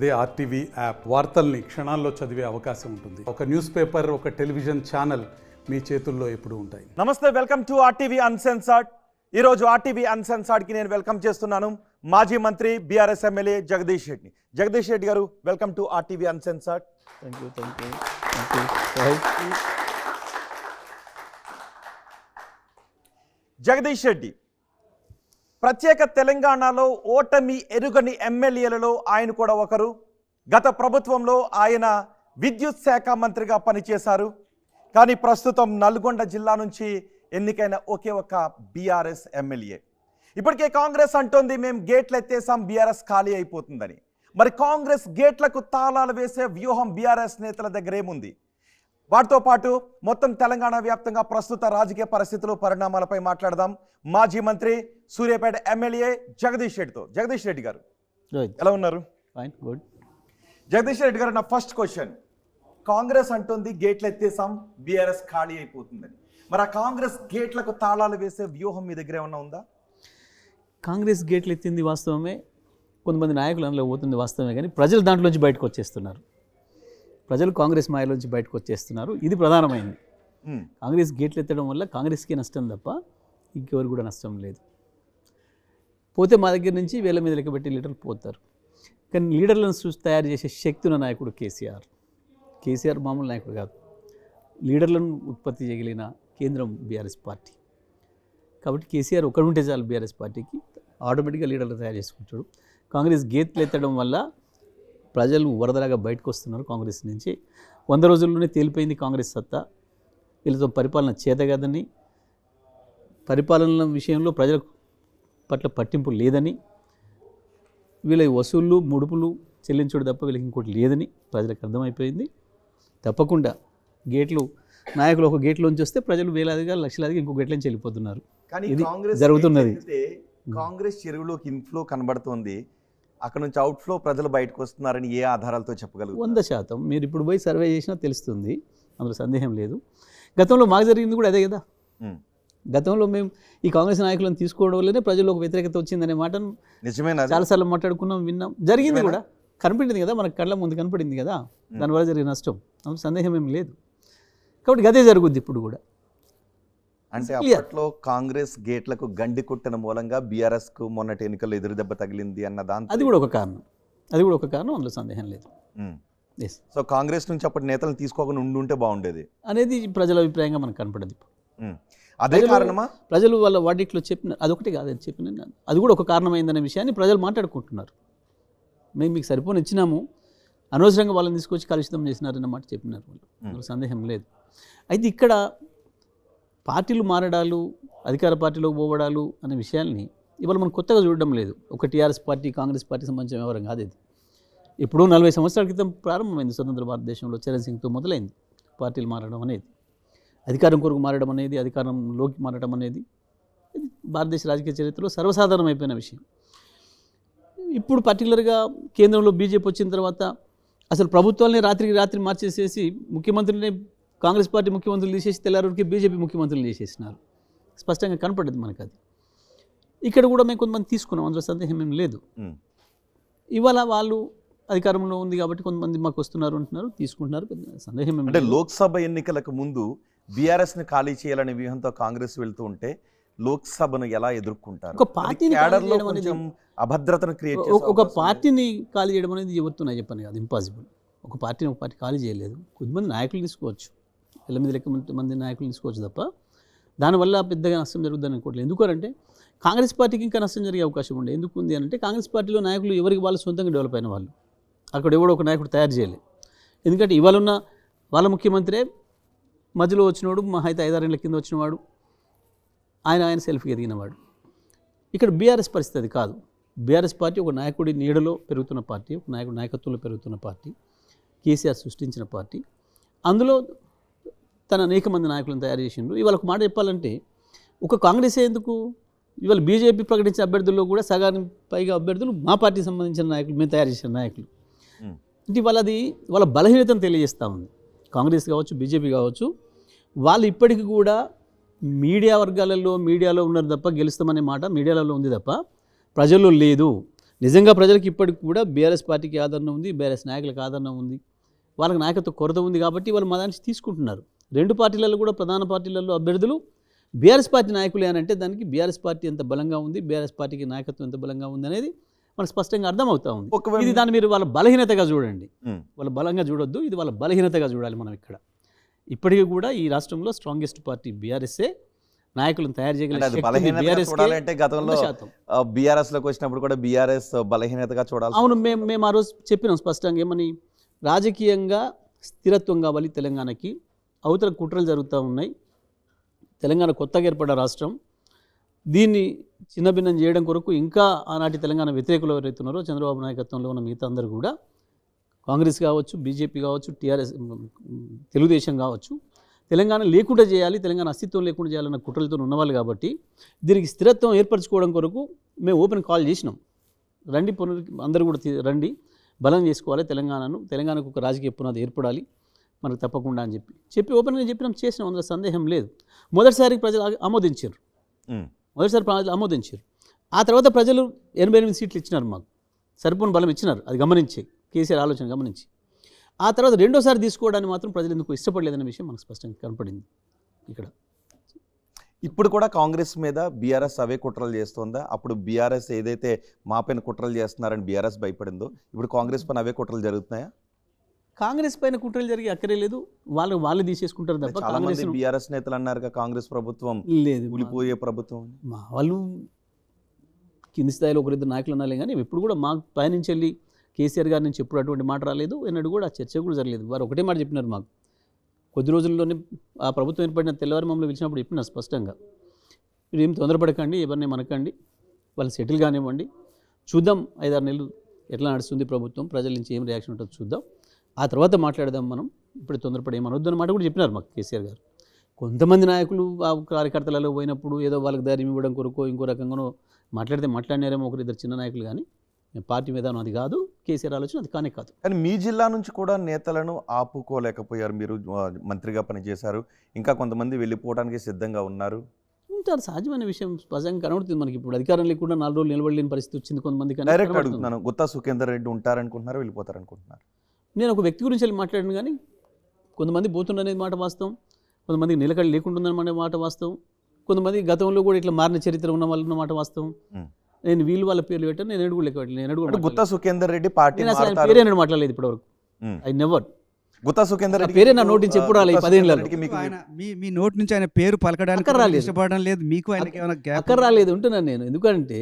అదే RTV app వార్తల్ని క్షణాల్లో చదివే అవకాశం ఉంటుంది. ఒక న్యూస్ పేపర్, ఒక టెలివిజన్ ఛానల్ మీ చేతుల్లో ఎప్పుడూ ఉంటాయి. నమస్తే, వెల్కమ్ టు ఆర్టీవీ అన్సెన్సార్డ్. ఈరోజు ఆర్టీవీ అన్సెన్సార్డ్కి నేను వెల్కమ్ చేస్తున్నాను మాజీ మంత్రి BRS MLA Jagadish Reddy. Jagadish Reddy garu, welcome to RTV uncensored. Thank you. Jagadish Reddy, ప్రత్యేక తెలంగాణలో ఓటమి ఎరుగని ఎమ్మెల్యేలలో ఆయన కూడా ఒకరు. గత ప్రభుత్వంలో ఆయన విద్యుత్ శాఖ మంత్రిగా పనిచేశారు. కానీ ప్రస్తుతం నల్గొండ జిల్లా నుంచి ఎన్నికైన ఒకే ఒక బీఆర్ఎస్ ఎమ్మెల్యే. ఇప్పటికే కాంగ్రెస్ అంటోంది మేము గేట్లు ఎత్తేసాం, బీఆర్ఎస్ ఖాళీ అయిపోతుందని. మరి కాంగ్రెస్ గేట్లకు తాళాలు వేసే వ్యూహం బీఆర్ఎస్ నేతల దగ్గర ఏముంది? వాటితో పాటు మొత్తం తెలంగాణ వ్యాప్తంగా ప్రస్తుత రాజకీయ పరిస్థితులు, పరిణామాలపై మాట్లాడదాం మాజీ మంత్రి సూర్యాపేట ఎమ్మెల్యే జగదీష్ రెడ్డితో. జగదీష్ రెడ్డి గారు, ఎలా ఉన్నారు? Fine, good. జగదీష్ రెడ్డి గారు, నా ఫస్ట్ క్వశ్చన్, కాంగ్రెస్ అంటుంది గేట్లు ఎత్తేసాం, బీఆర్ఎస్ ఖాళీ అయిపోతుందని. మరి ఆ కాంగ్రెస్ గేట్లకు తాళాలు వేసే వ్యూహం మీ దగ్గర ఏమన్నా ఉందా? కాంగ్రెస్ గేట్లు ఎత్తింది వాస్తవమే, కొంతమంది నాయకులు అందులో పోతుంది వాస్తవమే, కానీ ప్రజలు దాంట్లోంచి బయటకు వచ్చేస్తున్నారు. ప్రజలు కాంగ్రెస్ మాయలోంచి బయటకు వచ్చేస్తున్నారు. ఇది ప్రధానమైంది. కాంగ్రెస్ గేట్లు ఎత్తడం వల్ల కాంగ్రెస్కి నష్టం తప్ప ఇంకెవరు కూడా నష్టం లేదు. పోతే మా దగ్గర నుంచి వేల మీద లెక్కబెట్టి లీడర్లు పోతారు. కానీ లీడర్లను చూసి తయారు చేసే శక్తి ఉన్న నాయకుడు కేసీఆర్ మామూలు నాయకుడు కాదు. లీడర్లను ఉత్పత్తి చేయగలిగిన కేంద్రం బీఆర్ఎస్ పార్టీ. కాబట్టి కేసీఆర్ ఒకడు ఉంటే చాలు బీఆర్ఎస్ పార్టీకి, ఆటోమేటిక్గా లీడర్లు తయారు చేసుకుంటాడు. కాంగ్రెస్ గేట్లు ఎత్తడం వల్ల ప్రజలు వరదలాగా బయటకు వస్తున్నారు కాంగ్రెస్ నుంచి. 100 రోజుల్లోనే తేలిపోయింది కాంగ్రెస్ సత్తా. వీళ్ళతో పరిపాలన చేతగదని, పరిపాలన విషయంలో ప్రజల పట్ల పట్టింపు లేదని, వీళ్ళ వసూళ్ళు ముడుపులు చెల్లించడం తప్ప వీళ్ళకి ఇంకోటి లేదని ప్రజలకు అర్థమైపోయింది. తప్పకుండా గేట్లు నాయకులు ఒక గేట్లోంచి వస్తే ప్రజలు వేలాదిగా లక్షలాదిగా ఇంకో గేట్లోంచి వెళ్ళిపోతున్నారు. కానీ ఇది కాంగ్రెస్ జరుగుతున్నది. కాంగ్రెస్ చెరువులోకి ఇన్ఫ్లో కనబడుతోంది, అక్కడ నుంచి అవుట్ఫ్లో ప్రజలు బయటకు వస్తున్నారని ఏ ఆధారాలతో చెప్పగలరు? 100% మీరు ఇప్పుడు పోయి సర్వే చేసినా తెలుస్తుంది, అందులో సందేహం లేదు. గతంలో మాకు జరిగింది కూడా అదే కదా. గతంలో మేము ఈ కాంగ్రెస్ నాయకులను తీసుకోవడం వల్లనే ప్రజల్లో ఒక వ్యతిరేకత వచ్చిందనే మాటను నిజమేనా? చాలాసార్లు మాట్లాడుకున్నాం, విన్నాం, జరిగింది కూడా, కనిపించింది కదా, మనకు కళ్ళ ముందు కనపడింది కదా. దానివల్ల జరిగిన నష్టం, అందులో సందేహం ఏం లేదు. కాబట్టి అదే జరుగుద్ది ఇప్పుడు కూడా. అంటే అప్పట్లో కాంగ్రెస్ గేట్లకు గండి కొట్టిన మూలంగా బీఆర్ఎస్ కు మొన్నటి ఎన్నికల్లో ఎదురు దెబ్బ తగిలింది అన్న దాంతో అది కూడా ఒక కారణం, అందులో సందేహం లేదు. సో కాంగ్రెస్ నుంచి అప్పటి నేతలను తీసుకోకుండా ఉండుంటే బాగుండేది అనేది ప్రజల అభిప్రాయంగా మనకు కనపడదు. అదే కారణమా? ప్రజలు వాళ్ళ వాటిలో చెప్పిన అదొకటి కాదని చెప్పిన అది కూడా ఒక కారణమైందనే విషయాన్ని ప్రజలు మాట్లాడుకుంటున్నారు. మేము మీకు సరిపోని ఇచ్చినాము, అనవసరంగా వాళ్ళని తీసుకొచ్చి కలుషితం చేసినారన్న మాట చెప్పినారు వాళ్ళు, అందులో సందేహం లేదు. అయితే ఇక్కడ పార్టీలు మారడాలు, అధికార పార్టీలోకి పోవడాలు అనే విషయాల్ని ఇవాళ మనం కొత్తగా చూడడం లేదు. ఒక టీఆర్ఎస్ పార్టీ, కాంగ్రెస్ పార్టీకి సంబంధించిన వ్యవహారం కాదు ఇది. ఇప్పుడు 40 సంవత్సరాల క్రితం ప్రారంభమైంది స్వతంత్ర భారతదేశంలో. చరణ్ సింగ్తో మొదలైంది పార్టీలు మారడం అనేది, అధికారం కొరకు మారడం అనేది, అధికారంలోకి మారడం అనేది భారతదేశ రాజకీయ చరిత్రలో సర్వసాధారణమైపోయిన విషయం. ఇప్పుడు పర్టికులర్గా కేంద్రంలో బీజేపీ వచ్చిన తర్వాత అసలు ప్రభుత్వాలని రాత్రికి రాత్రి మార్చేసేసి ముఖ్యమంత్రిని కాంగ్రెస్ పార్టీ ముఖ్యమంత్రులు తీసేసి తెల్లారికి బీజేపీ ముఖ్యమంత్రులు చేసేసినారు. స్పష్టంగా కనపడ్డది మనకు అది. ఇక్కడ కూడా మేము కొంతమంది తీసుకున్నాం, అందులో సందేహం ఏం లేదు. ఇవాళ వాళ్ళు అధికారంలో ఉంది కాబట్టి కొంతమంది మాకు వస్తున్నారు అంటున్నారు, తీసుకుంటున్నారు, సందేహం ఏమి. అంటే లోక్సభ ఎన్నికలకు ముందు బీఆర్ఎస్ని ఖాళీ చేయాలనే వ్యూహంతో కాంగ్రెస్ వెళ్తూ ఉంటే లోక్సభను ఎలా ఎదుర్కొంటారు? ఒక పార్టీని అభద్రతను క్రియేట్ ఒక పార్టీని ఖాళీ చేయడం అనేది ఎవరితో చెప్పాను కాదు, ఇంపాసిబుల్. ఒక పార్టీ ఖాళీ చేయలేదు. కొద్దిమంది నాయకులు తీసుకోవచ్చు, 8 మంది నాయకులు తీసుకోవచ్చు తప్ప దానివల్ల పెద్దగా నష్టం జరుగుతుందని అనుకోవట్లేదు. ఎందుకంటే కాంగ్రెస్ పార్టీకి ఇంకా నష్టం జరిగే అవకాశం ఉండే. ఎందుకు ఉంది అంటే కాంగ్రెస్ పార్టీలో నాయకులు ఎవరికి వాళ్ళు సొంతంగా డెవలప్ అయిన వాళ్ళు, అక్కడ ఎవడో ఒక నాయకుడు తయారు చేయలేదు. ఎందుకంటే ఇవాళ ఉన్న వాళ్ళ ముఖ్యమంత్రే మధ్యలో వచ్చినవాడు, మా అయితే 5-6 ఏళ్ళ కింద వచ్చినవాడు, ఆయన సెల్ఫ్గా ఎదిగినవాడు. ఇక్కడ బీఆర్ఎస్ పరిస్థితి కాదు. బీఆర్ఎస్ పార్టీ ఒక నాయకుడి నీడలో పెరుగుతున్న పార్టీ, ఒక నాయకుడి నాయకత్వంలో పెరుగుతున్న పార్టీ, కేసీఆర్ సృష్టించిన పార్టీ. అందులో తన అనేక మంది నాయకులను తయారు చేసిండ్రు. ఇవాళ ఒక మాట చెప్పాలంటే ఒక కాంగ్రెసే ఎందుకు, ఇవాళ బీజేపీ ప్రకటించిన అభ్యర్థుల్లో కూడా సగానికి పైగా అభ్యర్థులు మా పార్టీకి సంబంధించిన నాయకులు, మేము తయారు చేసిన నాయకులు. అంటే వాళ్ళ బలహీనతను తెలియజేస్తూ ఉంది. కాంగ్రెస్ కావచ్చు, బీజేపీ కావచ్చు, వాళ్ళు ఇప్పటికీ కూడా మీడియాలో ఉన్నారు తప్ప, గెలుస్తామనే మాట మీడియాలో ఉంది తప్ప ప్రజల్లో లేదు. నిజంగా ప్రజలకు ఇప్పటికి కూడా బీఆర్ఎస్ పార్టీకి ఆదరణ ఉంది, బీఆర్ఎస్ నాయకులకు ఆదరణ ఉంది, వాళ్ళకి నాయకత్వ కొరత ఉంది కాబట్టి వాళ్ళు మా దానికి తీసుకుంటున్నారు. రెండు పార్టీలలో కూడా ప్రధాన పార్టీలలో అభ్యర్థులు బీఆర్ఎస్ పార్టీ నాయకులే అని అంటే దానికి బీఆర్ఎస్ పార్టీ ఎంత బలంగా ఉంది, బీఆర్ఎస్ పార్టీకి నాయకత్వం ఎంత బలంగా ఉంది అనేది మనకు స్పష్టంగా అర్థమవుతా ఉంది. ఇది దాన్ని మీరు వాళ్ళ బలహీనతగా చూడండి, వాళ్ళ బలంగా చూడొద్దు, ఇది వాళ్ళ బలహీనతగా చూడాలి. మనం ఇక్కడ ఇప్పటికీ కూడా ఈ రాష్ట్రంలో స్ట్రాంగెస్ట్ పార్టీ బీఆర్ఎస్ఏ, నాయకులను తయారు చూడాలంటే గతంలో బీఆర్ఎస్ లోకి వచ్చినప్పుడు కూడా బీఆర్ఎస్ బలహీనతగా చూడాలి. అవును, మేము ఆ రోజు చెప్పినాం స్పష్టంగా ఏమని, రాజకీయంగా స్థిరత్వం కావాలి తెలంగాణకి, అవతల కుట్రలు జరుగుతూ ఉన్నాయి, తెలంగాణ కొత్తగా ఏర్పడ్డ రాష్ట్రం, దీన్ని చిన్నభిన్నం చేయడం కొరకు ఇంకా ఆనాటి తెలంగాణ వ్యతిరేకులు ఎవరైతున్నారో చంద్రబాబు నాయకత్వంలో ఉన్న మిగతా అందరూ కూడా, కాంగ్రెస్ కావచ్చు, బీజేపీ కావచ్చు, టీఆర్ఎస్, తెలుగుదేశం కావచ్చు, తెలంగాణ లేకుండా చేయాలి, తెలంగాణ అస్తిత్వం లేకుండా చేయాలన్న కుట్రలతో ఉన్నవాళ్ళు కాబట్టి దీనికి స్థిరత్వం ఏర్పరచుకోవడం కొరకు మేము ఓపెన్ కాల్ చేసినాం. రండి, అందరూ కూడా రండి, బలం చేసుకోవాలి తెలంగాణను, తెలంగాణకు ఒక రాజకీయ పునాది ఏర్పడాలి మనకు తప్పకుండా అని చెప్పి ఓపెన్గా చెప్పినాం, చేసినాం, అందులో సందేహం లేదు. మొదటిసారి ప్రజలు ఆమోదించారు, ఆ తర్వాత ప్రజలు 88 సీట్లు ఇచ్చినారు, మాకు సరిపోని బలం ఇచ్చినారు, అది గమనించి కేసీఆర్ ఆలోచన గమనించి. ఆ తర్వాత రెండోసారి తీసుకోవడానికి మాత్రం ప్రజలు ఎందుకు ఇష్టపడలేదనే విషయం మనకు స్పష్టంగా కనపడింది. ఇక్కడ ఇప్పుడు కూడా కాంగ్రెస్ మీద బీఆర్ఎస్ అవే కుట్రలు చేస్తుందా? అప్పుడు బీఆర్ఎస్ ఏదైతే మా పైన కుట్రలు చేస్తున్నారని బీఆర్ఎస్ భయపడిందో, ఇప్పుడు కాంగ్రెస్ పైన అవే కుట్రలు జరుగుతున్నాయా? కాంగ్రెస్ పైన కుట్రలు జరిగి అక్కరే లేదు, వాళ్ళు తీసేసుకుంటారు తప్ప. చాలా మంది బీఆర్ఎస్ నేతలు అన్నారు కాంగ్రెస్ ప్రభుత్వం లేదు, కూలిపోయే ప్రభుత్వం. మా వాళ్ళు కింది స్థాయిలో ఒకరిద్దరు నాయకులు అనాలే కానీ ఎప్పుడు కూడా మా పైనుంచి వెళ్ళి కేసీఆర్ గారి నుంచి ఎప్పుడు అటువంటి మాట రాలేదు, ఎన్నడూ కూడా చర్చ కూడా జరగలేదు. వారు ఒకటే మాట చెప్పినారు, మాకు కొద్ది రోజుల్లోనే ఆ ప్రభుత్వం ఏర్పడిన తెల్లవారి మమ్మల్ని పిలిచినప్పుడు చెప్పినారు స్పష్టంగా, మీరు ఏం తొందరపడకండి, ఎవరిని మనకండి, వాళ్ళు సెటిల్ కానివ్వండి, చూద్దాం 5-6 నెలలు ఎట్లా నడుస్తుంది ప్రభుత్వం, ప్రజల నుంచి ఏం రియాక్షన్ ఉంటుందో చూద్దాం, ఆ తర్వాత మాట్లాడదాం, మనం ఇప్పుడు తొందరపడి ఏమనొద్దు అన్నమాట కూడా చెప్పినారు మాకు కేసీఆర్ గారు. కొంతమంది నాయకులు ఆ కార్యకర్తలలో పోయినప్పుడు ఏదో వాళ్ళకి ధైర్యం ఇవ్వడం కొరకు ఇంకో రకంగానో మాట్లాడినారేమో ఒకరిద్దరు చిన్న నాయకులు, కానీ పార్టీ విధానం అది కాదు, కేసీఆర్ ఆలోచన అది కానే కాదు. కానీ మీ జిల్లా నుంచి కూడా నేతలను ఆపుకోలేకపోయారు, మీరు మంత్రిగా పనిచేశారు, ఇంకా కొంతమంది వెళ్ళిపోవడానికి సిద్ధంగా ఉన్నారు. ఉంటారు, సహజమైన విషయం, స్పష్టంగా కనబడుతుంది మనకి. ఇప్పుడు అధికారం లేకుండా 4 రోజులు నిలబడలేని పరిస్థితి వచ్చింది కొంతమంది. డైరెక్ట్ అడుగుతున్నాను, గుత్తా సుఖేందర్ రెడ్డి ఉంటారనుకుంటున్నారు, వెళ్ళిపోతారనుకుంటున్నారు? నేను ఒక వ్యక్తి గురించి వెళ్ళి మాట్లాడాను, కానీ కొంతమంది పోతుండనేది మాట వాస్తవం, కొంతమందికి నిలకడ లేకుంటుందనే మాట వాస్తవం, కొంతమంది గతంలో కూడా ఇట్లా మారిన చరిత్ర ఉన్న వాళ్ళు ఉన్న మాట వాస్తవం. నేను వీళ్ళు వాళ్ళ పేర్లు పెట్టాను, నేను ఎడుగు లెక్క పెట్టలేదు. గుత్తా సుఖేందర్ రెడ్డి పార్టీ పేరే నేను మాట్లాడలేదు ఇప్పటివరకు, ఐ నెవర్. గుత్తా సుఖేందర్ రెడ్డి పేరే నా నోటి నుంచి ఎప్పుడు రాలేదు 10 ఏళ్ళలో. మీ నోటి నుంచి ఆయన పేరు పలకడానికి ఇష్టపడడం లేదు, మీకు ఆయనకి ఏమైనా అక్కడ రాలేదు ఉంటున్నాను నేను. ఎందుకంటే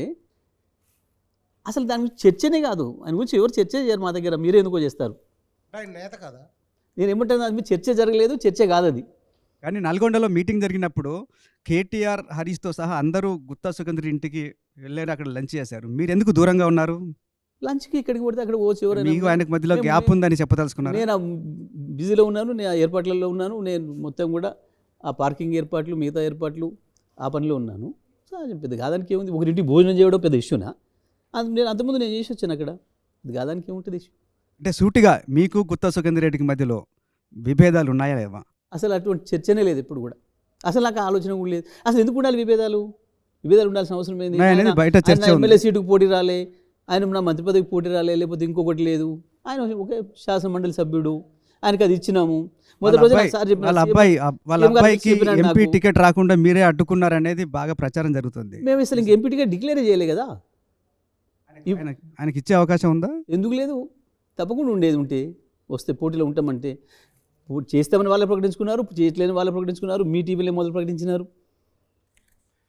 అసలు దాని గురించి చర్చనే కాదు, ఆయన గురించి ఎవరు చర్చ చేయరు మా దగ్గర, మీరే ఎందుకో చేస్తారు. నేత కదా, నేను ఏమంటాను, అది చర్చ జరగలేదు, చర్చ కాదు అది. కానీ నల్గొండలో మీటింగ్ జరిగినప్పుడు కేటీఆర్, హరీష్తో సహా అందరూ గుత్తా సుఖేందర్ ఇంటికి వెళ్ళారు, అక్కడ లంచ్ చేశారు, మీరు ఎందుకు దూరంగా ఉన్నారు? లంచ్కి ఇక్కడికి పడితే అక్కడ పోవచ్చు, మీకు ఆయనకు మధ్యలో గ్యాప్ ఉందని చెప్పదలుచుకున్నారు. నేను బిజీలో ఉన్నాను, నేను ఆ ఏర్పాట్లలో ఉన్నాను, నేను మొత్తం కూడా ఆ పార్కింగ్ ఏర్పాట్లు, మిగతా ఏర్పాట్లు, ఆ పనిలో ఉన్నాను. సో పెద్ద కాదానికి ఏముంది, ఒకరింటికి భోజనం చేయడం పెద్ద ఇష్యూనా? నేను అంతకుముందు నేను చేసి వచ్చాను అక్కడ, ఇది కాదానికి ఏముంటుంది ఇష్యూ? అంటే సూటిగా మీకు గుత్తా సుఖేందర్ రెడ్డికి మధ్యలో విభేదాలు ఉన్నాయా లేవా? అసలు అటువంటి చర్చనే లేదు ఇప్పుడు కూడా, అసలు నాకు ఆలోచన కూడా లేదు. అసలు ఎందుకు ఉండాలి విభేదాలు ఉండాల్సిన అవసరం ఏంది? బయట చర్చ ఎమ్మెల్యే సీటుకు పోటీ రాలే, ఆయన నా మంత్రి పదవికి పోటీ రాలే, లేకపోతే ఇంకొకటి లేదు, ఆయన ఒకే శాసన మండలి సభ్యుడు, ఆయనకి అది ఇచ్చినాము. మొదటి రోజు వాళ్ళ అబ్బాయికి ఎంపీ టికెట్ రాకుండా మీరే అడ్డుకున్నారనేది బాగా ప్రచారం జరుగుతుంది. మేము అసలు ఇంక ఎంపీ టికెట్ డిక్లేర్ చేయలే కదా, ఆయనకి ఇచ్చే అవకాశం ఉందా? ఎందుకు లేదు, తప్పకుండా ఉండేది. ఉంటే వస్తే పోటీలో ఉంటామంటే చేస్తామని వాళ్ళు ప్రకటించుకున్నారు, చేయట్లేని వాళ్ళు ప్రకటించుకున్నారు, మీ టీవీలో మొదలు ప్రకటించినారు,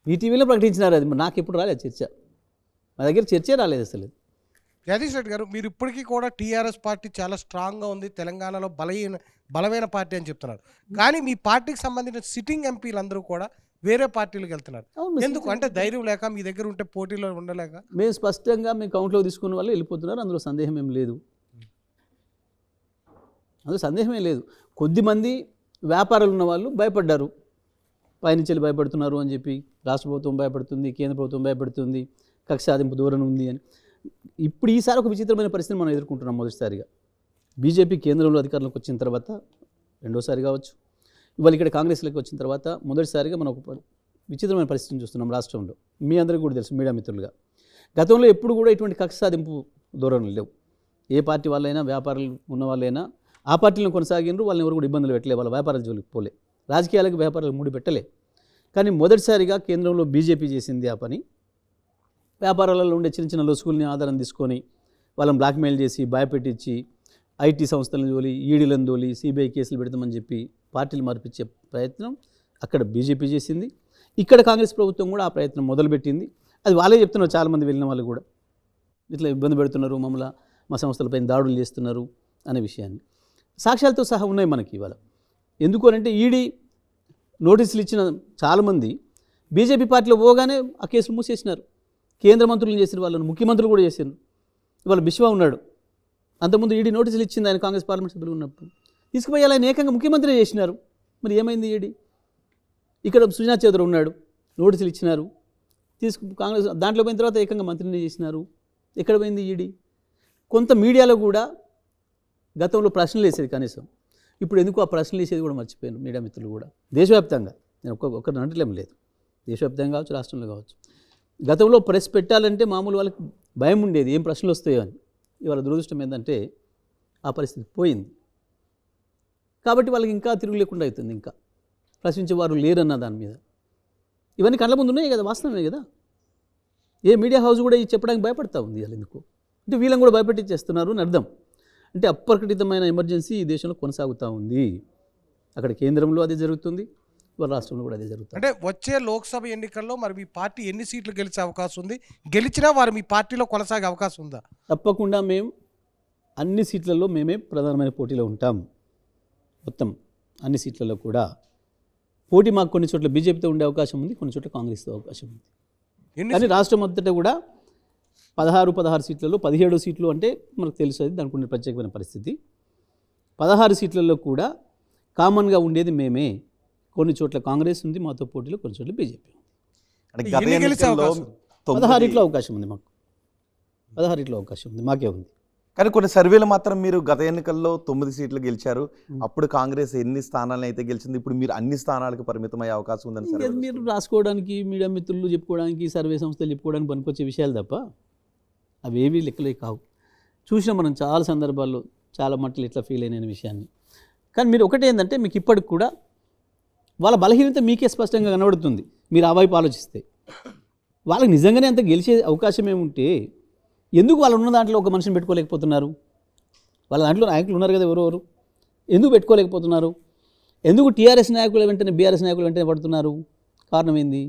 మీ టీవీలో ప్రకటించినారు. అది నాకు ఎప్పుడు రాలేదు చర్చ, మా దగ్గర చర్చే రాలేదు అసలు. జగదీష్ రెడ్డి గారు, మీరు ఇప్పటికీ కూడా టీఆర్ఎస్ పార్టీ చాలా స్ట్రాంగ్గా ఉంది, తెలంగాణలో బలమైన పార్టీ అని చెప్తున్నారు, కానీ మీ పార్టీకి సంబంధించిన సిట్టింగ్ ఎంపీలందరూ కూడా వేరే పార్టీలకు వెళ్తున్నారు. ఎందుకు అంటే ధైర్యం లేక, మీ దగ్గర ఉంటే పోటీలో ఉండలేక? మేము స్పష్టంగా మేము కౌంట్లో తీసుకున్న వాళ్ళు వెళ్ళిపోతున్నారు, అందులో సందేహం ఏం లేదు, అందులో సందేహమే లేదు. కొద్దిమంది వ్యాపారాలు ఉన్న వాళ్ళు భయపడ్డారు, పైనుంచి భయపడుతున్నారు అని చెప్పి, రాష్ట్ర ప్రభుత్వం భయపడుతుంది, కేంద్ర ప్రభుత్వం భయపడుతుంది, కక్ష సాధింపు ధోరణి ఉంది అని. ఇప్పుడు ఈసారి ఒక విచిత్రమైన పరిస్థితిని మనం ఎదుర్కొంటున్నాం. మొదటిసారిగా బీజేపీ కేంద్రంలో అధికారంలోకి వచ్చిన తర్వాత, రెండోసారి కావచ్చు, ఇవాళ ఇక్కడ కాంగ్రెస్లోకి వచ్చిన తర్వాత మొదటిసారిగా మనం ఒక విచిత్రమైన పరిస్థితిని చూస్తున్నాం రాష్ట్రంలో. మీ అందరికీ కూడా తెలుసు మీడియా మిత్రులుగా, గతంలో ఎప్పుడు కూడా ఇటువంటి కక్ష సాధింపు ధోరణులు లేవు. ఏ పార్టీ వాళ్ళైనా, వ్యాపారాలు ఉన్న వాళ్ళైనా ఆ పార్టీలను కొనసాగినరు, వాళ్ళని ఎవరు కూడా ఇబ్బందులు పెట్టలే, వాళ్ళ వ్యాపారాల జోలికి పోలే, రాజకీయాలకు వ్యాపారాలకు ముడి పెట్టలే. కానీ మొదటిసారిగా కేంద్రంలో బీజేపీ చేసింది ఆ పని. వ్యాపారాలలో ఉండే చిన్న చిన్న లొసుగుల్ని ఆధారం తీసుకొని వాళ్ళని బ్లాక్మెయిల్ చేసి భయపెట్టించి ఐటీ సంస్థలను జోలి, ఈడీలను తోలి, సిబిఐ కేసులు పెడతామని చెప్పి పార్టీలు మార్పించే ప్రయత్నం అక్కడ బీజేపీ చేసింది. ఇక్కడ కాంగ్రెస్ ప్రభుత్వం కూడా ఆ ప్రయత్నం మొదలుపెట్టింది. అది వాళ్ళే చెప్తున్నారు, చాలామంది వెళ్ళిన వాళ్ళు కూడా ఇట్లా ఇబ్బంది పెడుతున్నారు, మమ్మల్ని మా సంస్థలపైన దాడులు చేస్తున్నారు అనే విషయాన్ని సాక్ష్యాలతో సహా ఉన్నాయి మనకి ఇవాళ. ఎందుకు అంటే ఈడీ నోటీసులు ఇచ్చిన చాలామంది బీజేపీ పార్టీలో పోగానే ఆ కేసులు మూసేసినారు. కేంద్ర మంత్రులు చేసిన వాళ్ళను, ముఖ్యమంత్రులు కూడా చేశారు. ఇవాళ బిశ్వా ఉన్నాడు, అంతకుముందు ఈడీ నోటీసులు ఇచ్చింది ఆయన కాంగ్రెస్ పార్లమెంట్ సభ్యులు ఉన్నప్పుడు, తీసుకుపోయి ఆయన ఏకంగా ముఖ్యమంత్రి చేసినారు. మరి ఏమైంది ఈడీ? ఇక్కడ సుజనా చౌదరి ఉన్నాడు, నోటీసులు ఇచ్చినారు, కాంగ్రెస్ దాంట్లో పోయిన తర్వాత ఏకంగా మంత్రిని చేసినారు. ఎక్కడ పోయింది ఈడీ? కొంత మీడియాలో కూడా గతంలో ప్రశ్నలు వేసేది కనీసం, ఇప్పుడు ఎందుకు ఆ ప్రశ్నలు వేసేది కూడా మర్చిపోయాను మీడియా మిత్రులు కూడా. దేశవ్యాప్తంగా నేను ఒక్కరిని అంటలేం లేదు, దేశవ్యాప్తంగా కావచ్చు, రాష్ట్రంలో కావచ్చు. గతంలో ప్రెస్ పెట్టాలంటే మామూలు వాళ్ళకి భయం ఉండేది, ఏం ప్రశ్నలు వస్తాయో అని. ఇవాళ దురదృష్టం ఏంటంటే ఆ పరిస్థితి పోయింది. కాబట్టి వాళ్ళకి ఇంకా తిరుగు లేకుండా అవుతుంది, ఇంకా ప్రశ్నించేవారు లేరన్న దాని మీద. ఇవన్నీ కళ్ళ ముందు ఉన్నాయి కదా, వాస్తవమే కదా. ఏ మీడియా హౌస్ కూడా ఇది చెప్పడానికి భయపడతా ఉంది. అది ఎందుకు అంటే వీళ్ళని కూడా భయపెట్టించేస్తున్నారు అని అర్థం. అంటే అప్రకటితమైన ఎమర్జెన్సీ ఈ దేశంలో కొనసాగుతూ ఉంది. అక్కడ కేంద్రంలో అదే జరుగుతుంది, ఇవాళ రాష్ట్రంలో కూడా అదే జరుగుతుంది. అంటే వచ్చే లోక్సభ ఎన్నికల్లో మరి మీ పార్టీ ఎన్ని సీట్లు గెలిచే అవకాశం ఉంది? గెలిచినా వారు మీ పార్టీలో కొనసాగే అవకాశం ఉందా? తప్పకుండా మేము అన్ని సీట్లలో మేమే ప్రధానమైన పోటీలో ఉంటాం. మొత్తం అన్ని సీట్లలో కూడా పోటీ మాకు కొన్ని చోట్ల బీజేపీతో ఉండే అవకాశం ఉంది, కొన్ని చోట్ల కాంగ్రెస్తో అవకాశం ఉంది. కానీ రాష్ట్రం అంతటా కూడా 16 సీట్లలో 17 సీట్లు అంటే మనకు తెలుసు, అది దానికి ఉండే ప్రత్యేకమైన పరిస్థితి. 16 సీట్లలో కూడా కామన్గా ఉండేది మేమే. కొన్ని చోట్ల కాంగ్రెస్ ఉంది మాతో పోటీలో, కొన్ని చోట్ల బీజేపీ ఉంది. అంటే గత ఎన్నికల్లో 16 అవకాశం ఉంది మాకు, 16 అవకాశం ఉంది, మాకే ఉంది. కానీ కొన్ని సర్వేలు మాత్రం మీరు గత ఎన్నికల్లో 9 సీట్లు గెలిచారు, అప్పుడు కాంగ్రెస్ ఎన్ని స్థానాలను అయితే గెలిచింది, ఇప్పుడు మీరు అన్ని స్థానాలకు పరిమితమయ్యే అవకాశం ఉందని ఇంకా మీరు రాసుకోవడానికి, మీడియా మిత్రులు చెప్పుకోవడానికి, సర్వే సంస్థలు చెప్పుకోవడానికి పనికొచ్చే విషయాలు తప్ప అవి ఏవీ లెక్కలే కావు. చూసినా మనం చాలా సందర్భాల్లో చాలా మట్టులు ఇట్లా ఫీల్ అయిన విషయాన్ని. కానీ మీరు ఒకటి ఏంటంటే మీకు ఇప్పటికి కూడా వాళ్ళ బలహీనత మీకే స్పష్టంగా కనబడుతుంది మీరు ఆ వైపు ఆలోచిస్తే. వాళ్ళకి నిజంగానే అంత గెలిచే అవకాశం ఏముంటే ఎందుకు వాళ్ళు ఉన్న దాంట్లో ఒక మనిషిని పెట్టుకోలేకపోతున్నారు? వాళ్ళ దాంట్లో నాయకులు ఉన్నారు కదా, ఎవరెవరు, ఎందుకు పెట్టుకోలేకపోతున్నారు? ఎందుకు టీఆర్ఎస్ నాయకుల వెంటనే బీఆర్ఎస్ నాయకుల వెంటనే పడుతున్నారు? కారణం ఏంది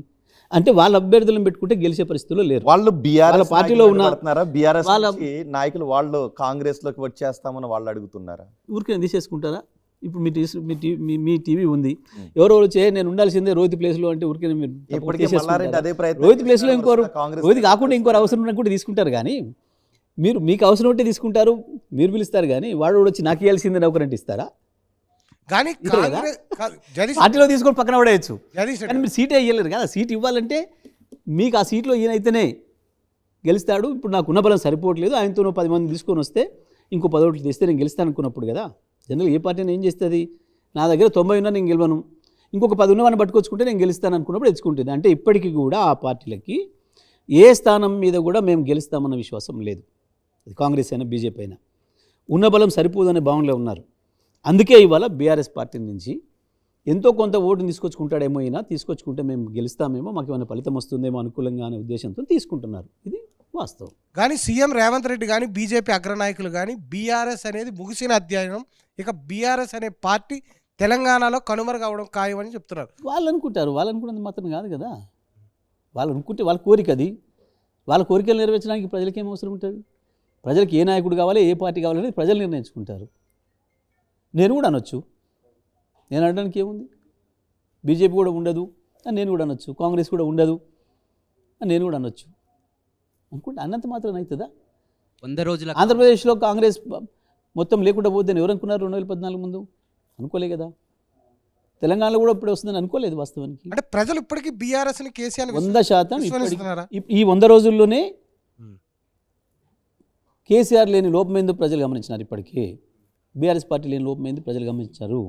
అంటే వాళ్ళ అభ్యర్థులను పెట్టుకుంటే గెలిచే పరిస్థితుల్లో లేరు. వాళ్ళు బీఆర్ఎస్ పార్టీలో ఉన్న బీఆర్ఎస్ నాయకులు వాళ్ళు కాంగ్రెస్ లోకి వచ్చేస్తామని వాళ్ళు అడుగుతున్నారా? ఊరికే తీసేసుకుంటారా? ఇప్పుడు మీ టీవీ ఉంది, ఎవరెవరు నేను ఉండాల్సిందే రోహిత్ ప్లేస్లో అంటే ఊరికే మీరు రోహిత్ ప్లేస్లో ఇంకోరు, రోహిత్ కాకుండా ఇంకోరు అవసరం ఉన్నా కూడా తీసుకుంటారు. కానీ మీకు అవసరం ఉంటే తీసుకుంటారు, మీరు పిలుస్తారు. కానీ వాడు వచ్చి నాకు ఇవ్వాల్సిందే ఒకరంటే ఇస్తారా? కానీ పార్టీలో తీసుకొని పక్కన పడేయచ్చు, కానీ మీరు సీటే ఇవ్వలేరు కదా. సీట్ ఇవ్వాలంటే మీకు ఆ సీట్లో ఈయనైతేనే గెలుస్తాడు. ఇప్పుడు నాకు ఉన్న బలం సరిపోవట్లేదు, ఆయనతో 10 మంది తీసుకొని వస్తే ఇంకో 10 ఓట్లు తెస్తే నేను గెలుస్తాను అనుకున్నప్పుడు కదా. జనరల్ ఏ పార్టీ ఏం చేస్తుంది, నా దగ్గర 90 ఉన్నా నేను గెలవను, ఇంకొక 10 ఉన్నవాడిని పట్టుకొచ్చుకుంటే నేను గెలుస్తాను అనుకున్నప్పుడు తెచ్చుకుంటుంది. అంటే ఇప్పటికీ కూడా ఆ పార్టీలకి ఏ స్థానం మీద కూడా మేము గెలుస్తామన్న విశ్వాసం లేదు. అది కాంగ్రెస్ అయినా బీజేపీ అయినా ఉన్న బలం సరిపోదనే భావనలో ఉన్నారు. అందుకే ఇవాళ బీఆర్ఎస్ పార్టీ నుంచి ఎంతో కొంత ఓటుని తీసుకొచ్చుకుంటాడేమో, అయినా తీసుకొచ్చుకుంటే మేము గెలుస్తామేమో, మాకు ఏమైనా ఫలితం వస్తుందేమో అనుకూలంగా అనే ఉద్దేశంతో తీసుకుంటున్నారు. ఇది వాస్తవం. కానీ సీఎం రేవంత్ రెడ్డి కానీ బీజేపీ అగ్రనాయకులు కానీ బీఆర్ఎస్ అనేది ముగిసిన అధ్యాయం, ఇక బీఆర్ఎస్ అనే పార్టీ తెలంగాణలో కనుమరుగవడం ఖాయమని చెప్తున్నారు. వాళ్ళు అనుకుంటారు, వాళ్ళు అనుకున్నది మాత్రం కాదు కదా. వాళ్ళు అనుకుంటే వాళ్ళ కోరిక అది, వాళ్ళ కోరికలు నెరవేర్చడానికి ప్రజలకి ఏం అవసరం ఉంటుంది? ప్రజలకు ఏ నాయకుడు కావాలి, ఏ పార్టీ కావాలనేది ప్రజలు నిర్ణయించుకుంటారు. నేను కూడా అనొచ్చు, నేను అనడానికి ఏముంది? బీజేపీ కూడా ఉండదు అని నేను కూడా అనొచ్చు, కాంగ్రెస్ కూడా ఉండదు అని నేను కూడా అనొచ్చు. అనుకుంటే అన్నంత మాత్రం అవుతుందా? 100 రోజుల ఆంధ్రప్రదేశ్లో కాంగ్రెస్ మొత్తం లేకుండా పోద్దని ఎవరు అనుకున్నారు 2014 ముందు? అనుకోలే కదా. తెలంగాణలో కూడా ఇప్పుడు వస్తుందని అనుకోలేదు వాస్తవానికి. అంటే ప్రజలు ఇప్పటికీ బీఆర్ఎస్ని కేసీఆర్ 100% ఈ 100 రోజుల్లోనే కేసీఆర్ లేని లోపమేందో ప్రజలు గమనించినారు. ఇప్పటికీ బీఆర్ఎస్ పార్టీ లేని లోపమేందో ప్రజలు గమనించారు.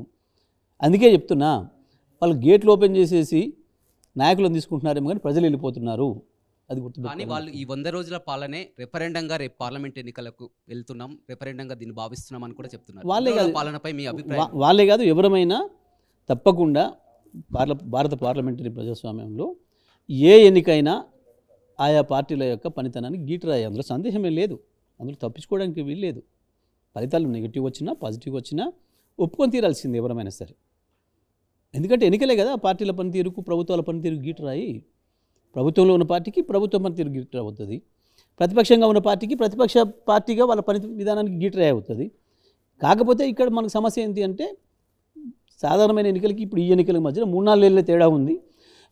అందుకే చెప్తున్నా, వాళ్ళు గేట్లు ఓపెన్ చేసేసి నాయకులను తీసుకుంటున్నారేమో కానీ ప్రజలు వెళ్ళిపోతున్నారు. అది కానీ గుర్తుపెట్టుకోవాలి. వాళ్ళు ఈ 100 రోజుల పాలనే రెఫరెండంగా రేపు పార్లమెంట్ ఎన్నికలకు వెళ్తున్నాం, రెఫరెండంగా దీన్ని భావిస్తున్నాం అని కూడా చెప్తున్నారు. వాళ్ళే 100 రోజుల కాదు. పాలనపై మీ అభిప్రాయం? వాళ్ళే కాదు, ఎవరమైనా తప్పకుండా భారత పార్లమెంటరీ ప్రజాస్వామ్యంలో ఏ ఎన్నికైనా ఆయా పార్టీల యొక్క పనితనాన్ని గీటరాయి, అందులో సందేహమే లేదు, అందులో తప్పించుకోవడానికి వీల్లేదు. ఫలితాలు నెగిటివ్ వచ్చినా పాజిటివ్ వచ్చినా ఒప్పుకొని తీరాల్సింది ఎవరమైనా సరే. ఎందుకంటే ఎన్నికలే కదా పార్టీల పనితీరుకు ప్రభుత్వాల పనితీరుకు గీటరాయి. ప్రభుత్వంలో ఉన్న పార్టీకి ప్రభుత్వం పనితీరు గీటరాయి అవుతుంది, ప్రతిపక్షంగా ఉన్న పార్టీకి ప్రతిపక్ష పార్టీగా వాళ్ళ పని విధానానికి గీటరాయి అవుతుంది. కాకపోతే ఇక్కడ మనకు సమస్య ఏంటి అంటే సాధారణమైన ఎన్నికలకి ఇప్పుడు ఈ ఎన్నికల మధ్యన 3-4 ఏళ్ళ తేడా ఉంది.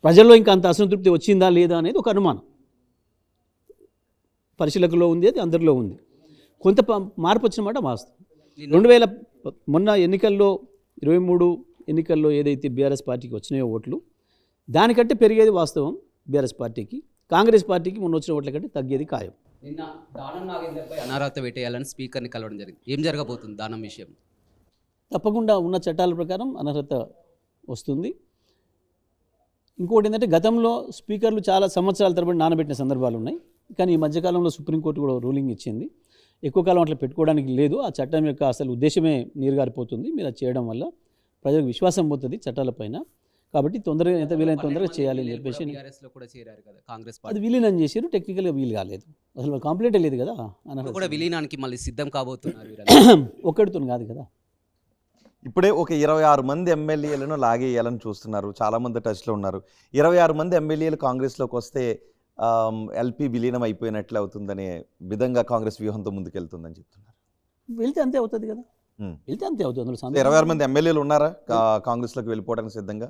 ప్రజల్లో ఇంకా అంత అసంతృప్తి వచ్చిందా లేదా అనేది ఒక అనుమానం పరిశీలకుల్లో ఉంది, అది అందరిలో ఉంది. కొంత మార్పు వచ్చిన మాట వాస్తవం. 2000 మొన్న ఎన్నికల్లో 23 ఎన్నికల్లో ఏదైతే బీఆర్ఎస్ పార్టీకి వచ్చినాయో ఓట్లు దానికంటే పెరిగేది వాస్తవం బీఆర్ఎస్ పార్టీకి. కాంగ్రెస్ పార్టీకి మొన్న వచ్చిన ఓట్ల కంటే తగ్గేది ఖాయం. నిన్న దానం నాగేందర్పై అనర్హత వేటేయాలని స్పీకర్ని కలవడం జరిగింది. ఏం జరగబోతుంది దానం విషయం? తప్పకుండా ఉన్న చట్టాల ప్రకారం అనర్హత వస్తుంది. ఇంకోటి ఏంటంటే గతంలో స్పీకర్లు చాలా సంవత్సరాల తరబడి నానబెట్టిన సందర్భాలు ఉన్నాయి. కానీ ఈ మధ్యకాలంలో సుప్రీంకోర్టు కూడా రూలింగ్ ఇచ్చింది, ఎక్కువ కాలం అట్లా పెట్టుకోవడానికి లేదు. ఆ చట్టం యొక్క అసలు ఉద్దేశమే నీరుగారిపోతుంది. మీరు అది చేయడం వల్ల ప్రజలకు విశ్వాసం పోతుంది చట్టాలపైన. కాబట్టి తొందరగా ఎంత వీలైన తొందరగా చేయాలి అని చెప్పేసి బీఆర్ఎస్లో కూడా చేరారు కదా కాంగ్రెస్ అది పార్టీ, విలీనం చేశారు. టెక్నికల్గా వీలు కాలేదు, అసలు కంప్లీట్ లేదు కదా. ఇప్పుడు కూడా విలీనానికి మళ్ళీ సిద్ధం కాబోతున్నారు వీరంతా. ఒక్కడితో కాదు కదా. ఇప్పుడే ఒక 26 మంది ఎమ్మెల్యేలను లాగేయాలని చూస్తున్నారు, చాలామంది టచ్లో ఉన్నారు. 26 మంది ఎమ్మెల్యేలు కాంగ్రెస్లోకి వస్తే ఎల్పీ విలీనం అయిపోయినట్లు అవుతుందనే విధంగా కాంగ్రెస్ వ్యూహంతో ముందుకెళ్తుందని చెప్తున్నారు. వెళ్తే అంతే అవుతుంది కదా, వెళ్తే అంతే అవుతుంది. అందులో సందేహం 26 మంది ఎమ్మెల్యేలు ఉన్నారా కాంగ్రెస్లోకి వెళ్ళిపోవడానికి సిద్ధంగా?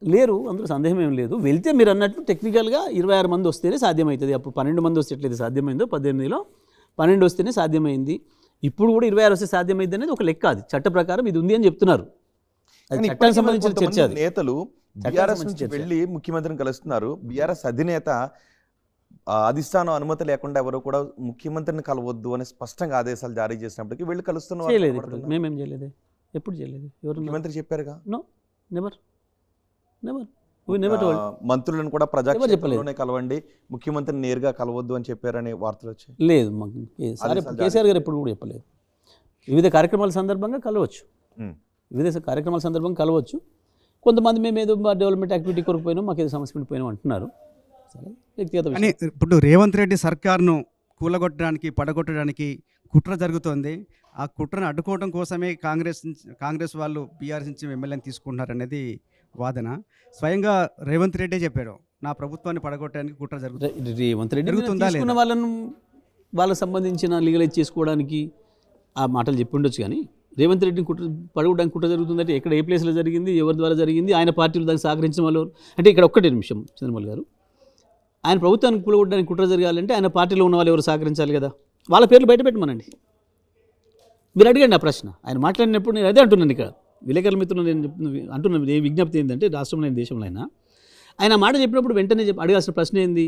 లేరు, అందులో సందేహం ఏం లేదు. వెళ్తే మీరు అన్నట్లు టెక్నికల్గా 26 మంది వస్తేనే సాధ్యమవుతుంది. అప్పుడు 12 మంది వస్తే ఎట్లయితే సాధ్యమైందో 18లో 12 వస్తేనే సాధ్యమైంది. ఇప్పుడు కూడా 26 వస్తే సాధ్యమైంది అనేది ఒక లెక్క. అది చట్ట ప్రకారం ఇది ఉంది అని చెప్తున్నారు. అది కానీ చట్టానికి ఇప్పటికీ సంబంధించిన కొంతమంది చర్చ అది. నేతలు బీఆర్ఎస్ నుంచి వెళ్ళి ముఖ్యమంత్రిని కలుస్తున్నారు. బీఆర్ఎస్ అధినేత అధిష్టానం అనుమతి లేకుండా ఎవరు కూడా ముఖ్యమంత్రిని కలవద్దు అని స్పష్టంగా ఆదేశాలు జారీ చేసినప్పటికీ వెళ్ళి కలుస్తున్న చేయలేదు. ఇప్పుడు మేమేం చేయలేదు, ఎప్పుడు చేయలేదు. ఎవరు ముఖ్యమంత్రి చెప్పారుగా. No, never never we never told. మంత్రులను కూడా ప్రజాక్షేత్రంలోనే కలవండి, ముఖ్యమంత్రిని నేరుగా కలవద్దు అని చెప్పారని వార్తలు వచ్చాయి. లేదు, మాకు కేసీఆర్ గారు ఎప్పుడు కూడా చెప్పలేదు. వివిధ కార్యక్రమాల సందర్భంగా కలవచ్చు, వివిధ కార్యక్రమాల సందర్భంగా కలవచ్చు. కొంతమంది మేము ఏదో డెవలప్మెంట్ యాక్టివిటీ కొరకు పోయినాం, మాకు ఏదో సమస్య పోయినాం అంటున్నారు. సరే, వ్యక్తిగత కానీ ఇప్పుడు రేవంత్ రెడ్డి సర్కార్ను కూలగొట్టడానికి పడగొట్టడానికి కుట్ర జరుగుతోంది. ఆ కుట్రను అడ్డుకోవడం కోసమే కాంగ్రెస్ వాళ్ళు బీఆర్ఎస్ నుంచి ఎమ్మెల్యేని తీసుకుంటున్నారనేది వాదన. స్వయంగా రేవంత్ రెడ్డే చెప్పాడు, నా ప్రభుత్వాన్ని పడగొట్టడానికి కుట్ర జరుగుతుంది. రేవంత్ రెడ్డి జరుగుతుందా తీసుకున్న లేదా? వాళ్ళను వాళ్ళకి సంబంధించిన లీగలైజ్ చేసుకోవడానికి ఆ మాటలు చెప్పి ఉండొచ్చు. కానీ రేవంత్ రెడ్డిని పడగొట్టడానికి కుట్ర జరుగుతుందంటే ఎక్కడ ఏ ప్లేస్లో జరిగింది, ఎవరి ద్వారా జరిగింది, ఆయన పార్టీలు దానికి సహకరించిన వాళ్ళు అంటే ఇక్కడ ఒక్కటే నిమిషం చంద్రమౌళి గారు, ఆయన ప్రభుత్వానికి కూలగొట్టడానికి కుట్ర జరగాలంటే ఆయన పార్టీలో ఉన్న వాళ్ళు ఎవరు సహకరించాలి కదా, వాళ్ళ పేర్లు బయట పెట్టమనండి. మీరు అడిగండి ఆ ప్రశ్న. ఆయన మాట్లాడినప్పుడు నేను అదే అంటున్నాను. ఇక్కడ విలేకరుల మిత్రులు నేను అంటున్నాను, ఏ విజ్ఞప్తి ఏంటంటే రాష్ట్రంలో అయినా దేశంలో అయినా ఆయన మాట చెప్పినప్పుడు వెంటనే అడగాల్సిన ప్రశ్న ఏంది,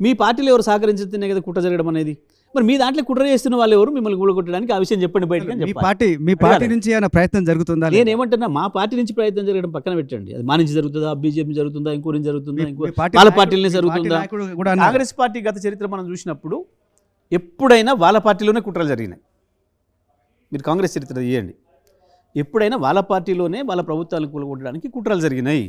మీ పార్టీలో ఎవరు సహకరించితేనే కదా కుట్ర జరగడం అనేది. మరి మీ దాంట్లో కుట్ర చేస్తున్న వాళ్ళు ఎవరు, మిమ్మల్ని కూలగొట్టడానికి ఆ విషయం చెప్పండి బయటకు అని చెప్పాలి. మీ పార్టీ నుంచి ఏమైనా ప్రయత్నం జరుగుతుందా? నేను ఏమంటున్నా, మా పార్టీ నుంచి ప్రయత్నం జరగడం పక్కన పెట్టండి. అది మా నుంచి జరుగుతుందా, బీజేపీ జరుగుతుందా, ఇంకో నుంచి జరుగుతుందా, ఇంకో వాళ్ళ పార్టీలనే జరుగుతుందా? కాంగ్రెస్ పార్టీ గత చరిత్ర మనం చూసినప్పుడు ఎప్పుడైనా వాళ్ళ పార్టీలోనే కుట్రలు జరిగినాయి. మీరు కాంగ్రెస్ చరిత్ర తీయండి, ఎప్పుడైనా వాళ్ళ పార్టీలోనే వాళ్ళ ప్రభుత్వాలను కూలగొట్టడానికి కుట్రలు జరిగినాయి.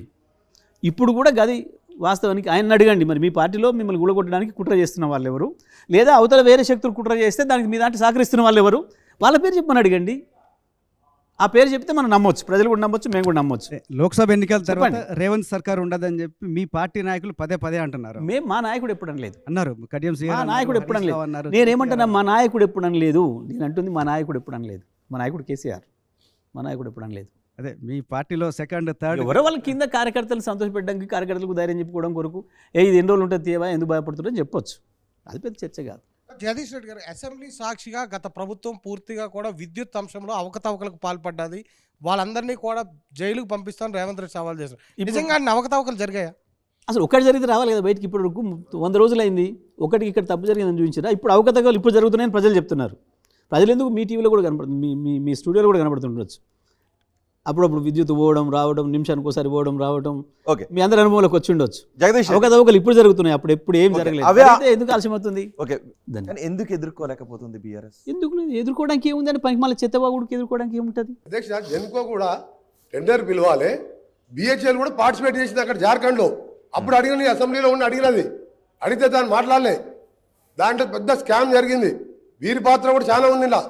ఇప్పుడు కూడా గది వాస్తవానికి ఆయన అడగండి, మరి మీ పార్టీలో మిమ్మల్ని కూలగొట్టడానికి కుట్ర చేస్తున్న వాళ్ళు ఎవరు, లేదా అవతల వేరే శక్తులు కుట్ర చేస్తే దానికి మీ దాంట్లో సహకరిస్తున్న వాళ్ళు ఎవరు, వాళ్ళ పేరు చెప్పమని అడగండి. ఆ పేరు చెప్తే మనం నమ్మొచ్చు, ప్రజలు కూడా నమ్మొచ్చు, మేము కూడా నమ్మొచ్చు. లోక్సభ ఎన్నికల తర్వాత రేవంత్ సర్కార్ ఉండదని చెప్పి మీ పార్టీ నాయకులు పదే అంటున్నారు. మా నాయకుడు ఎప్పుడు అనలేదు అన్నారు, కడియం శ్రీహరి మా నాయకుడు ఎప్పుడు అనలేదు. అన్నారు. నేనేమంటున్నా, మా నాయకుడు ఎప్పుడు అనలేదు. నేను అంటుంది మా నాయకుడు ఎప్పుడు అనలేదు. మా నాయకుడు కేసీఆర్, మా నాయకుడు ఎప్పుడు అనలేదు. అదే మీ పార్టీలో సెకండ్ థర్డ్ ఎవరో వాళ్ళ కింద కార్యకర్తలు సంతోషపెట్టడానికి, కార్యకర్తలకు ధైర్యం చెప్పుకోవడం కొరకు ఇది ఎన్ని రోజులు ఉంటుంది తీయవా, ఎందుకు భయపడుతుందని చెప్పొచ్చు. అది పెద్ద చర్చ కాదు. జగదీష్ రెడ్డి గారు, అసెంబ్లీ సాక్షిగా గత ప్రభుత్వం పూర్తిగా కూడా విద్యుత్ అంశంలో అవకతవకలకు పాల్పడ్డది, వాళ్ళందరినీ కూడా జైలుకు పంపిస్తాను రేవంత్ రెడ్డి సవాల్ చేశారు. నిజంగా అన్ని అవకతవకలు జరిగాయా? అసలు ఒకటి జరిగితే రావాలి కదా బయటికి. ఇప్పుడు 100 రోజులు అయింది, ఒకటికి ఇక్కడ తప్పు జరిగిందని చూపించారా? ఇప్పుడు అవకతవకలు ఇప్పుడు జరుగుతున్నాయని ప్రజలు చెప్తున్నారు. ప్రజలు ఎందుకు మీ టీవీలో కూడా కనపడుతుంది, మీ స్టూడియోలో కూడా కనపడుతుండొచ్చు. అప్పుడప్పుడు విద్యుత్ పోవడం రావడం, నిమిషానికి ఒకసారి పోవడం రావడం, ఓకే మీ అందరి అనుభవంలోకి వచ్చి ఉండొచ్చు. జగదీష్ రెడ్డి. అవకతవకలు ఇప్పుడు జరుగుతున్నాయి, అప్పుడు ఎప్పుడు ఏం జరగలేదు. అవే- అయితే ఎందుకు ఆలస్యం అవుతుంది? ఓకే దాన్ని కానీ ఎందుకు ఎదుర్కోలేకపోతుంది బీఆర్ఎస్? ఎందుకు ఎదుర్కోవడానికి ఏముందని, పనికి మళ్ళీ చెత్తవాగుడికి ఎదుర్కోవడానికి ఏముంటుంది? అధ్యక్ష జెన్కో కూడా టెండర్ పిలవాలి, బిహెచ్ఎల్ కూడా పార్టిసిపేట్ చేసింది అక్కడ జార్ఖండ్లో. అప్పుడు అడిగిన అసెంబ్లీలో ఉండి అడిగినది, అడిగితే దాన్ని మాట్లాడలే. దాంట్లో పెద్ద స్కామ్ జరిగింది. వీరి పాత్ర కూడా చాలా ఉంది ఇలా.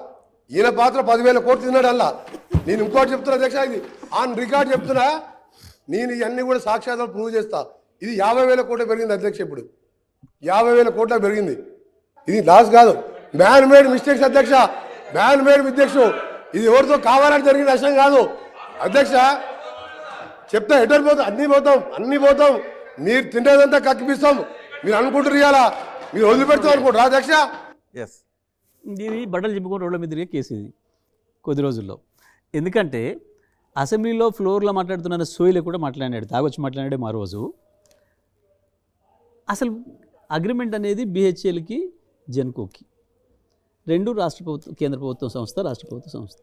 ఈయన పాత్ర 10,000 కోట్లు తిన్నాడు అలా. నేను ఇంకోటి చెప్తున్నా అధ్యక్ష, ఇది ఆన్ రికార్డ్ చెప్తున్నా, నేను ఇవన్నీ కూడా సాక్ష్యాలు ప్రూవ్ చేస్తా. ఇది 50,000 కోట్లు పెరిగింది అధ్యక్ష. ఇప్పుడు 50,000 కోట్ల పెరిగింది. ఇది లాస్ కాదు, మ్యాన్ మేడ్ మిస్టేక్స్ అధ్యక్ష, మ్యాన్ మేడ్ మిస్టేక్స్. ఇది ఎవరితో కావాలని జరిగిన విషయం కాదు అధ్యక్ష. చెప్తా ఎటర్ పోతాం, అన్ని పోతాం. మీరు తింటేదంతా కక్కిపిస్తాం. మీరు అనుకుంటారు ఇవాళ మీరు వదిలిపెడతాం అనుకుంటారు అధ్యక్ష. ఎస్ ఇది బట్టలు చెప్పుకొని రోడ్ల మీద తిరిగే కేసు ఇది కొద్ది రోజుల్లో. ఎందుకంటే అసెంబ్లీలో ఫ్లోర్లో మాట్లాడుతున్న సోయిలో కూడా మాట్లాడాడు, తాగొచ్చి మాట్లాడాడే మా రోజు. అసలు అగ్రిమెంట్ అనేది బిహెచ్ఎల్కి జెన్కోకి, రెండు రాష్ట్ర ప్రభుత్వం, కేంద్ర ప్రభుత్వ సంస్థ, రాష్ట్ర ప్రభుత్వ సంస్థ.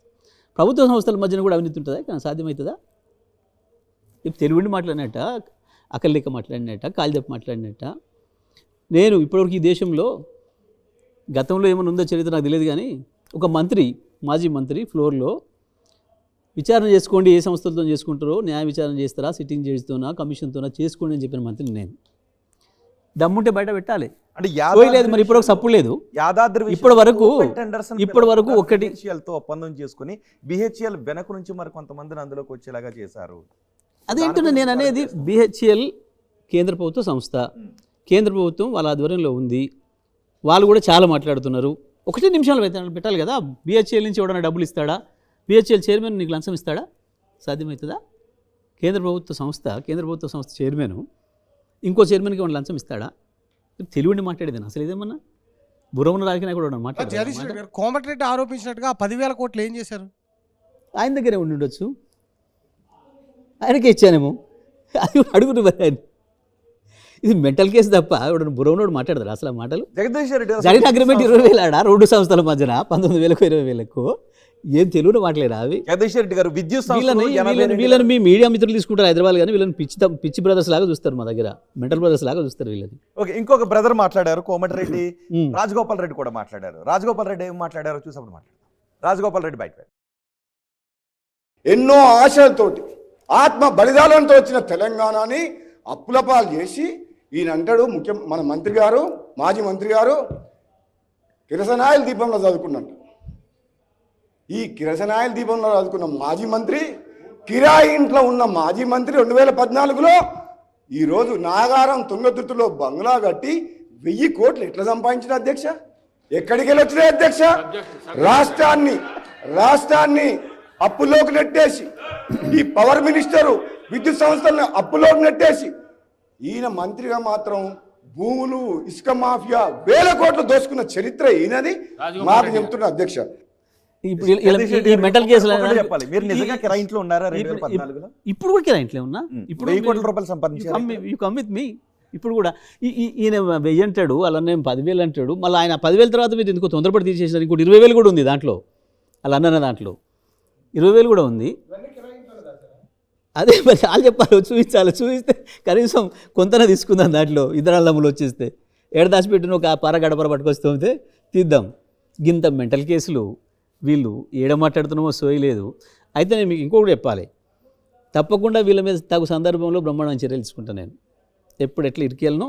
ప్రభుత్వ సంస్థల మధ్యన కూడా అవినీతి ఉంటుందా? కానీ సాధ్యమవుతుందా? ఇప్పుడు తెలుగుండి మాట్లాడినట్ట, అకల్లిక మాట్లాడినట్ట, కాలిదప్ప మాట్లాడినట్ట. నేను ఇప్పటివరకు ఈ దేశంలో గతంలో ఏమైనా ఉందో చరిత్ర నాకు తెలియదు, కానీ ఒక మంత్రి, మాజీ మంత్రి ఫ్లోర్లో విచారణ చేసుకోండి, ఏ సంస్థలతో చేసుకుంటారో, న్యాయ విచారణ చేస్తారా, సిట్టింగ్ జడ్జితోనా, కమిషన్తోనా చేసుకోండి అని చెప్పిన మంత్రిని నేను. దమ్ముంటే బయట పెట్టాలి. అంటే లేదు మరి ఇప్పుడు సప్పు లేదు. యాదాద్రి ఇప్పటి వరకు ఒకటి BHEL తో ఒప్పందం చేసుకుని BHEL వెనక నుంచి మరి కొంతమందిని అందులోకి వచ్చేలాగా చేశారు. అదేంటంటే నేను అనేది, బిహెచ్ఎల్ కేంద్ర ప్రభుత్వ సంస్థ, కేంద్ర ప్రభుత్వం వాళ్ళ ఆధ్వర్యంలో ఉంది, వాళ్ళు కూడా చాలా మాట్లాడుతున్నారు. ఒకటే నిమిషాలు పెట్టాలి కదా. బిహెచ్ఎల్ నుంచి ఎవడన్నా డబ్బులు ఇస్తాడా? బిహెచ్ఎల్ చైర్మన్ నీకు లంచం ఇస్తాడా? సాధ్యమవుతుందా? కేంద్ర ప్రభుత్వ సంస్థ చైర్మన్ ఇంకో చైర్మన్కి ఏమన్నా లంచం ఇస్తాడా? తెలివిని మాట్లాడేది అసలు ఇదేమన్నా బుర్రమున రాజకీయ కూడా జగదీష్ రెడ్డి గారు కోమటిరెడ్డి ఆరోపించినట్టుగా 10,000 కోట్లు ఏం చేశారు? ఆయన దగ్గరే ఉండి ఉండొచ్చు, ఆయనకే ఇచ్చానేమో, అది అడుగుతూ మరి ఆయన. ఇది మెంటల్ కేసు తప్ప ఇప్పుడు బుర్రమునోడు మాట్లాడతారు అసలు ఆ మాటలు. జగదీష్ రెడ్డి జరిగిన అగ్రిమెంట్ 20,000 ఆడ, రెండు సంస్థల మధ్యన 19,000కు 20,000కు ఏం తెలుగులో మాట్లాడరా అవి? జగదీష్ రెడ్డి గారు విద్యుత్ వీళ్ళని మీ మీడియా మిత్రులు తీసుకుంటారు హైదరాబాద్, కానీ వీళ్ళని పిచ్చి బ్రదర్స్ లాగా చూస్తారు, మా దగ్గర మెంటల్ బ్రదర్స్ లాగా చూస్తారు వీళ్ళని. ఓకే, ఇంకొక బ్రదర్ మాట్లాడారు కోమటిరెడ్డి, రాజగోపాల్ రెడ్డి కూడా మాట్లాడారు. రాజగోపాల్ రెడ్డి ఏం మాట్లాడారో చూసినప్పుడు మాట్లాడారు. రాజగోపాల్ రెడ్డి బయట ఎన్నో ఆశలతోటి ఆత్మ బలిదానంతో వచ్చిన తెలంగాణని అప్పులపాలు చేసి ఈయన అంటాడు మన మంత్రి గారు, మాజీ మంత్రి గారు కిరసనాయిల దీపంలో చదువుకున్నట్టు. ఈ కిరసనాయిల దీపంలో చదువుకున్న మాజీ మంత్రి, కిరాయి ఇంట్లో ఉన్న మాజీ మంత్రి 2014లో ఈరోజు నాగారం తుంగతుర్తిలో బంగ్లా కట్టి 1000 కోట్లు ఎట్లా సంపాదించిన అధ్యక్ష? ఎక్కడికి వెళ్ళి వచ్చినాయి అధ్యక్ష? రాష్ట్రాన్ని అప్పులోకి నెట్టేసి, ఈ పవర్ మినిస్టరు విద్యుత్ సంస్థలను అప్పులోకి నెట్టేసి, ఈయన మంత్రిగా మాత్రం భూములు, ఇసుక మాఫియా 1000 కోట్లు దోసుకున్న చరిత్ర ఈయనది మాకు చెబుతున్న అధ్యక్ష. ఇప్పుడు ఈ మెంటల్ కేసులు చెప్పాలి. మీరు నిజంగా కిరాయి ఇంట్లో ఉన్నారా 2014లో? ఇప్పుడు కూడా కిరాయి ఇంట్లో ఉన్నా. ఇప్పుడు 1000 కోట్ల రూపాయలు సంపాదించారు. You come with me. ఇప్పుడు కూడా ఈయన 1000 అంటాడు, అలా నేను 10,000 అంటాడు. మళ్ళీ ఆయన 10,000 తర్వాత మీరు ఇంకో తొందరపడి తీసేసారు. ఇంకోటి 20,000 కూడా ఉంది దాంట్లో, అలా అన్న దాంట్లో 20,000 కూడా ఉంది. అదే మరి వాళ్ళు చెప్పాలి, చూపిస్తే కనీసం కొంతనే తీసుకుందాం. దాంట్లో ఇద్దరు అల్లములు వచ్చేస్తే ఏడు దాచిపెట్టిన ఒక పర గడపర పట్టుకొస్తే తీద్దాం. గింత మెంటల్ కేసులు వీళ్ళు ఏడ మాట్లాడుతున్నామో సోయలేదు. అయితే నేను మీకు ఇంకొకటి చెప్పాలి, తప్పకుండా వీళ్ళ మీద తగు సందర్భంలో బ్రహ్మాండమైన చర్యలు తీసుకుంటాను నేను. ఎప్పుడు ఎట్లా ఇరికేయాలనో,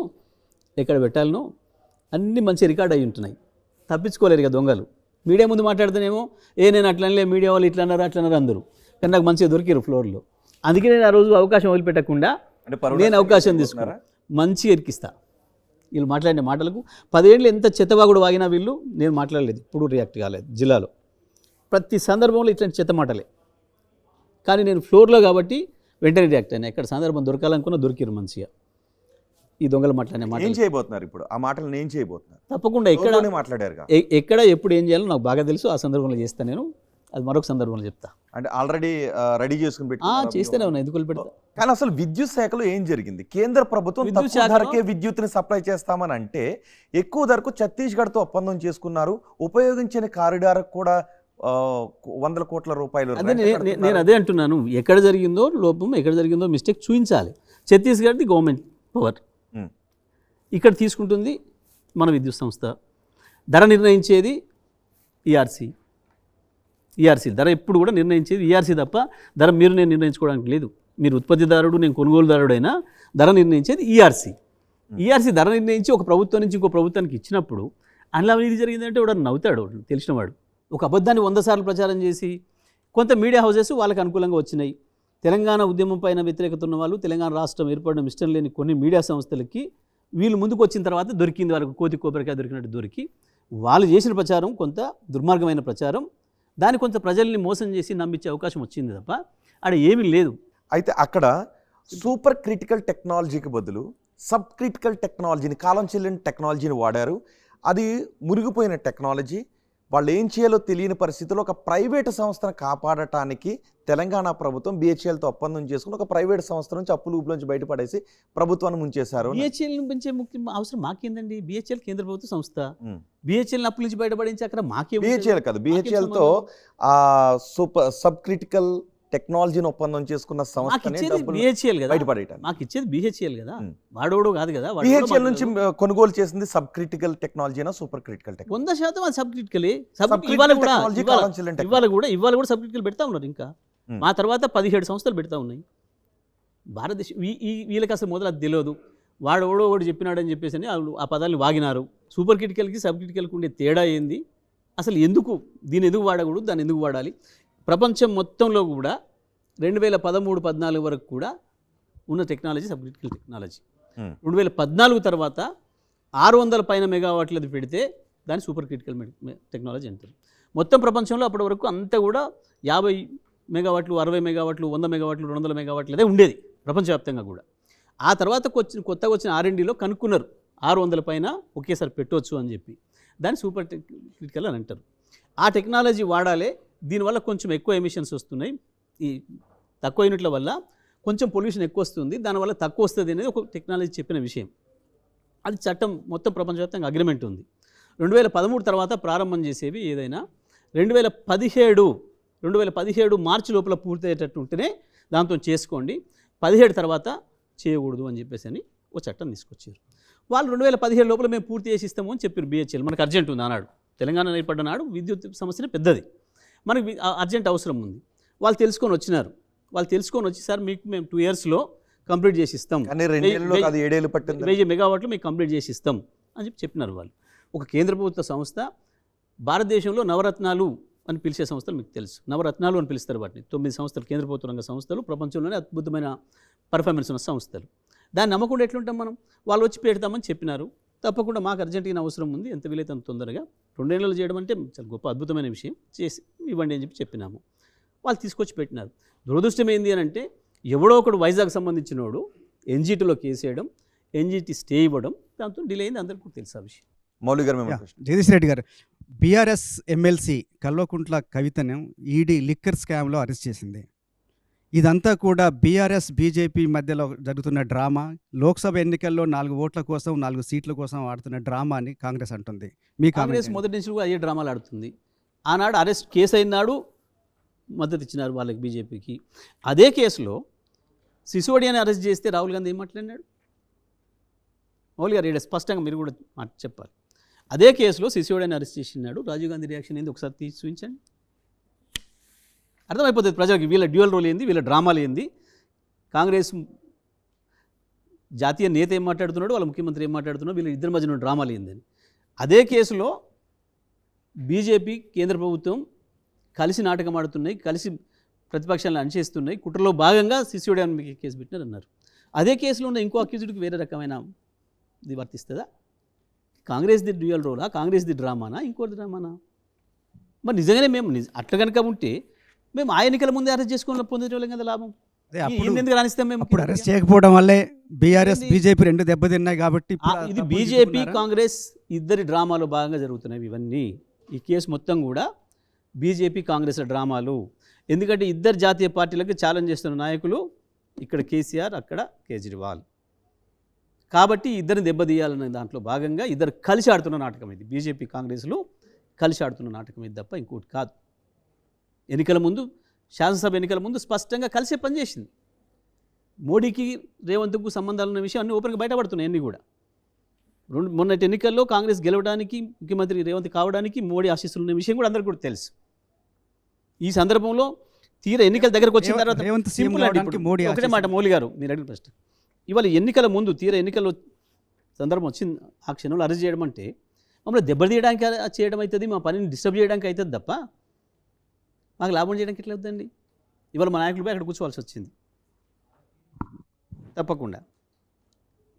ఎక్కడ పెట్టాలనో అన్నీ మంచి రికార్డ్ అయి ఉంటున్నాయి. తప్పించుకోలేరు ఇక దొంగలు. మీడియా ముందు మాట్లాడితేనేమో నేను అట్లనే, మీడియా వాళ్ళు ఇట్లా అన్నారు అందరూ, కానీ నాకు మంచిగా దొరికారు ఫ్లోర్లో. అందుకే నేను ఆ రోజు అవకాశం వదిలిపెట్టకుండా నేను అవకాశం తీసుకున్నా, మంచిగా ఇరికిస్తా. వీళ్ళు మాట్లాడిన మాటలకు 10 ఏళ్ళు ఎంత చెత్తవాగుడు వాగినా వీళ్ళు, నేను మాట్లాడలేదు, ఇప్పుడు రియాక్ట్ కాలేదు. జిల్లాలో ప్రతి సందర్భంలో ఇట్లాంటి చెత్త మాటలే, కానీ నేను ఫ్లోర్లో కాబట్టి వెంటనే రియాక్ట్ అయినా. ఎక్కడ సందర్భం దొరకాలనుకున్నా దొరికిరు మంచిగా. ఈ దొంగలు మాట్లాడిన మాట ఏం చేయబోతున్నారు ఇప్పుడు? ఆ మాటలు ఏం చేయబోతున్నారు? తప్పకుండా ఎక్కడ ఎప్పుడు ఏం చేయాలో నాకు బాగా తెలుసు. ఆ సందర్భంలో చేస్తాను నేను, అది మరొక సందర్భంలో చెప్తా. అంటే ఆల్రెడీ రెడీ చేసుకుని చేస్తూనే ఉన్నా, ఎందుకు పెడతా. కానీ అసలు విద్యుత్ శాఖలో ఏం జరిగింది? కేంద్ర ప్రభుత్వం తక్కువ ధరకే విద్యుత్ని సప్లై చేస్తామని అంటే ఎక్కువ ధరకు ఛత్తీస్గఢ్తో ఒప్పందం చేసుకున్నారు. ఉపయోగించిన కారిడార్ కూడా వందల కోట్ల రూపాయలు అదే rent నేను కడుతున్నారు. అదే అంటున్నాను, ఎక్కడ జరిగిందో లోపం, ఎక్కడ జరిగిందో మిస్టేక్ చూపించాలి. ఛత్తీస్గఢ్ది గవర్నమెంట్ పవర్, ఉమ్, ఇక్కడ తీసుకుంటుంది మన విద్యుత్ సంస్థ. ధర నిర్ణయించేది ఈఆర్సీ. ధర ఎప్పుడు కూడా నిర్ణయించేది ఈఆర్సీ తప్ప ధర మీరు నేను నిర్ణయించుకోవడానికి లేదు. మీరు ఉత్పత్తిదారుడు, నేను కొనుగోలుదారుడైనా ధర నిర్ణయించేది ఈఆర్సీ. ధర నిర్ణయించి ఒక ప్రభుత్వం నుంచి ఇంకో ప్రభుత్వానికి ఇచ్చినప్పుడు అందులో ఇది జరిగిందంటే వాడు నవ్వుతాడు, తెలిసినవాడు. ఒక అబద్ధాన్ని 100 సార్లు ప్రచారం చేసి కొంత మీడియా హౌసెస్ వాళ్ళకి అనుకూలంగా వచ్చినాయి. తెలంగాణ ఉద్యమం పైన వ్యతిరేకత ఉన్న వాళ్ళు, తెలంగాణ రాష్ట్రం ఏర్పడడం ఇష్టం లేని కొన్ని మీడియా సంస్థలకి వీళ్ళు ముందుకు వచ్చిన తర్వాత దొరికింది, వాళ్ళకి కోతి కొబ్బరికాయ దొరికినట్టు దొరికి వాళ్ళు చేసిన ప్రచారం కొంత దుర్మార్గమైన ప్రచారం. దాన్ని కొంత ప్రజల్ని మోసం చేసి నమ్మించే అవకాశం వచ్చింది తప్ప ఆడ ఏమీ లేదు. అయితే అక్కడ సూపర్ క్రిటికల్ టెక్నాలజీకి బదులు సబ్ క్రిటికల్ టెక్నాలజీని, కాలం చెల్లిన టెక్నాలజీని వాడారు. అది మురిగిపోయిన టెక్నాలజీ. వాళ్ళు ఏం చేయాలో తెలియని పరిస్థితుల్లో ఒక ప్రైవేటు సంస్థను కాపాడటానికి తెలంగాణ ప్రభుత్వం BHELతో ఒప్పందం చేసుకుని ఒక ప్రైవేట్ సంస్థ నుంచి అప్పులు ఊపులోంచి బయటపడేసి ప్రభుత్వాన్ని ముంచేశారు. BHEL పెంచే ముఖ్య అవసరం మాకేందండి? BHEL కేంద్ర ప్రభుత్వ సంస్థ. BHEL అప్పుల నుంచి బయటపడించి అక్కడ మాకే BHEL కాదు, BHELతో సబ్ క్రిటికల్ టెక్నాలజీని ఒప్పందం చేసుకున్న సంస్థని BHEL కదా, బయటపడేయటం. మాకు ఇచ్చేది BHEL కదా, వాడోడు కాదు కదా. BHEL నుంచి కొనుగోలు చేసింది సబ్ క్రిటికల్ టెక్నాలజీనా సూపర్ క్రిటికల్ టెక్నాలజీ? 100% అది సబ్ క్రిటికలే. ఇవాళ కూడా సబ్ క్రిటికల్ పెడతా ఉన్నారు. ఇంకా మా తర్వాత 17 సంస్థలు పెడతా ఉన్నాయి. భారతదేశం వీళ్ళకి అసలు మొదలు అది తెలియదు. వాడోడో ఒకటి చెప్పినాడని చెప్పేసి అని ఆ పదాన్ని వాగినారు. సూపర్ క్రిటికల్కి సబ్ క్రిటికల్కి ఉండే తేడా ఏంది, అసలు ఎందుకు దీన్ని ఎందుకు వాడకూడదు, దాన్ని ఎందుకు వాడాలి? ప్రపంచం మొత్తంలో కూడా 2013-14 వరకు కూడా ఉన్న టెక్నాలజీ సబ్ క్రిటికల్ టెక్నాలజీ. 2014 తర్వాత 600 పైన మెగావాట్లది పెడితే దాన్ని సూపర్ క్రిటికల్ టెక్నాలజీ అంటారు. మొత్తం ప్రపంచంలో అప్పటి వరకు అంతా కూడా 50 మెగావాట్లు, 60 మెగావాట్లు, 100 మెగావాట్లు, 200 మెగావాట్లు అదే ఉండేది ప్రపంచవ్యాప్తంగా కూడా. ఆ తర్వాత కొత్తగా వచ్చిన R&Dలో కనుక్కున్నారు 600 పైన ఒకేసారి పెట్టవచ్చు అని చెప్పి, దాన్ని సూపర్ క్రిటికల్ అని అంటారు. ఆ టెక్నాలజీ వాడాలి. దీనివల్ల కొంచెం ఎక్కువ ఎమిషన్స్ వస్తున్నాయి, ఈ తక్కువ యూనిట్ల వల్ల కొంచెం పొల్యూషన్ ఎక్కువ వస్తుంది, దానివల్ల తక్కువ వస్తుంది అనేది ఒక టెక్నాలజీ చెప్పిన విషయం. అది చట్టం మొత్తం ప్రపంచవ్యాప్తంగా అగ్రిమెంట్ ఉంది. 2013 తర్వాత ప్రారంభం చేసేవి ఏదైనా 2017 మార్చి లోపల పూర్తయ్యేటట్టు ఉంటేనే దాంతో చేసుకోండి, 17 తర్వాత చేయకూడదు అని చెప్పేసి అని ఒక చట్టం తీసుకొచ్చారు. వాళ్ళు 2017 లోపల మేము పూర్తి చేసి ఇస్తాము అని చెప్పారు BHEL. మనకు అర్జెంట్ ఉంది ఆనాడు, తెలంగాణ ఏర్పడ్డ నాడు విద్యుత్ సమస్యనే పెద్దది, మనకి అర్జెంట్ అవసరం ఉంది. వాళ్ళు తెలుసుకొని వచ్చి సార్ మీకు మేము 2 yearsలో కంప్లీట్ చేసి ఇస్తాం, 1000 మెగావాట్లు మీకు కంప్లీట్ చేసి ఇస్తాం అని చెప్పినారు వాళ్ళు. ఒక కేంద్ర ప్రభుత్వ సంస్థ, భారతదేశంలో నవరత్నాలు అని పిలిచే సంస్థలు మీకు తెలుసు, నవరత్నాలు అని పిలుస్తారు వాటిని. 9 సంస్థలు కేంద్ర ప్రభుత్వ రంగ సంస్థలు, ప్రపంచంలోనే అద్భుతమైన పర్ఫార్మెన్స్ ఉన్న సంస్థలు. దాన్ని నమ్మకుండా ఎట్లుంటాం మనం? వాళ్ళు వచ్చి పెడతామని చెప్పినారు. తప్పకుండా మాకు అర్జెంటుగా అవసరం ఉంది, ఎంత వీలైతే అంత తొందరగా 2 నెలలు చేయడం అంటే చాలా గొప్ప అద్భుతమైన విషయం, చేసి ఇవ్వండి అని చెప్పినాము. వాళ్ళు తీసుకొచ్చి పెట్టినారు. దురదృష్టం ఏంది అని అంటే ఎవడో ఒకడు వైజాగ్ సంబంధించినోడు NGTలో కేసు వేయడం, NGT స్టే ఇవ్వడం, దాంతో డిలే అయింది, అందరికీ తెలుసు ఆ విషయం. మౌలి గారు, జగదీష్ రెడ్డి గారు, BRS ఎమ్మెల్సీ కల్వకుంట్ల కవితను ED లిక్కర్ స్కామ్లో అరెస్ట్ చేసింది. ఇదంతా కూడా BRS BJP మధ్యలో జరుగుతున్న డ్రామా, లోక్సభ ఎన్నికల్లో 4 ఓట్ల కోసం 4 సీట్ల కోసం ఆడుతున్న డ్రామా అని కాంగ్రెస్ అంటుంది. మీ కాంగ్రెస్ మొదటి నుంచి కూడా అయ్యే డ్రామాలు ఆడుతుంది. ఆనాడు అరెస్ట్ కేసు అయినాడు, మద్దతు ఇచ్చినారు వాళ్ళకి BJPకి. అదే కేసులో సిసోడియాని అరెస్ట్ చేస్తే రాహుల్ గాంధీ ఏం మాట్లాడినాడు? మౌలి గారు ఇక్కడ స్పష్టంగా మీరు కూడా చెప్పాలి. అదే కేసులో సిసోడియాని అరెస్ట్ చేసినాడు, రాజీవ్ గాంధీ రియాక్షన్ ఏంది ఒకసారి తీసి చూపించండి, అర్థమైపోతుంది ప్రజలకు వీళ్ళ డ్యూయల్ రోల్ ఏంది, వీళ్ళ డ్రామాలు ఏంది. కాంగ్రెస్ జాతీయ నేత ఏం మాట్లాడుతున్నాడు, వాళ్ళ ముఖ్యమంత్రి ఏం మాట్లాడుతున్నాడు, వీళ్ళ ఇద్దరి మధ్యన డ్రామాలు ఏందని. అదే కేసులో BJP కేంద్ర ప్రభుత్వం కలిసి నాటకం ఆడుతున్నాయి, కలిసి ప్రతిపక్షాలను అణచేస్తున్నాయి, కుట్రలో భాగంగా సిసోడియాని కేసు పెట్టినారు అన్నారు. అదే కేసులో ఉన్న ఇంకో అక్యూజ్డ్కి వేరే రకమైన ఇది వర్తిస్తుందా? కాంగ్రెస్ది డ్యూయల్ రోలా, కాంగ్రెస్ది డ్రామానా, ఇంకోటి డ్రామానా? మరి నిజంగానే మేము అట్లా కనుక ఉంటే మేము ఆ ఎన్నికల ముందే అరెస్ట్ చేసుకుని పొందేటోళ్ళం కదా లాభం. ఎందుకు రాణిస్తాం మేము? ఇప్పుడు అరెస్ట్ చేయకపోవడం వల్లే BRS BJP 2 దెబ్బతిన్నాయి కాబట్టి ఇది BJP కాంగ్రెస్ ఇద్దరి డ్రామాలో భాగంగా జరుగుతున్నాయి ఇవన్నీ. ఈ కేసు మొత్తం కూడా BJP కాంగ్రెస్ డ్రామాలు. ఎందుకంటే ఇద్దరు జాతీయ పార్టీలకు ఛాలెంజ్ చేస్తున్న నాయకులు, ఇక్కడ కేసీఆర్, అక్కడ కేజ్రీవాల్. కాబట్టి ఇద్దరిని దెబ్బతీయాలనే దాంట్లో భాగంగా ఇద్దరు కలిసి ఆడుతున్న నాటకం ఇది. BJP కాంగ్రెస్లు కలిసి ఆడుతున్న నాటకం ఇది తప్ప ఇంకోటి కాదు. ఎన్నికల ముందు, శాసనసభ ఎన్నికల ముందు స్పష్టంగా కలిసే పనిచేసింది. మోడీకి రేవంత్కు సంబంధాలు ఉన్న విషయం అన్నీ ఓపెన్గా బయటపడుతున్నాయి. అన్నీ కూడా మొన్నటి ఎన్నికల్లో కాంగ్రెస్ గెలవడానికి, ముఖ్యమంత్రి రేవంత్ కావడానికి మోడీ ఆశీస్సులు ఉన్న విషయం కూడా అందరికీ కూడా తెలుసు. ఈ సందర్భంలో తీరా ఎన్నికల దగ్గరకు వచ్చిన తర్వాత రేవంత్ సీఎం సింపుల్ అండి. కావడానికి ఇప్పుడు మోడీ ఒకటే మాట మౌలి గారు మీరు అడిగిన ప్రశ్న, ఇవాళ ఎన్నికల ముందు తీరా ఎన్నికల్లో సందర్భం వచ్చింది, ఆ క్షణంలో అరెస్ట్ చేయడం అంటే మమ్మల్ని దెబ్బతీయడానికి చేయడం అవుతుంది, మా పనిని డిస్టర్బ్ చేయడానికి అవుతుంది తప్ప మాకు లాభం చేయడానికి ఎట్లా అవుతుందండి? ఇవాళ మా నాయకులపై అక్కడ కూర్చోవాల్సి వచ్చింది. తప్పకుండా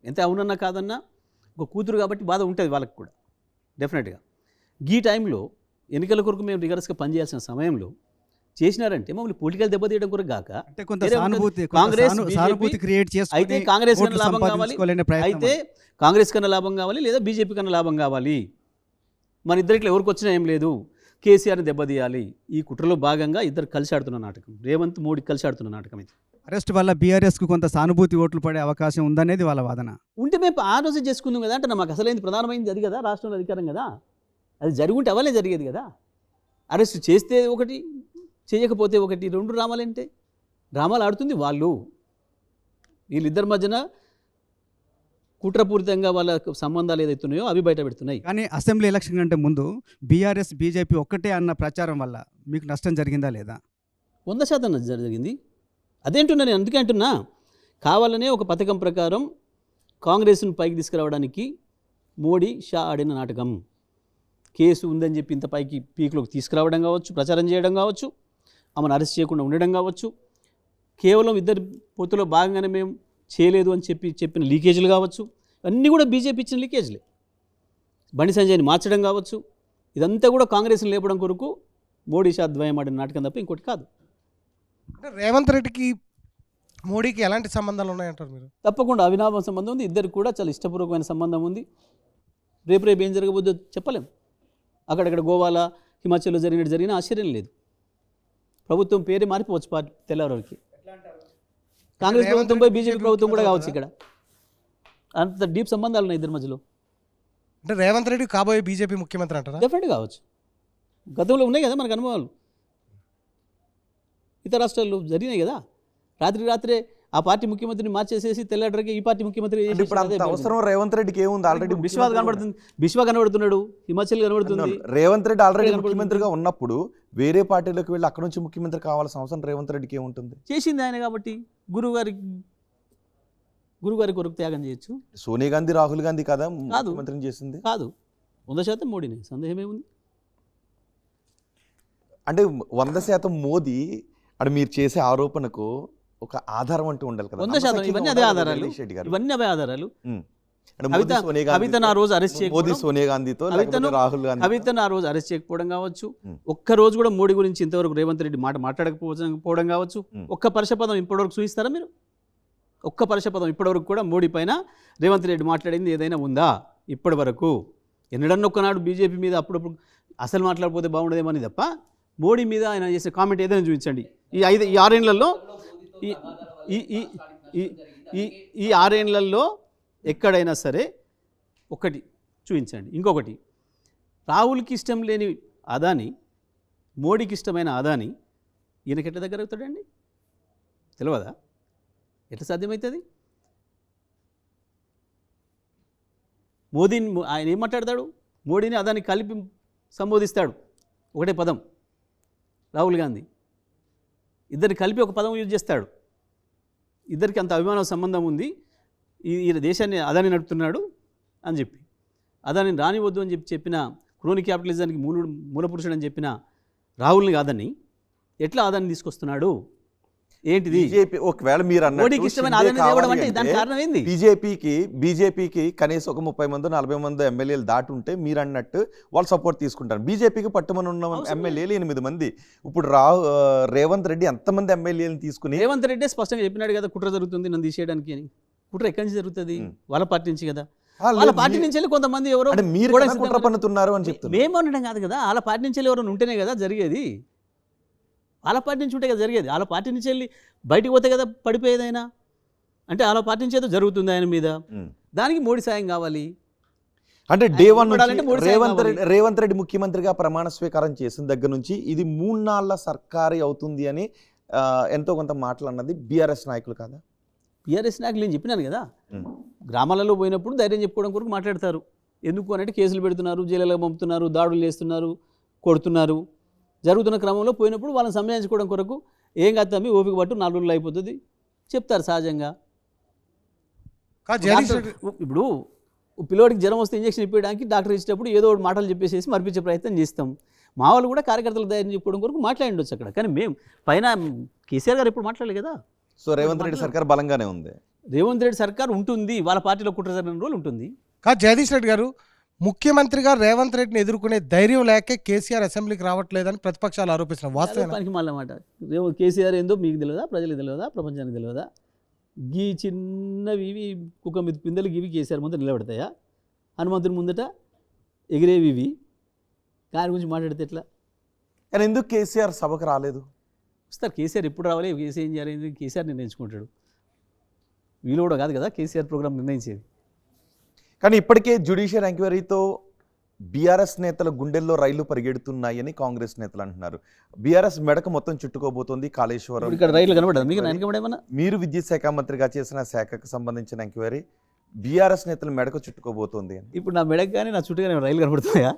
ఎంత అవునన్నా కాదన్నా ఒక కూతురు కాబట్టి బాధ ఉంటుంది వాళ్ళకి కూడా డెఫినెట్గా. ఈ టైంలో ఎన్నికల కొరకు మేము రిగరస్గా పనిచేయాల్సిన సమయంలో చేసినారంటే మమ్మల్ని పొలిటికల్ దెబ్బతీయడం కొరకు గాక అంటే కొంత వేరే సానుభూతి ఉంటుంది. కాంగ్రెస్, సానుభూతి BJP క్రియేట్ అయితే చేసుకొని కాంగ్రెస్ కన్నా ఓట్లు లాభం కావాలి, సంపాదించుకోవాలనే ప్రయత్నం అయితే కాంగ్రెస్ కన్నా లాభం కావాలి లేదా బీజేపీ కన్నా లాభం కావాలి. మన ఇద్దరిట్లో ఎవరికి వచ్చినా ఏం లేదు, కేసీఆర్ని దెబ్బతీయాలి. ఈ కుట్రలో భాగంగా ఇద్దరు కలిసి ఆడుతున్న నాటకం, రేవంత్ మోడీ కలిసి ఆడుతున్న నాటకం ఇది. అరెస్ట్ వల్ల బీఆర్ఎస్కు కొంత సానుభూతి ఓట్లు పడే అవకాశం ఉందనేది వాళ్ళ వాదన. ఉంటే మేము ఆ రోజే చేసుకుందాం కదా. అంటే మాకు అసలైంది ప్రధానమైంది అది కదా, రాష్ట్రంలో అధికారం కదా. అది జరుగుంటే అవలే జరిగేది కదా. అరెస్ట్ చేస్తే ఒకటి, చేయకపోతే ఒకటి, రెండు డ్రామాలంటే డ్రామాలు ఆడుతుంది వాళ్ళు. వీళ్ళిద్దరి మధ్యన కుట్రపూరితంగా వాళ్ళ సంబంధాలు ఏదైతున్నాయో అవి బయట పెడుతున్నాయి. కానీ అసెంబ్లీ ఎలక్షన్ కంటే ముందు బీఆర్ఎస్ బీజేపీ ఒక్కటే అన్న ప్రచారం వల్ల మీకు నష్టం జరిగిందా లేదా? 100% జరిగింది. అదేంటున్నా నేను, అందుకే అంటున్నా, కావాలనే ఒక పథకం ప్రకారం కాంగ్రెస్ను పైకి తీసుకురావడానికి మోడీ, షా ఆడిన నాటకం. కేసు ఉందని చెప్పి ఇంత పైకి పీక్లోకి తీసుకురావడం కావచ్చు, ప్రచారం చేయడం కావచ్చు, ఆమెను అరెస్ట్ చేయకుండా ఉండడం కావచ్చు, కేవలం ఇద్దరు పొత్తులో భాగంగానే మేము చేయలేదు అని చెప్పిన లీకేజీలు కావచ్చు, అన్నీ కూడా బీజేపీ ఇచ్చిన లీకేజ్లే. బండి సంజయ్ని మార్చడం కావచ్చు, ఇదంతా కూడా కాంగ్రెస్ని లేపడం కొరకు మోడీ, షా ద్వయం ఆడిన నాటకం తప్ప ఇంకోటి కాదు. అంటే రేవంత్ రెడ్డికి మోడీకి ఎలాంటి సంబంధాలు ఉన్నాయంటారు మీరు? తప్పకుండా అవినాభావ సంబంధం ఉంది. ఇద్దరికి కూడా చాలా ఇష్టపూర్వకమైన సంబంధం ఉంది. రేపు ఏం జరగబోద్దో చెప్పలేం. అక్కడక్కడ గోవాలో, హిమాచల్లో జరిగిన ఆశ్చర్యం లేదు. ప్రభుత్వం పేరే మారిపోవచ్చు పార్టీ తెల్లవారికి. కాంగ్రెస్ ప్రభుత్వం పోయి బీజేపీ ప్రభుత్వం కూడా కావచ్చు. ఇక్కడ అంత డీప్ సంబంధాలు ఉన్నాయి ఇద్దరి మధ్యలో. అంటే రేవంత్ రెడ్డి కాబోయే బీజేపీ ముఖ్యమంత్రి అంటారా? డెఫినెట్గా కావచ్చు. గతంలో ఉన్నాయి కదా మనకు అనుభవాలు, ఇతర రాష్ట్రాల్లో జరిగినాయి కదా. రాత్రే ఆ పార్టీ ముఖ్యమంత్రిని మార్చేసేసి తెల్లడ్రకి ఈ పార్టీ ముఖ్యమంత్రి అంటే ఇప్పుడు అంత అవసరం రేవంత్ రెడ్డికి ఏముంది? ఆల్రెడీ బిశ్వా కనబడుతున్నాడు, హిమాచల్ కనబడుతుంది. రేవంత్ రెడ్డి ఆల్రెడీ ముఖ్యమంత్రిగా ఉన్నప్పుడు వేరే పార్టీలోకి వెళ్ళి అక్కడ నుంచి ముఖ్యమంత్రి కావాల్సిన అవసరం రేవంత్ రెడ్డికి ఏముంటుంది? చేసింది ఆయన కాబట్టి గురువుగారి కొరకు త్యాగం చేయొచ్చు. సోనియా గాంధీ, రాహుల్ గాంధీ కదా ముఖ్యమంత్రిని చేసింది? కాదు, 100% మోడీని, సందేహమేముంది? అంటే 100% మోదీ అంటే మీరు చేసే ఆరోపణకు ఒక ఆధారం అంటూ ఉండాలి కదా. 100% ఇవన్నీ అవే ఆధారాలు, ఇవన్నీ అవే ఆధారాలు. కవితను ఆ రోజు అరెస్ట్ మోదీ సోనియా గాంధీతో, రాహుల్ గాంధీ కవితను ఆ రోజు అరెస్ట్ చేయకపోవడం కావచ్చు, ఒక్క రోజు కూడా మోడీ గురించి ఇంతవరకు రేవంత్ రెడ్డి మాట్లాడకపోవడం కావచ్చు. ఒక్క పరుషపదం ఇప్పటివరకు చూపిస్తారా మీరు? ఒక్క పరుషపదం ఇప్పటివరకు కూడా మోడీ పైన రేవంత్ రెడ్డి మాట్లాడింది ఏదైనా ఉందా ఇప్పటి వరకు? ఎన్నడన్నా ఒక్కనాడు బీజేపీ మీద అప్పుడప్పుడు అసలు మాట్లాడకపోతే బాగుండదేమని తప్ప మోడీ మీద ఆయన చేసే కామెంట్ ఏదైనా చూపించండి. ఈ 6 ఏళ్లలో ఈ 6 ఏళ్లలో ఎక్కడైనా సరే ఒకటి చూపించండి. ఇంకొకటి, రాహుల్కి ఇష్టం లేని అదాని, మోడీకి ఇష్టమైన అదాని ఈయనకి ఎట్లా దగ్గర అవుతాడండి? తెలియదా? ఎట్లా సాధ్యమవుతుంది? మోదీని ఆయన ఏం మాట్లాడతాడు? మోడీని అదాని కలిపి సంబోధిస్తాడు, ఒకటే పదం. రాహుల్ గాంధీ ఇద్దరిని కలిపి ఒక పదం యూజ్ చేస్తాడు. ఇద్దరికి అంత అభిమాన సంబంధం ఉంది, ఈ దేశాన్ని అదాని నడుపుతున్నాడు అని చెప్పి. అదాని రానివద్దు అని చెప్పిన, క్రోని క్యాపిటలిజానికి మూలపురుషుడు అని చెప్పిన రాహుల్ని కాదని ఎట్లా అదాని తీసుకొస్తున్నాడు? ఏంటిది? బీజేపీ ఒకవేళ మీరు మోడీకి ఇష్టమైన అదాని తేవడం అంటే దాని కారణం ఏంది? బీజేపీకి కనీసం ఒక 30 మంది 40 మంది ఎమ్మెల్యేలు దాటి ఉంటే మీరు అన్నట్టు వాళ్ళు సపోర్ట్ తీసుకుంటారు. బీజేపీకి పట్టుమని ఉన్న ఎమ్మెల్యేలు 8 మంది. ఇప్పుడు రేవంత్ రెడ్డి ఎంతమంది ఎమ్మెల్యేలను తీసుకుని? రేవంత్ రెడ్డి స్పష్టంగా చెప్పినాడు కదా, కుట్ర జరుగుతుంది నన్ను తీసేయడానికి అని. కుట్ర ఎక్కడి నుంచి జరుగుతుంది? వాళ్ళ పార్టీ నుంచి కదా. వాళ్ళ పార్టీ నుంచి వెళ్ళి కొంతమంది ఎవరో మీరు కుట్ర పన్నుతున్నారు అని చెప్తున్నారు. మేము అనడం కాదు కదా, వాళ్ళ పార్టీ నుంచి వెళ్ళి ఎవరైనా ఉంటేనే కదా జరిగేది. వాళ్ళ పార్టీ నుంచి ఉంటే కదా జరిగేది. వాళ్ళ పార్టీ నుంచి వెళ్ళి బయటికి పోతే కదా పడిపోయేదైనా. అంటే వాళ్ళ పార్టీ నుంచి ఏదో జరుగుతుంది ఆయన మీద, దానికి మోడీ సాయం కావాలి. అంటే డే ఆయన వన్ నిలబడాలంటే నుంచి మోడీ సార్ కావాలి. రేవంత్ రెడ్డి ముఖ్యమంత్రిగా ప్రమాణ స్వీకారం చేసిన దగ్గర నుంచి ఇది 3 నాళ్ల సర్కారీ అవుతుంది అని ఎంతో కొంత మాటలన్నది బీఆర్ఎస్ నాయకులు కాదా? టీఆర్ఎస్ నాయకులు నేను చెప్పినాను కదా, గ్రామాలలో పోయినప్పుడు ధైర్యం చెప్పుకోవడం కొరకు మాట్లాడతారు. ఎందుకు అంటే కేసులు పెడుతున్నారు, జైలులకు పంపుతున్నారు, దాడులు చేస్తున్నారు, కొడుతున్నారు. జరుగుతున్న క్రమంలో పోయినప్పుడు వాళ్ళని సంజాయించుకోవడం కొరకు ఏం కాదు తమ్మి ఓపిక పట్టు 4 రోజులు అయిపోతుంది చెప్తారు సహజంగా. జగదీష్ డాక్టర్ రెడ్డి ఇప్పుడు పిల్లోడికి జ్వరం వస్తే ఇంజక్షన్ ఇప్పించడానికి డాక్టర్ ఇచ్చేటప్పుడు ఏదో ఒకటి మాటలు చెప్పేసి మరిపించే ప్రయత్నం చేస్తాం. మా వాళ్ళు కూడా కార్యకర్తలు ధైర్యం చెప్పుకోవడం కొరకు మాట్లాడిండొచ్చు అక్కడ. కానీ మేము పైన కేసీఆర్ గారు ఎప్పుడు మాట్లాడలేదు కదా. సో రేవంత్ రెడ్డి సర్కార్ బలంగానే ఉంది. రేవంత్ రెడ్డి సర్కార్ ఉంటుంది, వాళ్ళ పార్టీలో కుట్ర జరిగిన రోజులు ఉంటుంది. జగదీష్ రెడ్డి గారు, ముఖ్యమంత్రిగా రేవంత్ రెడ్డిని ఎదుర్కొనే ధైర్యం లేకే కేసీఆర్ అసెంబ్లీకి రావట్లేదని ప్రతిపక్షాలు ఆరోపిస్తున్నారు. వాస్తవం పనికి మళ్ళీ మాట కేసీఆర్ ఏందో మీకు తెలియదా, ప్రజలకు తెలియదా, ప్రపంచానికి తెలియదా? గీ చిన్నవి ఇవి కుక్క మీద పిందెలు ఇవి కేసీఆర్ ముందు నిలబడతాయా? హనుమంతుని ముందట ఎగిరేవి ఇవి, దాని గురించి మాట్లాడితే ఎట్లా? కానీ ఎందుకు కేసీఆర్ సభకు రాలేదు? వస్తారు కేసీఆర్ ఎప్పుడు రావాలి, కేసీఆర్ ఏం చేయాలి, కేసీఆర్ నిర్ణయించుకుంటాడు. వీళ్ళు కూడా కాదు కదా కేసీఆర్ ప్రోగ్రామ్ నిర్ణయించేది. కానీ ఇప్పటికే జ్యుడిషియల్ ఎంక్వైరీతో బీఆర్ఎస్ నేతల గుండెల్లో రైళ్లు పరిగెడుతున్నాయని కాంగ్రెస్ నేతలు అంటున్నారు. బీఆర్ఎస్ మెడక మొత్తం చుట్టుకోబోతోంది కాళేశ్వరం. ఇప్పుడు ఇక్కడ రైలు కనబడదు మీకు, వెనకబడేమన్నా? మీరు విద్యుత్ శాఖ మంత్రిగా చేసిన శాఖకు సంబంధించిన ఎంక్వైరీ బీఆర్ఎస్ నేతల మెడకు చుట్టుకోబోతోంది అని. ఇప్పుడు నా మెడకు కానీ నా చుట్టూ కానీ రైలు కనబడుతున్నాయా?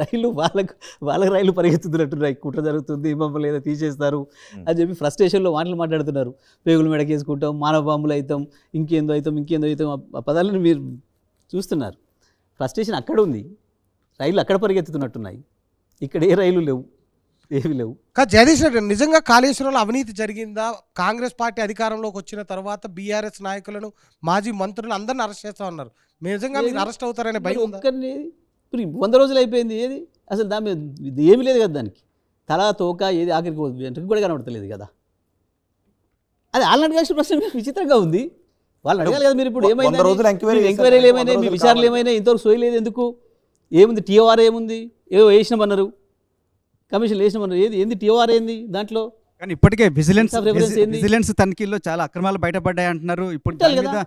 రైలు వాళ్ళకి రైలు పరిగెత్తుతున్నట్టున్నాయి. కుట్ర జరుగుతుంది, మమ్మల్ని ఏదో తీసేస్తారు అని చెప్పి ఫ్రస్ట్రేషన్లో మాట్లాడుతున్నారు. పేగులు మెడకేసుకుంటాం, మానవ బాంబులు అవుతాం, ఇంకేందో అవుతాం. ఆ పదాలను మీరు చూస్తున్నారు. ఫ్రస్ట్రేషన్ అక్కడ ఉంది, రైలు అక్కడ పరిగెత్తుతున్నట్టున్నాయి. ఇక్కడ ఏ రైలు లేవు, ఏవి లేవు. జగదీష్ రెడ్డి, నిజంగా కాళేశ్వరంలో అవినీతి జరిగిందా? కాంగ్రెస్ పార్టీ అధికారంలోకి వచ్చిన తర్వాత బీఆర్ఎస్ నాయకులను, మాజీ మంత్రులను అందరిని అరెస్ట్ చేస్తా ఉన్నారు. నిజంగా మీరు అరెస్ట్ అవుతారనే భయం ఉందా? ఒక్కరిని ఇప్పుడు 100 రోజులు అయిపోయింది, ఏది అసలు దాని మీద ఏమీ లేదు కదా. దానికి తల తోక ఏది ఆఖరికి వెంట్రుక కూడా కనబడతలేదు కదా. అది ఆల్రెడీ కాసిన ప్రశ్న విచిత్రంగా ఉంది. వాళ్ళు అడగాలి కదా మీరు. ఇప్పుడు ఏమైంది ఎంక్వైరీలు ఏమైనా, మీ విచారణలు ఏమైనా, ఇంతవరకు సోయలేదు ఎందుకు? ఏముంది టీఓఆర్ ఏముంది? ఏవో వేసినామన్నారు, కమిషన్లు వేసినామన్నారు. ఏంది టీఓఆర్ ఏంది దాంట్లో? కానీ ఇప్పటికే Reference ఏంది? విజిలెన్స్ తనిఖీల్లో చాలా అక్రమాలు బయటపడ్డాయి అంటున్నారు. ఇప్పుడు పెట్టాలి దాని మీద కదా.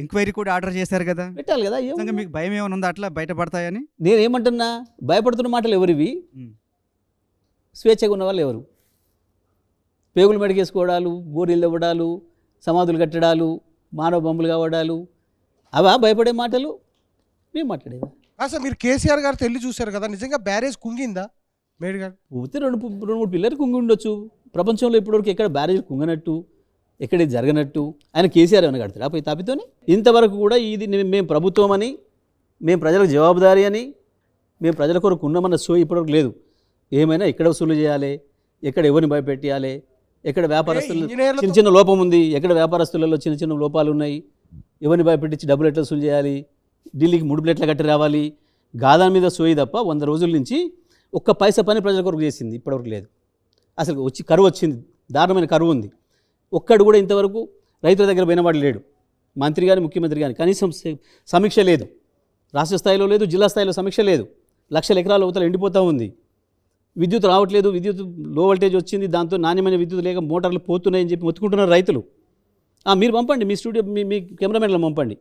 ఎంక్వైరీ కూడా ఆర్డర్ చేశారు కదా. పెట్టాలి కదా. నిజంగా మీకు భయం ఏమైనా ఉందా అట్లా బయటపడతాయని? నేనేమంటున్నా, భయపడుతున్న మాటలు ఎవరివి? స్వేచ్ఛగా ఉన్న వాళ్ళు ఎవరు? పేగులు మెడకేసుకోవడాలు, గోరీలు ఇవ్వడాలు, సమాధులు కట్టడాలు, మానవ బొమ్మలు కావడాలు, అవా భయపడే మాటలు? మేము మాట్లాడేవా? అసలు మీరు కేసీఆర్ గారితో వెళ్ళి చూశారు కదా, నిజంగా బ్యారేజ్ కుంగిందా? మేడిగాడు పోతే 2-3 పిల్లలు కుంగి ఉండొచ్చు. ప్రపంచంలో ఇప్పటివరకు ఎక్కడ బ్యారేజ్ కుంగనట్టు, ఎక్కడ ఇది జరగనట్టు ఆయన కేసీఆర్ ఏమైనా కడతాడు పోయి తాపితోని? ఇంతవరకు కూడా ఇది మేము ప్రభుత్వం అని, మేము ప్రజలకు జవాబుదారీ అని, మేము ప్రజల కొరకు ఉన్నామన్న సోయి ఇప్పటివరకు లేదు. ఏమైనా ఎక్కడ వసూలు చేయాలి, ఎక్కడ ఎవరిని భయపెట్టియాలి, ఎక్కడ వ్యాపారస్తులు చిన్న లోపం ఉంది, ఎక్కడ వ్యాపారస్తులలో చిన్న లోపాలు ఉన్నాయి, ఎవరిని భయపెట్టించి డబ్బులు ఎట్లా వసూలు చేయాలి, ఢిల్లీకి 3 ప్లేట్ల కట్టి రావాలి, గాదాని మీద సోయి తప్ప 100 రోజుల నుంచి ఒక్క పైసా పని ప్రజల కొరకు చేసింది ఇప్పటివరకు లేదు. అసలు కరువు వచ్చింది, దారుణమైన కరువు ఉంది. ఒక్కడు కూడా ఇంతవరకు రైతుల దగ్గర పోయినవాడు లేడు. మంత్రి కానీ ముఖ్యమంత్రి కానీ కనీసం సమీక్ష లేదు. రాష్ట్ర స్థాయిలో లేదు, జిల్లా స్థాయిలో సమీక్ష లేదు. లక్షల ఎకరాల అవతల ఎండిపోతూ ఉంది. విద్యుత్ రావట్లేదు, విద్యుత్ లో వోల్టేజ్ వచ్చింది, దాంతో నాణ్యమైన విద్యుత్ లేక మోటార్లు పోతున్నాయని చెప్పి మొత్తుకుంటున్నారు రైతులు. మీరు పంపండి, మీ స్టూడియో మీ కెమెరామెన్లు పంపండి.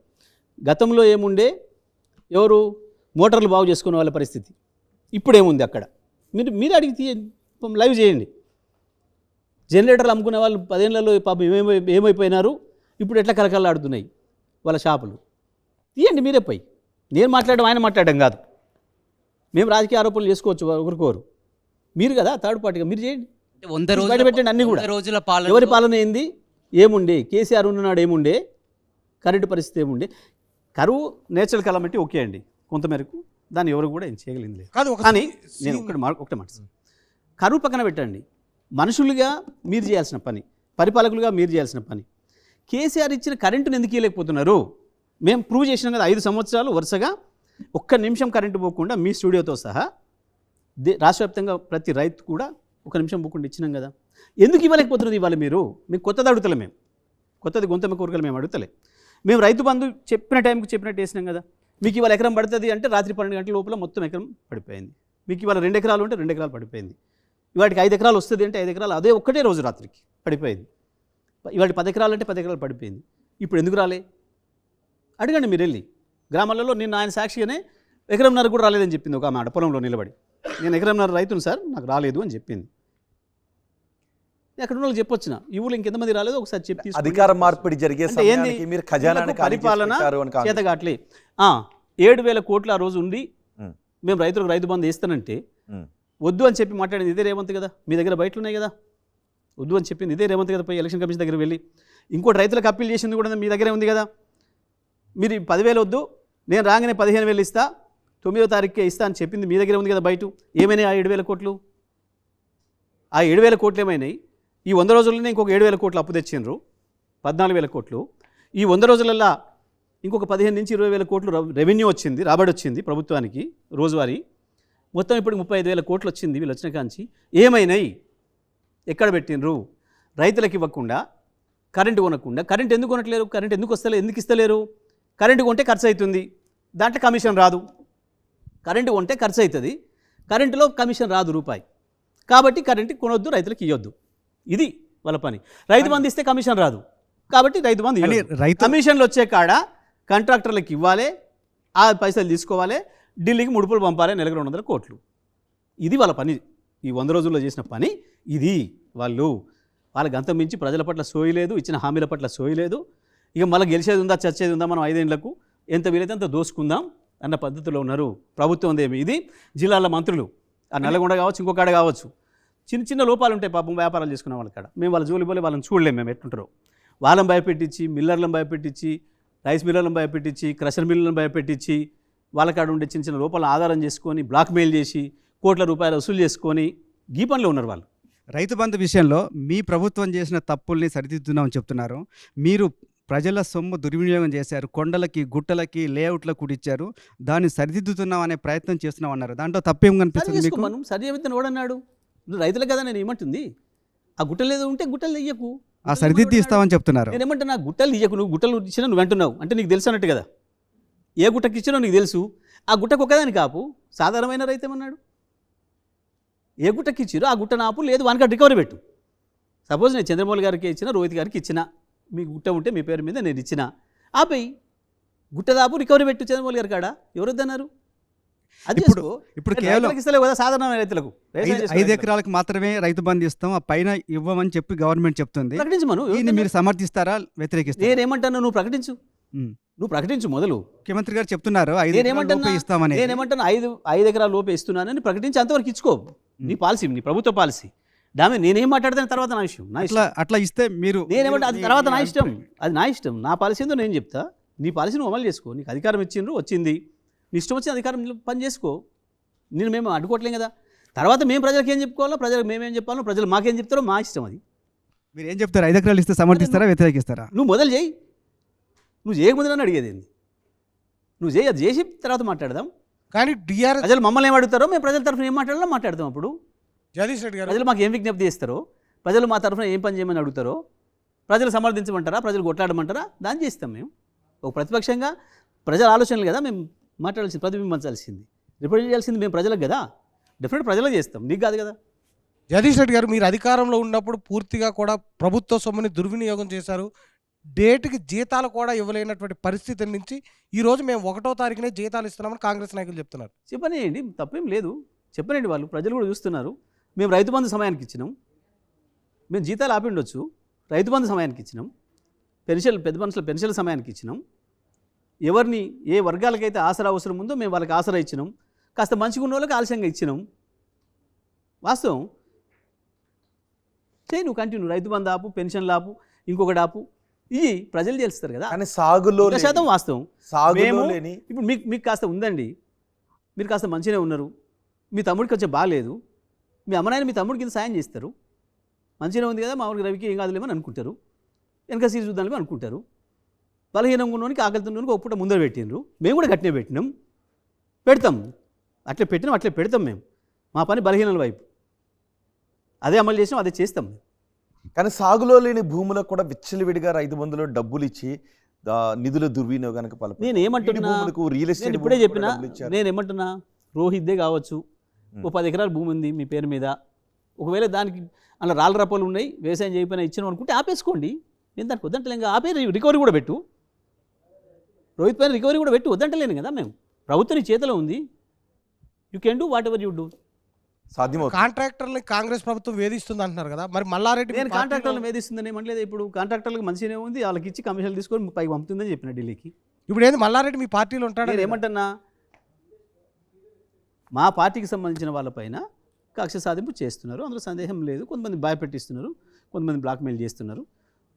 గతంలో ఏముండే, ఎవరు మోటార్లు బాగు చేసుకునే వాళ్ళ పరిస్థితి, ఇప్పుడేముంది అక్కడ మీరు అడిగి లైవ్ చేయండి. జనరేటర్లు అమ్ముకునే వాళ్ళు 10 ఏళ్లలో పాపం ఏమైపోయినారు, ఇప్పుడు ఎట్లా కలకలాడుతున్నాయి వాళ్ళ షాపులు. తీయండి మీరే పోయి. నేను మాట్లాడడం ఆయన మాట్లాడడం కాదు. మేము రాజకీయ ఆరోపణలు చేసుకోవచ్చు ఒకరికోరు, మీరు కదా థర్డ్ పార్టీగా మీరు చేయండి. 100 రోజుల బయట పెట్టండి అన్నీ కూడా. 100 రోజుల పాలన ఎవరి పాలన ఏంది, ఏముండే, కేసీఆర్ ఉన్ననాడు ఏముండే, కరెంటు పరిస్థితి ఏముండే. కరువు నేచురల్ కలామిటీ ఓకే అండి కొంతమేరకు, దాన్ని ఎవరు కూడా ఏం చేయగలిగింది లేదు. కానీ నేను ఒకటే మాట, కరువు పక్కన పెట్టండి. మనుషులుగా మీరు చేయాల్సిన పని, పరిపాలకులుగా మీరు చేయాల్సిన పని. కేసీఆర్ ఇచ్చిన కరెంటును ఎందుకు ఇవ్వలేకపోతున్నారు? మేము ప్రూవ్ చేసినాం కదా 5 సంవత్సరాలు వరుసగా ఒక్క నిమిషం కరెంటు పోకుండా మీ స్టూడియోతో సహా రాష్ట్ర వ్యాప్తంగా ప్రతి రైతు కూడా 1 నిమిషం పోకుండా ఇచ్చినాం కదా. ఎందుకు ఇవ్వలేకపోతున్నది ఇవాళ మీరు? మేము కొత్తది అడుగుతలే, మేము కొత్తది గొంతెమ్మ కోరికలు మేము అడుగుతలే. మేము రైతు బంధు చెప్పిన టైంకి చెప్పినట్టు వేసినాం కదా. మీకు ఇవాళ ఎకరం పడుతుంది అంటే రాత్రి 12 గంటల లోపల మొత్తం ఎకరం పడిపోయింది. మీకు ఇవాళ 2 ఎకరాలు ఉంటే 2 ఎకరాలు పడిపోయింది. ఇవాటికి 5 ఎకరాలు వస్తుంది అంటే 5 ఎకరాలు అదే ఒక్కటే రోజు రాత్రికి పడిపోయింది. ఇవాటి 10 ఎకరాలు అంటే 10 ఎకరాలు పడిపోయింది. ఇప్పుడు ఎందుకు రాలే అడగండి మీరు వెళ్ళి. గ్రామాలలో నిన్న ఆయన సాక్షిగానే ఎకరంన్నర కూడా రాలేదని చెప్పింది ఒక మాట పొలంలో నిలబడి. నేను ఎకరంన్నర రైతును సార్, నాకు రాలేదు అని చెప్పింది. అక్కడ ఉన్న వాళ్ళకి చెప్పొచ్చిన ఈ ఊళ్ళో ఇంకెంతమంది రాలేదో ఒకసారి చెప్పి అధికార మార్పిడి జరిగే అంటే ఏంది? సమయానికి మీరు ఖజానాని వీళ్ళకు ఖాళీ పరిపాలన చేసి పెట్టారు అని కాంగ్రెస్. చేతగాట్లే 7,000 కోట్లు ఆ రోజు ఉండి ఉమ్. మేము రైతులకు రైతు బంధు వేస్తానంటే ఉమ్. వద్దు అని చెప్పి మాట్లాడింది ఇదే రేవంత్ కదా. మీ దగ్గర బయటలు ఉన్నాయి కదా, వద్దు అని చెప్పింది ఇదే రేవంత్ కదా. పోయి ఎలక్షన్ కమిషన్ దగ్గర వెళ్ళి ఇంకోటి రైతులకు అప్పీల్ చేసింది కూడా మీ దగ్గరే ఉంది కదా. మీరు 10,000 వద్దు, నేను రాగానే 15,000 ఇస్తా, 9వ తారీఖుకే ఇస్తా అని చెప్పింది మీ దగ్గరే ఉంది కదా. బయట ఏమైనాయి ఆ 7,000 కోట్లు? ఆ 7,000 కోట్లు ఏమైనాయి? ఈ 100 రోజుల్లోనే ఇంకొక 7,000 కోట్లు అప్పు తెచ్చిండ్రు, 14,000 కోట్లు. ఈ 100 రోజులల్లో ఇంకొక 15 నుంచి 20,000 కోట్లు రెవెన్యూ వచ్చింది, రాబడి వచ్చింది ప్రభుత్వానికి రోజువారీ. మొత్తం ఇప్పుడు 35,000 కోట్లు వచ్చింది వీళ్ళు వచ్చిన కాంచి. ఏమైనాయి? ఎక్కడ పెట్టినరు? రైతులకు ఇవ్వకుండా, కరెంటు కొనకుండా. కరెంట్ ఎందుకు కొనట్లేరు? కరెంట్ ఎందుకు వస్తలేదు? ఎందుకు ఇస్తలేరు? కరెంటు కొంటే ఖర్చు అవుతుంది, దాంట్లో కమిషన్ రాదు. కరెంటు కొంటే ఖర్చు అవుతుంది, కరెంటులో కమిషన్ రాదు రూపాయి. కాబట్టి కరెంటు కొనొద్దు, రైతులకు ఇవ్వద్దు. ఇది వాళ్ళ పని. రైతు బంధు ఇస్తే కమిషన్ రాదు, కాబట్టి రైతు బంధు ఇవ్వద్దు. కమిషన్లు వచ్చే కాడ కాంట్రాక్టర్లకు ఇవ్వాలి, ఆ పైసలు తీసుకోవాలి, ఢిల్లీకి ముడుపులు పంపాలి, నెలకు 200 కోట్లు. ఇది వాళ్ళ పని. ఈ 100 రోజుల్లో చేసిన పని ఇది. వాళ్ళకి అంత మించి ప్రజల పట్ల సోయి లేదు, ఇచ్చిన హామీల పట్ల సోయి లేదు. ఇక మళ్ళీ గెలిచేది ఉందా, చచ్చేది ఉందా, మనం 5 ఏళ్లకు ఎంత వీలైతే అంత దోసుకుందాం అన్న పద్ధతిలో ఉన్నారు. ప్రభుత్వం ఏమి ఇది? జిల్లాల మంత్రులు ఆ నల్లగొండ కావచ్చు, ఇంకొకడ కావచ్చు, చిన్న చిన్న లోపాలు ఉంటాయి పాపం వ్యాపారాలు చేసుకునే వాళ్ళ కాడ. మేము వాళ్ళ జోలి పోలే, వాళ్ళని చూడలేము మేము ఎట్టుంటారో. వాళ్ళని భయపెట్టించి, మిల్లర్లను భయపెట్టించి, రైస్ మిల్లర్లను భయపెట్టించి, క్రషర్ మిల్లులను భయపెట్టించి, వాళ్ళ కాడ ఉండే చిన్న చిన్న లోపాలను ఆధారం చేసుకొని బ్లాక్మెయిల్ చేసి కోట్ల రూపాయలు వసూలు చేసుకొని ఈ పనిలో ఉన్నారు వాళ్ళు. రైతు బంధు విషయంలో మీ ప్రభుత్వం చేసిన తప్పుల్ని సరిదిద్దున్నామని చెప్తున్నారు. మీరు ప్రజల సొమ్ము దుర్వినియోగం చేశారు, కొండలకి గుట్టలకి లేఅవుట్లకు కూడా ఇచ్చారు, దాన్ని సరిదిద్దుతున్నాం అనే ప్రయత్నం చేస్తున్నాం అన్నారు. దాంట్లో తప్పేం కనిపిస్తుంది మీకు? మనం సరి చెబితే ఓడన్నాడు. నువ్వు రైతులు కదా, నేను ఏమంటుంది? ఆ గుట్టలు ఏదో ఉంటే గుట్టలు ఇయ్యకు, ఆ సరిదిద్ది ఇస్తామని చెప్తున్నారు. నేను ఏమంటున్నా? గుట్టలు ఇయ్యకు, నువ్వు గుట్టలు ఇచ్చినా నువ్వు అంటున్నావు అంటే నీకు తెలుసు అన్నట్టు కదా. ఏ గుట్టకి ఇచ్చినా నీకు తెలుసు, ఆ గుట్టకు ఒకదాని కాపు. సాధారణమైన రైతు ఏమన్నాడు? ఏ గుట్టకి ఇచ్చిరో ఆ గుట్ట నాపు, లేదు వానికి రికవరీ పెట్టు. సపోజ్ నేను చంద్రమౌళి గారికి ఇచ్చిన, రోహిత్ గారికి ఇచ్చిన, మీ గుట్ట ఉంటే మీ పేరు మీద నేను ఇచ్చిన, ఆపేయి, గుట్ట దాపు రికవరీ పెట్టు చంద్రమౌళి గారి కాడ. ఎవరు వద్దన్నారు? అది ఇప్పుడు కేవలం ఇస్తలేవు కదా సాధారణ రైతులకు. 5 ఎకరాలకు మాత్రమే రైతు బంధు ఇస్తాం, ఆ పైన ఇవ్వమని చెప్పి గవర్నమెంట్ చెప్తుంది. ప్రకటించమను. దీన్ని మీరు సమర్థిస్తారా, వ్యతిరేకిస్తారా? నేనేమంటాను, నువ్వు ప్రకటించు. నువ్వు ప్రకటించు మొదలు. ముఖ్యమంత్రి గారు చెప్తున్నారు 5 ఎకరాల లోపే ఇస్తామని. నేనేమంటాను 5 ఎకరాల లోపే ఇస్తున్నానని ప్రకటించి అంతవరకు ఇచ్చుకో. నీ పాలసీ, నీ ప్రభుత్వ పాలసీ. దాని నేనేం మాట్లాడతాను తర్వాత నా ఇష్టం. అట్లా ఇస్తే మీరు నేనేమంటే అది తర్వాత నా ఇష్టం, అది నా ఇష్టం. నా పాలసీ ఏందో నేను చెప్తా, నీ పాలసీ నువ్వు అమలు చేసుకో. నీకు అధికారం ఇచ్చిండ్రు, వచ్చింది, నీ ఇష్టం వచ్చిన అధికారం పని చేసుకో. మేము అడ్డుకోవట్లేం కదా. తర్వాత మేము ప్రజలకు ఏం చెప్పుకోవాలో, ప్రజలకు మేమేం చెప్పాలో, ప్రజలు మాకేం చెప్తారో మా ఇష్టం. అది మీరు ఏం చెప్తారు? 5 ఎకరాలు ఇస్తే సమర్థిస్తారా, వ్యతిరేకిస్తారా? నువ్వు మొదలు చేయి. నువ్వు చేయకముందు అడిగేది ఏంది? నువ్వు చేయి, అది చేసి తర్వాత మాట్లాడదాం. కానీ టీఆర్ఎస్ ప్రజలు మమ్మల్ని ఏం అడుగుతారో, మేము ప్రజల తరఫున ఏం మాట్లాడాలో మాట్లాడదాం. అప్పుడు జగదీష్ రెడ్డి గారు, ప్రజలు మాకు ఏం విజ్ఞప్తి చేస్తారో, ప్రజలు మా తరఫున ఏం పని చేయమని అడుగుతారో, ప్రజలు సమర్థించమంటారా, ప్రజలు కొట్లాడమంటారా, దాన్ని చేస్తాం. మేము ఒక ప్రతిపక్షంగా ప్రజల ఆలోచనలు కదా మేము మాట్లాడాల్సింది, ప్రతిబింబించాల్సింది, రిప్రజెంట్ చేయాల్సింది మేము ప్రజలకు కదా. డెఫినెట్ ప్రజలకు చేస్తాం, నీకు కాదు కదా. జగదీష్ రెడ్డి గారు, మీరు అధికారంలో ఉన్నప్పుడు పూర్తిగా కూడా ప్రభుత్వ సొమ్ముని దుర్వినియోగం చేశారు. డేట్కి జీతాలు కూడా ఇవ్వలేనటువంటి పరిస్థితి నుంచి ఈరోజు మేము 1వ తారీఖునే జీతాలు ఇస్తున్నామని కాంగ్రెస్ నాయకులు చెప్తున్నారు. చెప్పనేయండి, తప్పేం లేదు, చెప్పనండి. వాళ్ళు ప్రజలు కూడా చూస్తున్నారు. మేము రైతు బంధు సమయానికి ఇచ్చినాం, మేము జీతాలు ఆపిండొచ్చు, రైతు బంధు సమయానికి ఇచ్చినాం, పెన్షన్ పెద్ద మనుషుల పెన్షన్ల సమయానికి ఇచ్చినాం. ఎవరిని ఏ వర్గాలకైతే ఆసరా అవసరం ఉందో మేము వాళ్ళకి ఆసరా ఇచ్చినాం. కాస్త మంచిగా ఉన్న వాళ్ళకి ఆలస్యంగా ఇచ్చినాం. వాస్తవం చేయి, నువ్వు కంటిన్యూ. రైతు బంధు ఆపు, పెన్షన్లు ఆపు, ఇంకొకటి ఆపు, ఇవి ప్రజలు తెలుస్తారు కదా. కానీ సాగులో 100% వాస్తవం. సాగులో లేని ఇప్పుడు మీకు కాస్త ఉందండి, మీరు కాస్త మంచిగానే ఉన్నారు, మీ తమ్ముడికి వచ్చే బాగాలేదు, మీ అమ్మనాయన మీ తమ్ముడికి సాయం చేస్తారు, మంచిగానే ఉంది కదా, మా ఊరికి రవికి ఏం కాదులేమని అనుకుంటారు, వెనక సీజు చూద్దామని అనుకుంటారు. బలహీనంగా ఉన్నోనికి ఆకలితున్నోనికి ఒక పూట ముందర పెట్టినరు, మేము కూడా గట్టినే పెట్టినాం, పెడతాం. అట్లే పెట్టినాం, అట్లే పెడతాం. మేము మా పని బలహీనల వైపు అదే అమలు చేసినాం, అదే చేస్తాం. కానీ సాగులో లేని భూములకు కూడా విచ్చలవిడిగా రైతు బంధులో డబ్బులు ఇచ్చి నిధుల దుర్వినియోగానికి పాల్పడుతున్నారు. నేను ఏమంటున్నా, నేను ఇప్పుడే చెప్పినా, నేను ఏమంటున్నా, రోహిత్దే కావచ్చు, ఓ 10 ఎకరాల భూమి ఉంది మీ పేరు మీద, ఒకవేళ దానికి అలా రాళ్ళ రప్పలు ఉన్నాయి, వ్యవసాయం చేయకపోయినా ఇచ్చినాం అనుకుంటే ఆపేసుకోండి. నేను దానికి వద్దంటలేంగా, ఆపే రికవరీ కూడా పెట్టు. రోహిత్ పైన రికవరీ కూడా పెట్టి వద్దంటలేను కదా మేము. ప్రభుత్వం నీ చేతిలో ఉంది, you can do what ever you do. సాధ్యమవుతుంది. కాంట్రాక్టర్ని కాంగ్రెస్ ప్రభుత్వం వేధిస్తుంది అంటున్నారు కదా, మరి మల్లారెడ్డి నేను కాంట్రాక్టర్లు వేధిస్తుందని ఏమనలేదు. ఇప్పుడు కాంట్రాక్టర్లకు మంచిగానే ఉంది, వాళ్ళకి ఇచ్చి కమిషన్లు తీసుకొని పైకి పంపుతుందని చెప్పిన ఢిల్లీకి. ఇప్పుడు ఏంది మల్లారెడ్డి మీ పార్టీలో ఉంటాడు? నేను ఏమంటున్నా, మా పార్టీకి సంబంధించిన వాళ్ళపైన కక్ష సాధింపు చేస్తున్నారు, అందులో సందేహం లేదు. కొంతమంది భయపెట్టిస్తున్నారు, కొంతమంది బ్లాక్మెయిల్ చేస్తున్నారు,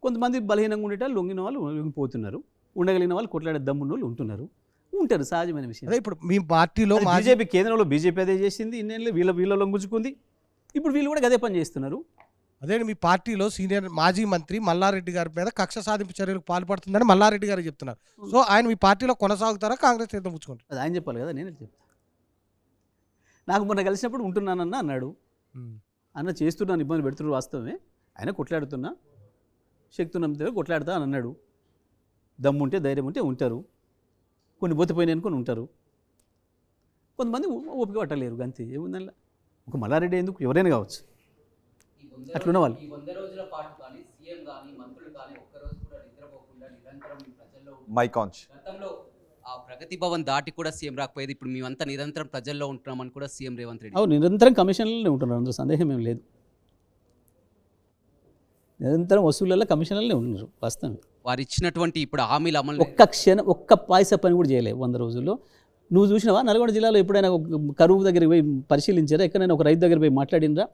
కొంతమంది బలహీనంగా ఉండేటప్పుడు లొంగిన వాళ్ళు లొంగిపోతున్నారు, ఉండగలిగిన వాళ్ళు కొట్లాడే దమ్మున్న వాళ్ళు ఉంటారు, సహజమైన విషయం. అదే ఇప్పుడు మీ పార్టీలో బీజేపీ కేంద్రంలో బీజేపీ అదే చేసింది, ఇన్నేళ్ళు వీళ్ళ లొంగుచుకుంది, ఇప్పుడు వీళ్ళు కూడా అదే పని చేస్తున్నారు. అదే మీ పార్టీలో సీనియర్ మాజీ మంత్రి మల్లారెడ్డి గారి మీద కక్ష సాధింపు చర్యలకు పాల్పడుతుందని మల్లారెడ్డి గారు చెప్తున్నారు. సో ఆయన మీ పార్టీలో కొనసాగుతారా, కాంగ్రెస్ చేత పుచ్చుకుంటారు? అది ఆయన చెప్పాలి కదా, నేను చెప్తాను. నాకు మొన్న కలిసినప్పుడు ఉంటున్నానన్న అన్నాడు, అన్న చేస్తున్నాను, ఇబ్బంది పెడుతున్నారు వాస్తవమే, ఆయన కొట్లాడుతున్నా, శక్తి ఉన్నంత కొట్లాడుతా అని అన్నాడు. దమ్ముంటే ధైర్యం ఉంటే ఉంటారు, కొన్ని బొత్తిపోయినాయి అనుకొని ఉంటారు, కొంతమంది ఓపిక పట్టలేరు, అంతే ఏముందల్లా. ఒక మల్లారెడ్డి ఎందుకు, ఎవరైనా కావచ్చు అట్లున్న వాళ్ళు. ఈ 100 రోజుల పాటు కానీ సీఎం కానీ మంత్రులు కానీ ఒక్కరోజు కూడా నిద్రపోకుండా నిరంతరం మీ ప్రజల్లో మైకాన్స్ గతంలో ఆ ప్రగతి భవన్ దాటి కూడా సీఎం రాకపోయేది, ఇప్పుడు మేమంతా నిరంతరం ప్రజల్లో ఉంటున్నామని కూడా సీఎం రేవంత్ రెడ్డి. అవును, నిరంతరం కమిషన్లనే ఉంటున్నారు, అందులో సందేహం ఏం లేదు. నిరంతరం వసూళ్ళల్లో కమిషన్లనే ఉన్నారు వాస్తవం. వారు ఇచ్చినటువంటి ఇప్పుడు హామీలు అమలు ఒక్క పాయస పని కూడా చేయలేదు 100 రోజుల్లో. నువ్వు చూసినావా నల్గొండ జిల్లాలో ఎప్పుడైనా కరువు దగ్గరికి పోయి పరిశీలించారా? ఎక్కడైనా ఒక రైతు దగ్గర పోయి మాట్లాడినరా?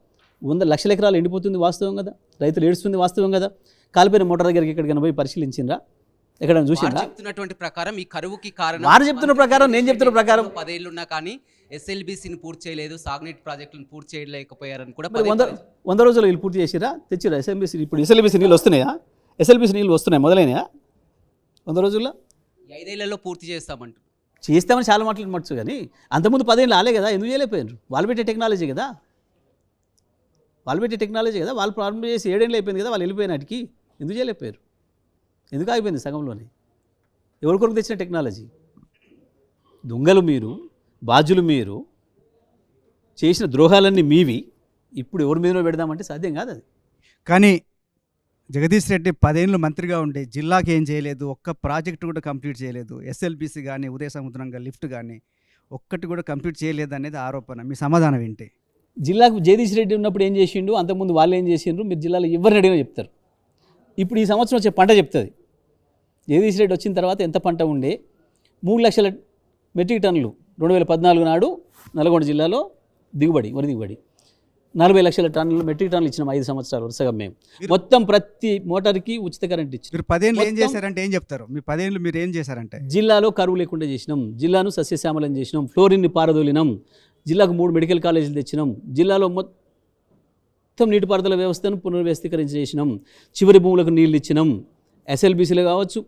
100 లక్షల ఎకరాలు ఎండిపోతుంది వాస్తవం కదా, రైతులు ఏడుస్తుంది వాస్తవం కదా. కాలిపోయిన మోటార్ దగ్గరికి ఎక్కడికైనా పోయి పరిశీలించినరా? ఎక్కడైనా చూసిందా? చెప్తున్నటువంటి ప్రకారం ఈ కరువుకి కారణం వారు చెప్తున్న ప్రకారం, నేను చెప్తున్న ప్రకారం 10 ఏళ్ళు ఉన్నా కానీ ఎస్ఎల్బీసీని పూర్తి చేయలేదు, సాగునీటి ప్రాజెక్టులను పూర్తి చేయలేకపోయారని కూడా. 100 రోజులు వీళ్ళు పూర్తి చేసిరా? తెచ్చిరా ఎస్ఎల్బీసీ? ఇప్పుడు ఎస్ఎల్బీసీ నీళ్ళు వస్తున్నాయా? ఎస్ఎల్బీసీ నీళ్ళు వస్తున్నాయి, మొదలైనయా 100 రోజుల్లో? 5 ఏళ్లలో పూర్తి చేస్తామంటారు. చేస్తామని చాలా మాట్లాడమచ్చు, కానీ అంతకుముందు 10 ఏళ్ళు ఆలే కదా, ఎందుకు చేయలేకపోయారు? వాళ్ళు పెట్టే టెక్నాలజీ కదా, వాళ్ళు ప్రారంభం చేసి 7 ఏళ్ళు అయిపోయింది కదా, వాళ్ళు వెళ్ళిపోయినట్టుకి ఎందుకు చేయలేకపోయారు? ఎందుకు ఆగిపోయింది సగంలోనే? ఎవరి కొరకు తెచ్చిన టెక్నాలజీ? దొంగలు మీరు, బాధ్యులు మీరు, చేసిన ద్రోహాలన్నీ మీవి, ఇప్పుడు ఎవరి మీదనో పెడదామంటే సాధ్యం కాదు అది. కానీ జగదీష్ రెడ్డి 10 ఏళ్ళు మంత్రిగా ఉండి జిల్లాకి ఏం చేయలేదు, ఒక్క ప్రాజెక్టు కూడా కంప్లీట్ చేయలేదు. ఎస్ఎల్బీసీ కానీ ఉదయ సముద్రంగా లిఫ్ట్ కానీ ఒక్కటి కూడా కంప్లీట్ చేయలేదు అనేది ఆరోపణ. మీ సమాధానం ఏంటి? జిల్లాకు జగదీష్ రెడ్డి ఉన్నప్పుడు ఏం చేసిండు, అంతకుముందు వాళ్ళు ఏం చేసిండ్రు, మీరు జిల్లాలో ఎవరిని అడిగినా చెప్తారు. ఇప్పుడు ఈ సంవత్సరం వచ్చే పంట చెప్తుంది. జగదీష్ రెడ్డి వచ్చిన తర్వాత ఎంత పంట ఉండే, 3 లక్షల మెట్రిక్ టన్నులు 2014 నాడు నల్గొండ జిల్లాలో వరి దిగుబడి 40 లక్షల టన్నులు మెట్రిక్ టన్నులు ఇచ్చినాం 5 సంవత్సరాలు వరుసగా. మేము మొత్తం ప్రతి మోటార్కి ఉచిత కరెంట్ ఇచ్చినాం. మీరు 10 ఏళ్ళు ఏం చేశారంటే ఏం చెప్తారు? మీ 10 ఏళ్ళు మీరు ఏం చేశారంటే? జిల్లాలో కరువు లేకుండా చేసినాం, జిల్లాను సస్యశ్యామలం చేసినాం, ఫ్లోరిన్ని పారదోలినాం, జిల్లాకు 3 మెడికల్ కాలేజీలు తెచ్చినాం, జిల్లాలో మొత్తం నీటిపారుదల వ్యవస్థను పునర్వ్యవస్థీకరించేసినాం, చివరి భూములకు నీళ్ళు ఇచ్చినాం. ఎస్ఎల్బీసీలు కావచ్చు,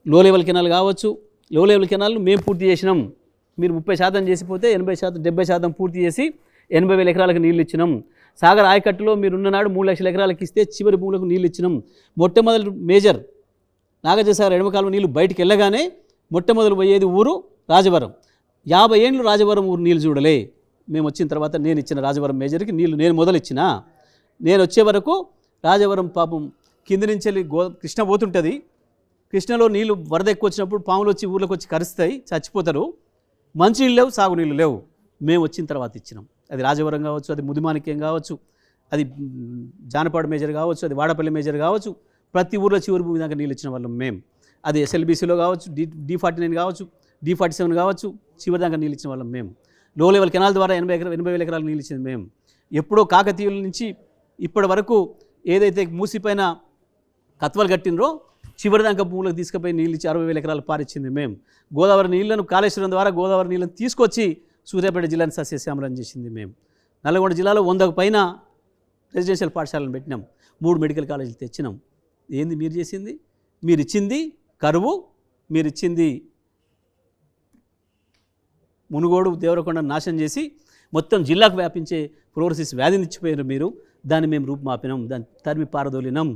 లో లెవెల్ కెనాల్ కావచ్చు, లో లెవెల్ కెనాల్ను మేము పూర్తి చేసినాం. మీరు 30% చేసిపోతే 80%, 70% పూర్తి చేసి 80,000 ఎకరాలకు నీళ్ళు ఇచ్చినాం. సాగర్ ఆయకట్టులో మీరున్ననాడు 3 లక్షల ఎకరాలకు ఇస్తే చివరి భూములకు నీళ్ళు ఇచ్చినాం. మొట్టమొదటి మేజర్ నాగార్జునసాగర్ ఎడమకాలం నీళ్ళు బయటికి వెళ్ళగానే మొట్టమొదలు పోయేది ఊరు రాజవరం. 50 ఏళ్ళు రాజవరం ఊరు నీళ్ళు చూడలే. మేము వచ్చిన తర్వాత నేను ఇచ్చిన రాజవరం మేజర్కి నీళ్ళు నేను మొదలిచ్చిన. నేను వచ్చే వరకు రాజవరం పాపం కింది నుంచి వెళ్ళి కృష్ణ పోతుంటుంది, కృష్ణలో నీళ్ళు వరద ఎక్కువ వచ్చినప్పుడు పాములు వచ్చి ఊర్లోకి వచ్చి కరుస్తాయి, చచ్చిపోతారు. మంచినీళ్ళు లేవు, సాగునీళ్ళు లేవు. మేము వచ్చిన తర్వాత ఇచ్చినాం. అది రాజవరం కావచ్చు, అది ముదిమాణిక్యం కావచ్చు, అది జానపాడు మేజర్ కావచ్చు, అది వాడపల్లి మేజర్ కావచ్చు, ప్రతి ఊర్లో చివరి భూమి దాకా నీళ్ళు ఇచ్చిన వాళ్ళం మేము. అది ఎస్ఎల్బీసీలో కావచ్చు, D49 కావచ్చు, D47 కావచ్చు, చివరి దాకా నీళ్ళు ఇచ్చిన వాళ్ళం మేము. లో లెవెల్ కెనాల్ ద్వారా 80,000 ఎకరాలు నీళ్ళు ఇచ్చింది మేము. ఎప్పుడో కాకతీయుల నుంచి ఇప్పటి వరకు ఏదైతే మూసిపైన కత్వలు కట్టినరో చివరి దాకా భూములకు తీసుకుపోయి నీళ్ళు ఇచ్చి 60,000 ఎకరాలు పారిచ్చింది మేము. గోదావరి నీళ్లను కాళేశ్వరం ద్వారా గోదావరి నీళ్ళను తీసుకొచ్చి సూర్యాపేట జిల్లాని సస్యశ్యామలం చేసింది మేము. నల్గొండ జిల్లాలో 100కు పైన రెసిడెన్షియల్ పాఠశాలను పెట్టినాం, 3 మెడికల్ కాలేజీలు తెచ్చినాం. ఏంది మీరు చేసింది? మీరు ఇచ్చింది కరువు, మీరు ఇచ్చింది మునుగోడు దేవరకొండ నాశనం చేసి మొత్తం జిల్లాకు వ్యాపించే ఫ్లోరోసిస్ వ్యాధిని ఇచ్చిపోయారు మీరు. దాన్ని మేము రూపుమాపినాం, దాన్ని తరిమి పారదోలినాం.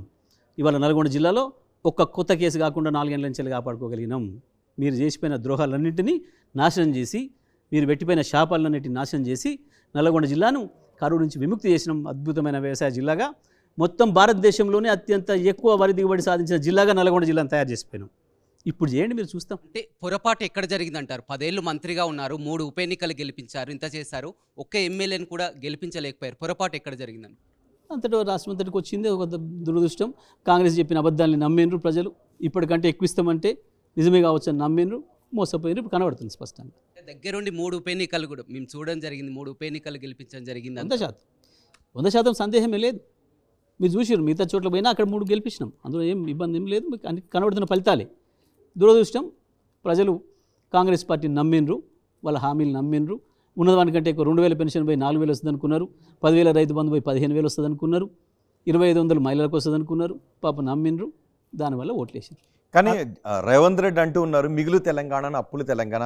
ఇవాళ నల్గొండ జిల్లాలో ఒక్క కొత్త కేసు కాకుండా 4 ఏళ్ల నుంచి కాపాడుకోగలిగినాం. మీరు చేసిపోయిన ద్రోహాలన్నింటినీ నాశనం చేసి, మీరు పెట్టిపోయిన శాపాలన్నింటినీ నాశనం చేసి నల్గొండ జిల్లాను కరువు నుంచి విముక్తి చేసినాం. అద్భుతమైన వ్యవసాయ జిల్లాగా, మొత్తం భారతదేశంలోనే అత్యంత ఎక్కువ వరి దిగుబడి సాధించిన జిల్లాగా నల్గొండ జిల్లాను తయారు చేసిపోయినాం. ఇప్పుడు చేయండి, మీరు చూస్తాం. అంటే పొరపాటు ఎక్కడ జరిగిందంటారు? 10 ఏళ్ళు మంత్రిగా ఉన్నారు, 3 ఉప ఎన్నికలు గెలిపించారు, ఇంత చేశారు, ఒక్క ఎమ్మెల్యేని కూడా గెలిపించలేకపోయారు. పొరపాటు ఎక్కడ జరిగిందని? అంతటా రాష్ట్రం అంతటికి వచ్చింది ఒక దురదృష్టం. కాంగ్రెస్ చెప్పిన అబద్ధాన్ని నమ్మిండ్రు ప్రజలు. ఇప్పటికంటే ఎక్కువ ఇస్తామంటే నిజమే కావచ్చు అని నమ్మిండ్రు, మోసపోయినరు. ఇప్పుడు కనబడుతుంది స్పష్టంగా. దగ్గరుండి 3 ఉప ఎన్నికలు కూడా మేము చూడడం జరిగింది, 3 ఉప ఎన్నికలు గెలిపించడం జరిగింది. 100% సందేహమే లేదు. మీరు చూసిరు, మిగతా చోట్ల పోయినా అక్కడ 3 గెలిపించినాం, అందులో ఏం ఇబ్బంది ఏం లేదు. మీకు అన్ని కనబడుతున్న ఫలితాలే. దురదృష్టం, ప్రజలు కాంగ్రెస్ పార్టీని నమ్మిండ్రు, వాళ్ళ హామీలు నమ్మిండ్రు. ఉన్నదానికంటే ఎక్కువ 2000 పెన్షన్ పోయి 4000 వస్తుంది అనుకున్నారు, 10,000 రైతు బంధు పోయి 15,000 వస్తుంది అనుకున్నారు, 2500 మహిళలకు వస్తుంది అనుకున్నారు. పాప నమ్మిండ్రు, దానివల్ల ఓట్లేసారు. కానీ రేవంత్ రెడ్డి అంటూ ఉన్నారు, మిగులు తెలంగాణను అప్పులు తెలంగాణ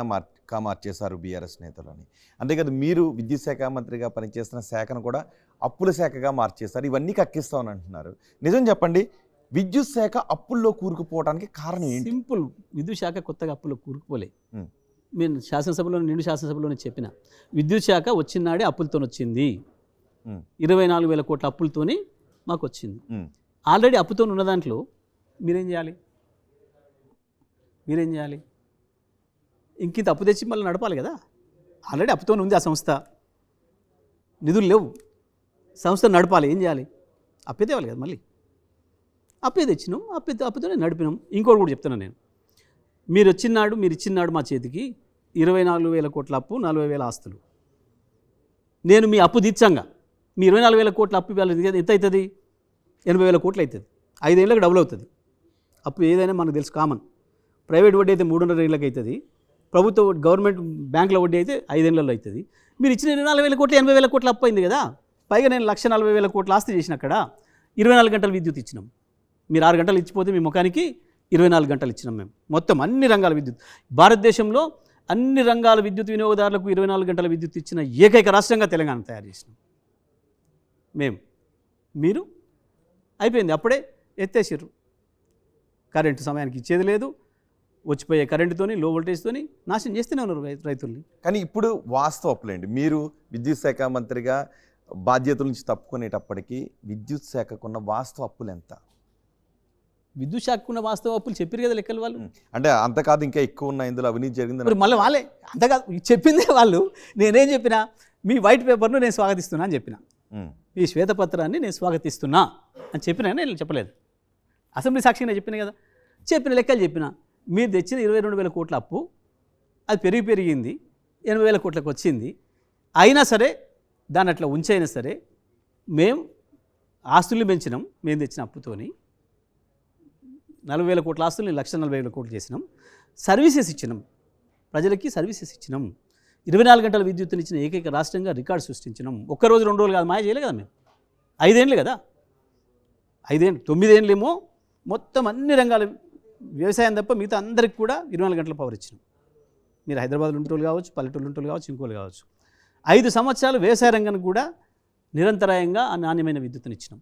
మార్చేశారు బీఆర్ఎస్ నేతలని. అంతేకాదు, మీరు విద్యుత్ శాఖ మంత్రిగా పనిచేస్తున్న శాఖను కూడా అప్పుల శాఖగా మార్చేశారు. ఇవన్నీ కక్కిస్తామని అంటున్నారు. నిజం చెప్పండి, విద్యుత్ శాఖ అప్పుల్లో కూరుకుపోవడానికి కారణం ఏంటి? సింపుల్, విద్యుత్ శాఖ కొత్తగా అప్పుల్లో కూరుకుపోలే. నేను నిండు శాసనసభలోనే చెప్పిన, విద్యుత్ శాఖ వచ్చినాడే అప్పులతో వచ్చింది. 24,000 కోట్ల అప్పులతోని మాకు వచ్చింది. ఆల్రెడీ అప్పుతో ఉన్న దాంట్లో మీరేం చేయాలి? ఇంకింత అప్పు తెచ్చి మళ్ళీ నడపాలి కదా. ఆల్రెడీ అప్పుతో ఉంది ఆ సంస్థ, నిధులు లేవు, సంస్థ నడపాలి. ఏం చేయాలి? అప్పే తేవాలి కదా. మళ్ళీ అప్పే తెచ్చినాం, అప్పుతోనే నడిపినాం. ఇంకోటి కూడా చెప్తున్నాను నేను, మీరు ఇచ్చినాడు మా చేతికి 24,000 కోట్ల అప్పు, 40,000 ఆస్తులు. నేను మీ అప్పు తీర్చంగా మీ 24,000 కోట్ల అప్పు ఎంత అవుతుంది? 80,000 కోట్లు అవుతుంది. 5 ఏళ్ళకి డబుల్ అవుతుంది అప్పు. ఏదైనా మనకు తెలుసు, కామన్. ప్రైవేట్ వడ్డీ అయితే 3.5 ఏళ్ళకి అవుతుంది, ప్రభుత్వ గవర్నమెంట్ బ్యాంకుల వడ్డీ అయితే 5 ఏళ్ళలో అవుతుంది. మీరు ఇచ్చిన 24,000 కోట్లు 80,000 కోట్ల అప్పు అయింది కదా. పైగా నేను 1,40,000 కోట్ల ఆస్తి చేసిన అక్కడ 24 గంటలు విద్యుత్ ఇచ్చినాం. మీరు 6 గంటలు ఇచ్చిపోతే మీ ముఖానికి 24 గంటలు ఇచ్చినాం మేము. మొత్తం అన్ని రంగాల విద్యుత్, భారతదేశంలో అన్ని రంగాల విద్యుత్ వినియోగదారులకు 24 గంటల విద్యుత్ ఇచ్చిన ఏకైక రాష్ట్రంగా తెలంగాణ తయారు చేసినాం మేము. మీరు అయిపోయింది, అప్పుడే ఎత్తేసారు. కరెంటు సమయానికి ఇచ్చేది లేదు, వచ్చిపోయే కరెంటుతోని, లో వోల్టేజ్తోని నాశనం చేస్తూనే ఉన్నారు రైతుల్ని. కానీ ఇప్పుడు వాస్తవ అప్పులేండి. మీరు విద్యుత్ శాఖ మంత్రిగా బాధ్యతల నుంచి తప్పుకునేటప్పటికీ విద్యుత్ శాఖకున్న వాస్తవ అప్పులు ఎంత? విద్యుత్ శాఖకున్న వాస్తవ అప్పులు చెప్పారు కదా లెక్కలు వాళ్ళు. అంటే అంతకాదు, ఇంకా ఎక్కువ ఉన్నాయి, ఇందులో అవినీతి జరిగింది. మరి మళ్ళీ వాళ్ళే అంతకాదు చెప్పిందే వాళ్ళు. నేనేం చెప్పినా, మీ వైట్ పేపర్ను నేను స్వాగతిస్తున్నా అని చెప్పిన, ఈ శ్వేతపత్రాన్ని నేను స్వాగతిస్తున్నా అని చెప్పినా. నేను చెప్పలేదు, అసెంబ్లీ సాక్షిగా చెప్పిన కదా. చెప్పిన లెక్కలు చెప్పిన. మీరు తెచ్చిన 22,000 కోట్ల అప్పు, అది పెరిగింది, 80,000 కోట్లకు వచ్చింది. అయినా సరే దాన్ని అట్లా ఉంచైనా సరే మేము ఆస్తుల్ని పెంచినాం. మేము తెచ్చిన అప్పుతోని 40,000 కోట్ల ఆస్తుల్ని 1,40,000 కోట్లు చేసినాం. సర్వీసెస్ ఇచ్చినాం, ప్రజలకి సర్వీసెస్ ఇచ్చినాం. 24 గంటల విద్యుత్తుని ఇచ్చిన ఏకైక రాష్ట్రంగా రికార్డు సృష్టించినాం. ఒక్కరోజు 2 రోజులు కాదు, మాయ చేయలే కదా మేము. 5 ఏళ్ళు కదా, 9 ఏళ్ళేమో మొత్తం అన్ని రంగాల వ్యవసాయం తప్ప మిగతా అందరికి కూడా 24 గంటల పవర్ ఇచ్చినాం. మీరు హైదరాబాద్లో ఉంటోళ్ళు కావచ్చు, పల్లెటూళ్ళు ఉంటోళ్ళు కావచ్చు, ఇంకోళ్ళు కావచ్చు. 5 సంవత్సరాలు వ్యవసాయ రంగానికి కూడా నిరంతరాయంగా ఆ నాణ్యమైన విద్యుత్తుని ఇచ్చినాం.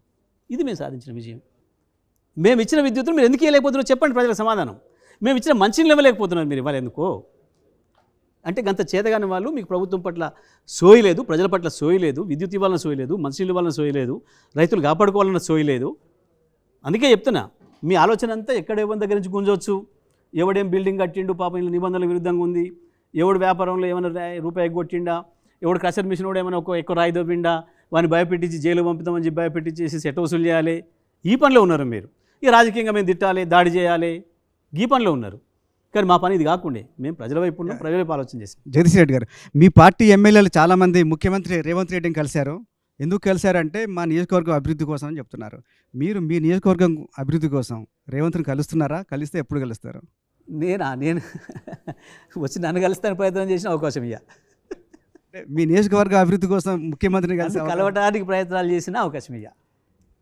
ఇది మేము సాధించిన విజయం. మేము ఇచ్చిన విద్యుత్తును మీరు ఎందుకు ఇవ్వలేకపోతున్నారో చెప్పండి ప్రజలకు సమాధానం. మేము ఇచ్చిన మంచిని ఇవ్వలేకపోతున్నారు, మీరు ఇవ్వాలి ఎందుకో అంటే. గంత చేతగాని వాళ్ళు, మీకు ప్రభుత్వం పట్ల సోయి లేదు, ప్రజల పట్ల సోయి లేదు, విద్యుత్ ఇవ్వాలన్న సోయి లేదు, మంచినీళ్ళు ఇవ్వాలన్న సోయి లేదు, రైతులు కాపాడుకోవాలన్న సోయి లేదు. అందుకే చెప్తున్నా, మీ ఆలోచన అంతా ఎక్కడ ఎవరి దగ్గర నుంచి గుంజవచ్చు. ఎవడేం బిల్డింగ్ కట్టిండు, పాపం ఇలా నిబంధనల విరుద్ధంగా ఉంది, ఎవడు వ్యాపారంలో ఏమైనా రూపాయి కొట్టిండా, ఎవడు క్రషర్ మిషన్ కూడా ఏమైనా ఎక్కువ రాయి దొబ్బిండా, వాడిని భయపెట్టించి జైలు పంపుతామని చెప్పి భయపెట్టించేసి సెట్ వసూలు చేయాలి. ఈ పనిలో ఉన్నారు మీరు. ఈ రాజకీయంగా మేము తిట్టాలి, దాడి చేయాలి, ఈ పనిలో ఉన్నారు. కానీ మా పని ఇది కాకుండా మేము ప్రజల వైపు ఉన్నాం, ప్రజల వైపు ఆలోచన చేసాం. జగదీష్ రెడ్డి గారు, మీ పార్టీ ఎమ్మెల్యేలు చాలామంది ముఖ్యమంత్రి రేవంత్ రెడ్డిని కలిశారు. ఎందుకు కలిశారంటే మా నియోజకవర్గం అభివృద్ధి కోసం అని చెప్తున్నారు. మీరు మీ నియోజకవర్గం అభివృద్ధి కోసం రేవంత్ని కలుస్తున్నారా? కలిస్తే ఎప్పుడు కలుస్తారు? నేను వచ్చి నన్ను కలుస్తాను ప్రయత్నం చేసిన అవకాశం ఇయ్య. మీ నియోజకవర్గ అభివృద్ధి కోసం ముఖ్యమంత్రిని కలిసి కలవటానికి ప్రయత్నాలు చేసిన అవకాశం ఇయ్య.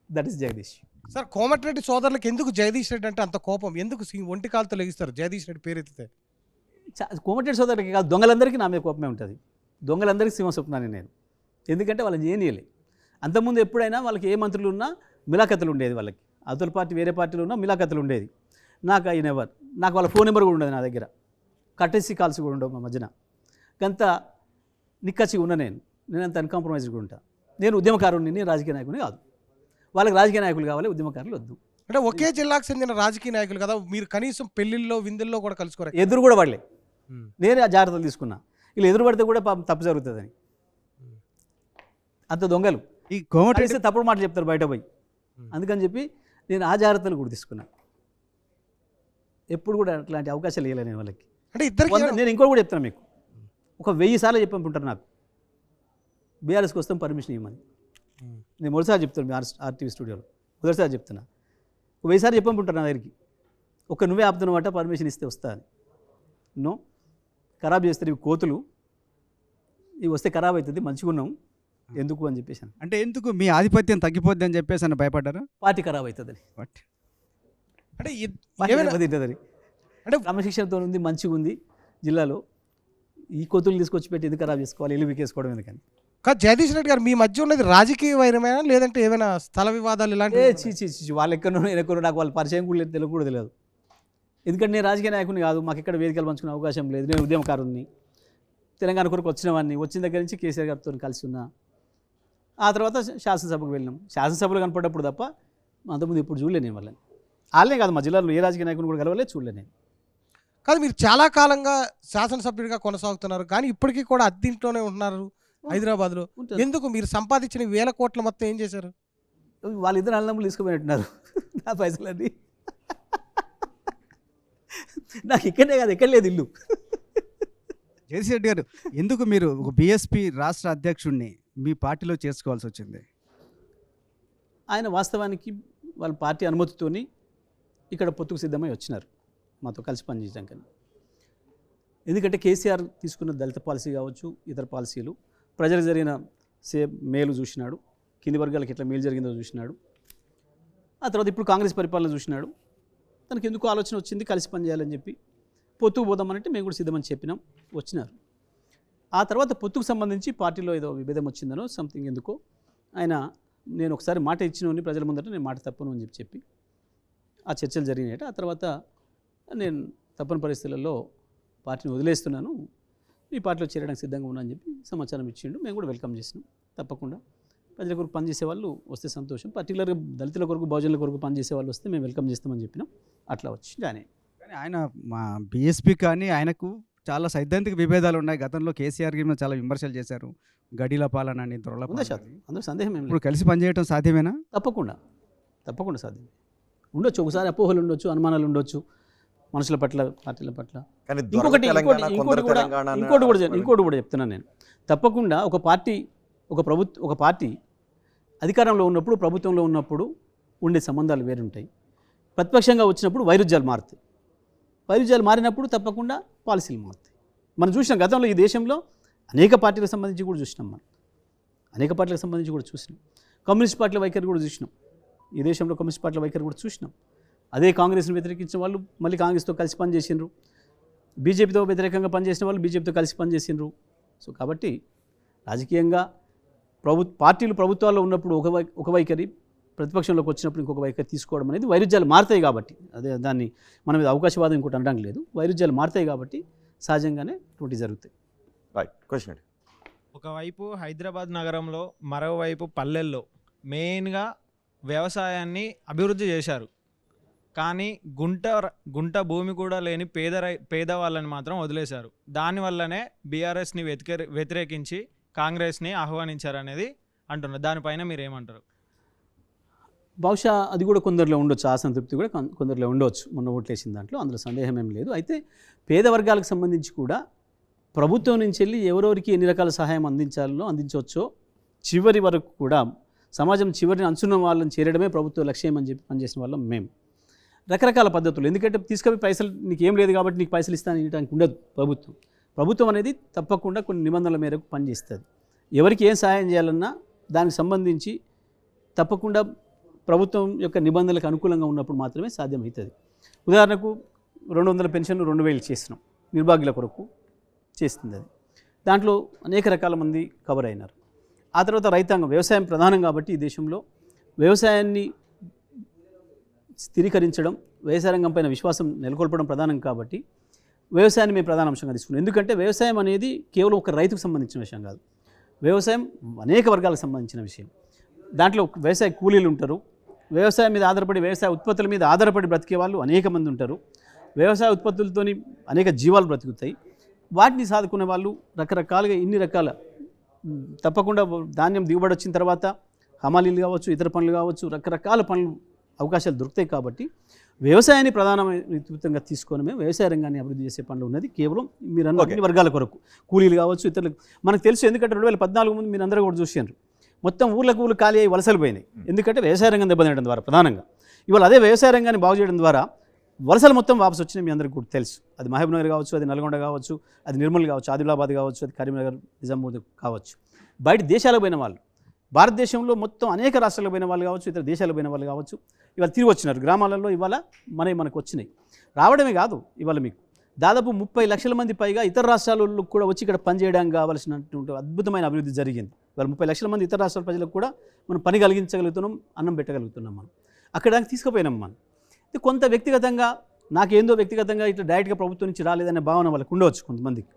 That is Jagadish. Sir, Komatireddy సోదరులకు ఎందుకు జగదీష్ రెడ్డి అంటే అంత కోపం? ఎందుకు ఒంటి కాలుతో లెగిస్తారు జగదీష్ రెడ్డి పేరు ఎత్తితే? కోమటిరెడ్డి సోదరులకి కాదు, దొంగలందరికీ నా మీద కోపమే ఉంటుంది. దొంగలందరికీ సింహస్వప్నాన్ని నేను. ఎందుకంటే వాళ్ళని చేయనీయలే. అంతకుముందు ఎప్పుడైనా వాళ్ళకి ఏ మంత్రులు ఉన్నా మిలాఖతులు ఉండేది, వాళ్ళకి అవతల పార్టీ వేరే పార్టీలు ఉన్నా మిలాఖతులు ఉండేది. నాకు అయిన ఎవరు, నాకు వాళ్ళ ఫోన్ నెంబర్ కూడా ఉండదు నా దగ్గర, కట్టేసి కాల్స్ కూడా ఉండవు మా మధ్యన. కొంత నిక్కచ్చిగా ఉన్నా నేను అంత అన్కాంప్రమైజ్గా ఉంటా. నేను ఉద్యమకారుని, నేను రాజకీయ నాయకుని కాదు. వాళ్ళకి రాజకీయ నాయకులు కావాలి, ఉద్యమకారులు వద్దు. అంటే ఒకే జిల్లాకు చెందిన రాజకీయ నాయకులు కదా, మీరు కనీసం పెళ్లిల్లో విందుల్లో కూడా కలుసుకోరు. ఎదురు కూడా పడలే, నేనే ఆ జాగ్రత్తలు తీసుకున్నా. వీళ్ళు ఎదురు పడితే కూడా పాపం తప్పు జరుగుతుందని. అంత దొంగలు ఈ కోమటిరెడ్డి కలిస్తే తప్పుడు మాట చెప్తారు బయట పోయి. అందుకని చెప్పి నేను ఆ జాగ్రత్తలు కూడా తీసుకున్నా. ఎప్పుడు కూడా అట్లాంటి అవకాశాలు ఇవ్వలే నేను వాళ్ళకి. అంటే ఇద్దరికి నేను ఇంకోటి కూడా చెప్తాను మీకు, ఒక 1000 సార్లు చెప్పంటుంటారు నాకు బీఆర్ఎస్కి వస్తాం పర్మిషన్ ఇవ్వమని. నేను మొదటిసారి చెప్తాను ఆర్టీవీ స్టూడియోలో, మొదటిసారి చెప్తున్నా. 1000 సార్లు చెప్పంటుంటారు నా దగ్గరికి, ఒక నువ్వే ఆపుతున్నమాట పర్మిషన్ ఇస్తే వస్తా అని. నో, ఖరాబ్ చేస్తారు ఇవి కోతులు, ఇవి వస్తే ఖరాబ్ అవుతుంది, మంచిగా ఉన్నాం ఎందుకు అని చెప్పేసాను. అంటే ఎందుకు మీ ఆధిపత్యం తగ్గిపోద్ది అని చెప్పేసి అని భయపడ్డారా? పార్టీ ఖరాబ్ అవుతుందని, బట్ అంటే పార్టీ ఏమైనా దెబ్బతింటుందని. అంటే క్రమశిక్షణతో ఉంది, మంచిగా ఉంది జిల్లాలో, ఈ కోతులు తీసుకొచ్చి పెట్టి ఎందుకు ఖరాబ్ చేసుకోవాలి, ఇల్లు వీకేసుకోవడం ఎందుకని. కాదు జగదీష్ రెడ్డి గారు, మీ మధ్య ఉన్నది రాజకీయ వైరమేనా లేదంటే ఏమైనా స్థల వివాదాలు ఇలాంటివి? చీ వాళ్ళు ఎక్కడో నేను ఎక్కడో, నాకు వాళ్ళ పరిచయం కూడా లేదు, తెలుగు కూడా తెలియదు. ఎందుకంటే నేను రాజకీయ నాయకుని కాదు, మాకు ఇక్కడ వేదికలు పంచుకునే అవకాశం లేదు. నేను ఉద్యమకారుని, తెలంగాణ కొరకు వచ్చిన వాడిని. వచ్చిన దగ్గర నుంచి కేసీఆర్ గారితో కలిసి ఉన్నా. ఆ తర్వాత శాసనసభకు వెళ్ళినాం. శాసనసభలో కనపడ్డప్పుడు తప్ప అంతకుముందు ఇప్పుడు చూడలే నేను వాళ్ళని. వాళ్ళనే కాదు, మా జిల్లాలో ఏ రాజకీయ నాయకుని కూడా కలవలే, చూడలే నేను. కాదు, మీరు చాలా కాలంగా శాసనసభ్యుడిగా కొనసాగుతున్నారు, కానీ ఇప్పటికీ కూడా అద్దీంట్లోనే ఉంటున్నారు హైదరాబాద్లో. ఉంటుంది. ఎందుకు? మీరు సంపాదించిన 1000 కోట్ల మొత్తం ఏం చేశారు? వాళ్ళిద్దరు అన్నదమ్ములు తీసుకుపోయినట్టున్నారు నా పైసలన్నీ. నాకు ఇక్కడనే కాదు, ఎక్కడ లేదు ఇల్లు. జగదీష్ రెడ్డి గారు, ఎందుకు మీరు ఒక బీఎస్పీ రాష్ట్ర అధ్యక్షుడిని మీ పార్టీలో చేర్చుకోవాల్సి వచ్చింది? ఆయన వాస్తవానికి వాళ్ళ పార్టీ అనుమతితోని ఇక్కడ పొత్తుకు సిద్ధమై వచ్చినారు మాతో కలిసి పనిచేయడానికని. ఎందుకంటే కేసీఆర్ తీసుకున్న దళిత పాలసీ కావచ్చు, ఇతర పాలసీలు ప్రజలకు జరిగిన మేలు చూసినాడు, కింది వర్గాలకు ఎట్లా మేలు జరిగిందో చూసినాడు. ఆ తర్వాత ఇప్పుడు కాంగ్రెస్ పరిపాలన చూసినాడు. తనకు ఎందుకు ఆలోచన వచ్చింది కలిసి పనిచేయాలని చెప్పి, పొత్తుకు పోదామనంటే మేము కూడా సిద్ధమని చెప్పినాం, వచ్చినారు. ఆ తర్వాత పొత్తుకు సంబంధించి పార్టీలో ఏదో విభేదం వచ్చిందనో సంథింగ్ ఎందుకో ఆయన, నేను ఒకసారి మాట ఇచ్చినవని ప్రజల ముందట నేను మాట తప్పను అని చెప్పి ఆ చర్చలు జరిగినాయట. ఆ తర్వాత నేను తప్పని పరిస్థితులలో పార్టీని వదిలేస్తున్నాను, ఈ పార్టీలో చేరడానికి సిద్ధంగా ఉన్నా అని చెప్పి సమాచారం ఇచ్చిండు. మేము కూడా వెల్కమ్ చేసినాం. తప్పకుండా ప్రజల కొరకు పనిచేసే వాళ్ళు వస్తే సంతోషం, పర్టికులర్గా దళితుల కొరకు బహుజనుల కొరకు పనిచేసే వాళ్ళు వస్తే మేము వెల్కమ్ చేస్తామని చెప్పినాం. అట్లా వచ్చి జాయిన్ అయ్యాం. కానీ ఆయన మా బీఎస్పీ కానీ ఆయనకు చాలా సైద్ధాంతిక విభేదాలు ఉన్నాయి. గతంలో కేసీఆర్ మీద చాలా విమర్శలు చేశారు, గడిల పాలన అని, దొరల ఉందా శాతం, అందులో సందేహం ఏం లేదు. ఇప్పుడు కలిసి పనిచేయడం సాధ్యమేనా? తప్పకుండా సాధ్యమే. ఉండొచ్చు, ఒకసారి అపోహలు ఉండొచ్చు, అనుమానాలు ఉండొచ్చు మనుషుల పట్ల, పార్టీల పట్ల. కానీ ఇంకొకటి తెలంగాణ కూడా చెప్తున్నాను నేను. తప్పకుండా ఒక పార్టీ అధికారంలో ఉన్నప్పుడు, ప్రభుత్వంలో ఉన్నప్పుడు ఉండే సంబంధాలు వేరుంటాయి. ప్రతిపక్షంగా వచ్చినప్పుడు వైరుధ్యాలు మారుతాయి. వైరుధ్యాలు మారినప్పుడు తప్పకుండా పాలసీలు మారుతాయి. మనం చూసినాం గతంలో ఈ దేశంలో అనేక పార్టీలకు సంబంధించి కూడా చూసినాం. కమ్యూనిస్ట్ పార్టీల వైఖరి కూడా చూసినాం. ఈ దేశంలో కమ్యూనిస్ట్ పార్టీల వైఖరి కూడా చూసినాం. అదే కాంగ్రెస్ను వ్యతిరేకించిన వాళ్ళు మళ్ళీ కాంగ్రెస్తో కలిసి పనిచేసిండ్రు, బీజేపీతో వ్యతిరేకంగా పనిచేసిన వాళ్ళు బీజేపీతో కలిసి పనిచేసిండ్రు. సో కాబట్టి రాజకీయంగా పార్టీలు ప్రభుత్వాల్లో ఉన్నప్పుడు ఒక వైఖరి, ప్రతిపక్షంలోకి వచ్చినప్పుడు ఇంకొక వైఖరి తీసుకోవడం అనేది వైరుధ్యాలు మారుతాయి కాబట్టి, అదే దాన్ని మన మీద అవకాశవాదం ఇంకోటి అనడానికి లేదు, వైరుధ్యాలు మారుతాయి కాబట్టి సహజంగానే ఇటువంటి జరుగుతాయి. Right question. ఒకవైపు హైదరాబాద్ నగరంలో, మరోవైపు పల్లెల్లో మెయిన్గా వ్యవసాయాన్ని అభివృద్ధి చేశారు. కానీ గుంట భూమి కూడా లేని పేదవాళ్ళని మాత్రం వదిలేశారు. దానివల్లనే బీఆర్ఎస్ని వ్యతిరేకించి కాంగ్రెస్ని ఆహ్వానించారనేది అంటున్నారు. దానిపైన మీరు ఏమంటారు? బహుశా అది కూడా కొందరిలో ఉండొచ్చు, అసంతృప్తి కూడా కొందరిలో ఉండవచ్చు మొన్న ఓట్లేసిన దాంట్లో, అందులో సందేహం ఏం లేదు. అయితే పేద వర్గాలకు సంబంధించి కూడా ప్రభుత్వం నుంచి వెళ్ళి ఎవరెవరికి ఎన్ని రకాల సహాయం అందించవచ్చో చివరి వరకు కూడా సమాజం చివరిని అంచున్న వాళ్ళని చేరడమే ప్రభుత్వ లక్ష్యం అని చెప్పి పనిచేసిన వాళ్ళం మేము. రకరకాల పద్ధతులు, ఎందుకంటే తీసుకొని పైసలు నీకు ఏం లేదు కాబట్టి నీకు పైసలు ఇస్తాను ఇవ్వడానికి ఉండదు. ప్రభుత్వం అనేది తప్పకుండా కొన్ని నిబంధనల మేరకు పనిచేస్తుంది. ఎవరికి ఏం సహాయం చేయాలన్నా దానికి సంబంధించి తప్పకుండా ప్రభుత్వం యొక్క నిబంధనలకు అనుకూలంగా ఉన్నప్పుడు మాత్రమే సాధ్యమవుతుంది. ఉదాహరణకు 200 పెన్షన్లు 2000 చేసినాం, నిర్భాగ్యుల కొరకు చేస్తుంది. అది దాంట్లో అనేక రకాల మంది కవర్ అయినారు. ఆ తర్వాత రైతాంగం, వ్యవసాయం ప్రధానం కాబట్టి ఈ దేశంలో వ్యవసాయాన్ని స్థిరీకరించడం, వ్యవసాయ రంగం పైన విశ్వాసం నెలకొల్పడం ప్రధానం కాబట్టి వ్యవసాయాన్ని మేము ప్రధాన అంశంగా తీసుకున్నాం. ఎందుకంటే వ్యవసాయం అనేది కేవలం ఒక రైతుకు సంబంధించిన విషయం కాదు, వ్యవసాయం అనేక వర్గాలకు సంబంధించిన విషయం. దాంట్లో వ్యవసాయ కూలీలు ఉంటారు, వ్యవసాయం మీద ఆధారపడి వ్యవసాయ ఉత్పత్తుల మీద ఆధారపడి బ్రతికే వాళ్ళు అనేక మంది ఉంటారు. వ్యవసాయ ఉత్పత్తులతోని అనేక జీవాలు బ్రతుకుతాయి. వాటిని సాదుకునే వాళ్ళు రకరకాలుగా ఇన్ని రకాల తప్పకుండా ధాన్యం దిగుబడి వచ్చిన తర్వాత హమాలీలు కావచ్చు, ఇతర పనులు కావచ్చు, రకరకాల పనులు అవకాశాలు దొరుకుతాయి. కాబట్టి వ్యవసాయాన్ని ప్రధానంగా తీసుకొని వ్యవసాయ రంగాన్ని అభివృద్ధి చేసే పనులు ఉన్నది కేవలం మీరు అన్ని వర్గాల కొరకు, కూలీలు కావచ్చు, ఇతరులకు. మనకు తెలుసు, ఎందుకంటే 2014 ముందు మీరు అందరూ కూడా చూసారు, మొత్తం ఊర్లకు ఖాళీ అయ్యి వలసలు పోయినాయి. ఎందుకంటే వ్యవసాయ రంగం దెబ్బతినడం ద్వారా ప్రధానంగా. ఇవాళ అదే వ్యవసాయ రంగాన్ని బాగు చేయడం ద్వారా వలసలు మొత్తం వాపసు వచ్చినాయి. మీ అందరికీ కూడా తెలుసు. అది మహబూబ్నగర్ కావచ్చు, అది నల్గొండ కావచ్చు, అది నిర్మల్ కావచ్చు, ఆదిలాబాద్ కావచ్చు, అది కరీంనగర్, నిజామాబాద్ కావచ్చు. బయట దేశాలకు పోయిన వాళ్ళు, భారతదేశంలో మొత్తం అనేక రాష్ట్రాలకు పోయిన వాళ్ళు కావచ్చు, ఇతర దేశాలకు పోయిన వాళ్ళు కావచ్చు, ఇవాళ తిరిగి వచ్చినారు. గ్రామాలలో ఇవాళ మనకు వచ్చినాయి. రావడమే కాదు, ఇవాళ మీకు దాదాపు 30 లక్షల మంది పైగా ఇతర రాష్ట్రాలలో కూడా వచ్చి ఇక్కడ పనిచేయడానికి కావాల్సినటువంటి అద్భుతమైన అభివృద్ధి జరిగింది. ఇవాళ 30 లక్షల మంది ఇతర రాష్ట్రాల ప్రజలకు కూడా మనం పని కలిగించగలుగుతున్నాం, అన్నం పెట్టగలుగుతున్నాం. మనం అక్కడ దానికి తీసుకుపోయినాం. మనం కొంత వ్యక్తిగతంగా నాకేందో వ్యక్తిగతంగా ఇట్లా డైరెక్ట్గా ప్రభుత్వం నుంచి రాలేదనే భావన వాళ్ళకు ఉండవచ్చు కొంతమందికి.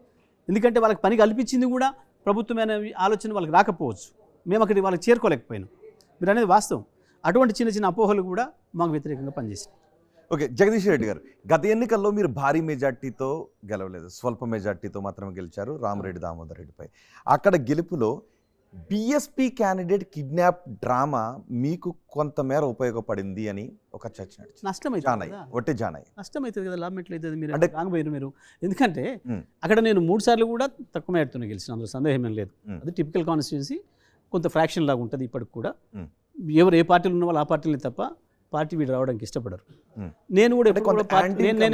ఎందుకంటే వాళ్ళకి పని కల్పించింది కూడా ప్రభుత్వమైన ఆలోచన వాళ్ళకి రాకపోవచ్చు. మేము అక్కడికి వాళ్ళకి చేరుకోలేకపోయినాం. మీరు అనేది వాస్తవం. అటువంటి చిన్న చిన్న అపోహలు కూడా మాకు వ్యతిరేకంగా పనిచేసాయి. ఓకే, జగదీష్ రెడ్డి గారు, గత ఎన్నికల్లో మీరు భారీ మెజార్టీతో గెలవలేదు, స్వల్ప మెజార్టీతో మాత్రమే గెలిచారు రామరెడ్డి దామోదర్ రెడ్డిపై. అక్కడ గెలుపులో బీఎస్పీ క్యాండిడేట్ కిడ్నాప్ డ్రామా మీకు కొంతమేర ఉపయోగపడింది అని ఒక చర్చ నడిచింది. నష్టమవుతుంది కదా, లాభం ఎట్లయితుంది? మీరు అంటే రాకపోయారు మీరు. ఎందుకంటే అక్కడ నేను 3 సార్లు కూడా తక్కువ మేరతోనే గెలిచిన, అందులో సందేహం ఏం లేదు. అది టిపికల్ కాన్స్టిట్యున్సీ, కొంత ఫ్రాక్షన్ లాగా ఉంటుంది ఇప్పటికి కూడా. ఎవరు ఏ పార్టీలు ఉన్న వాళ్ళు ఆ పార్టీలే తప్ప పార్టీ వీడు రావడానికి ఇష్టపడరు. నేను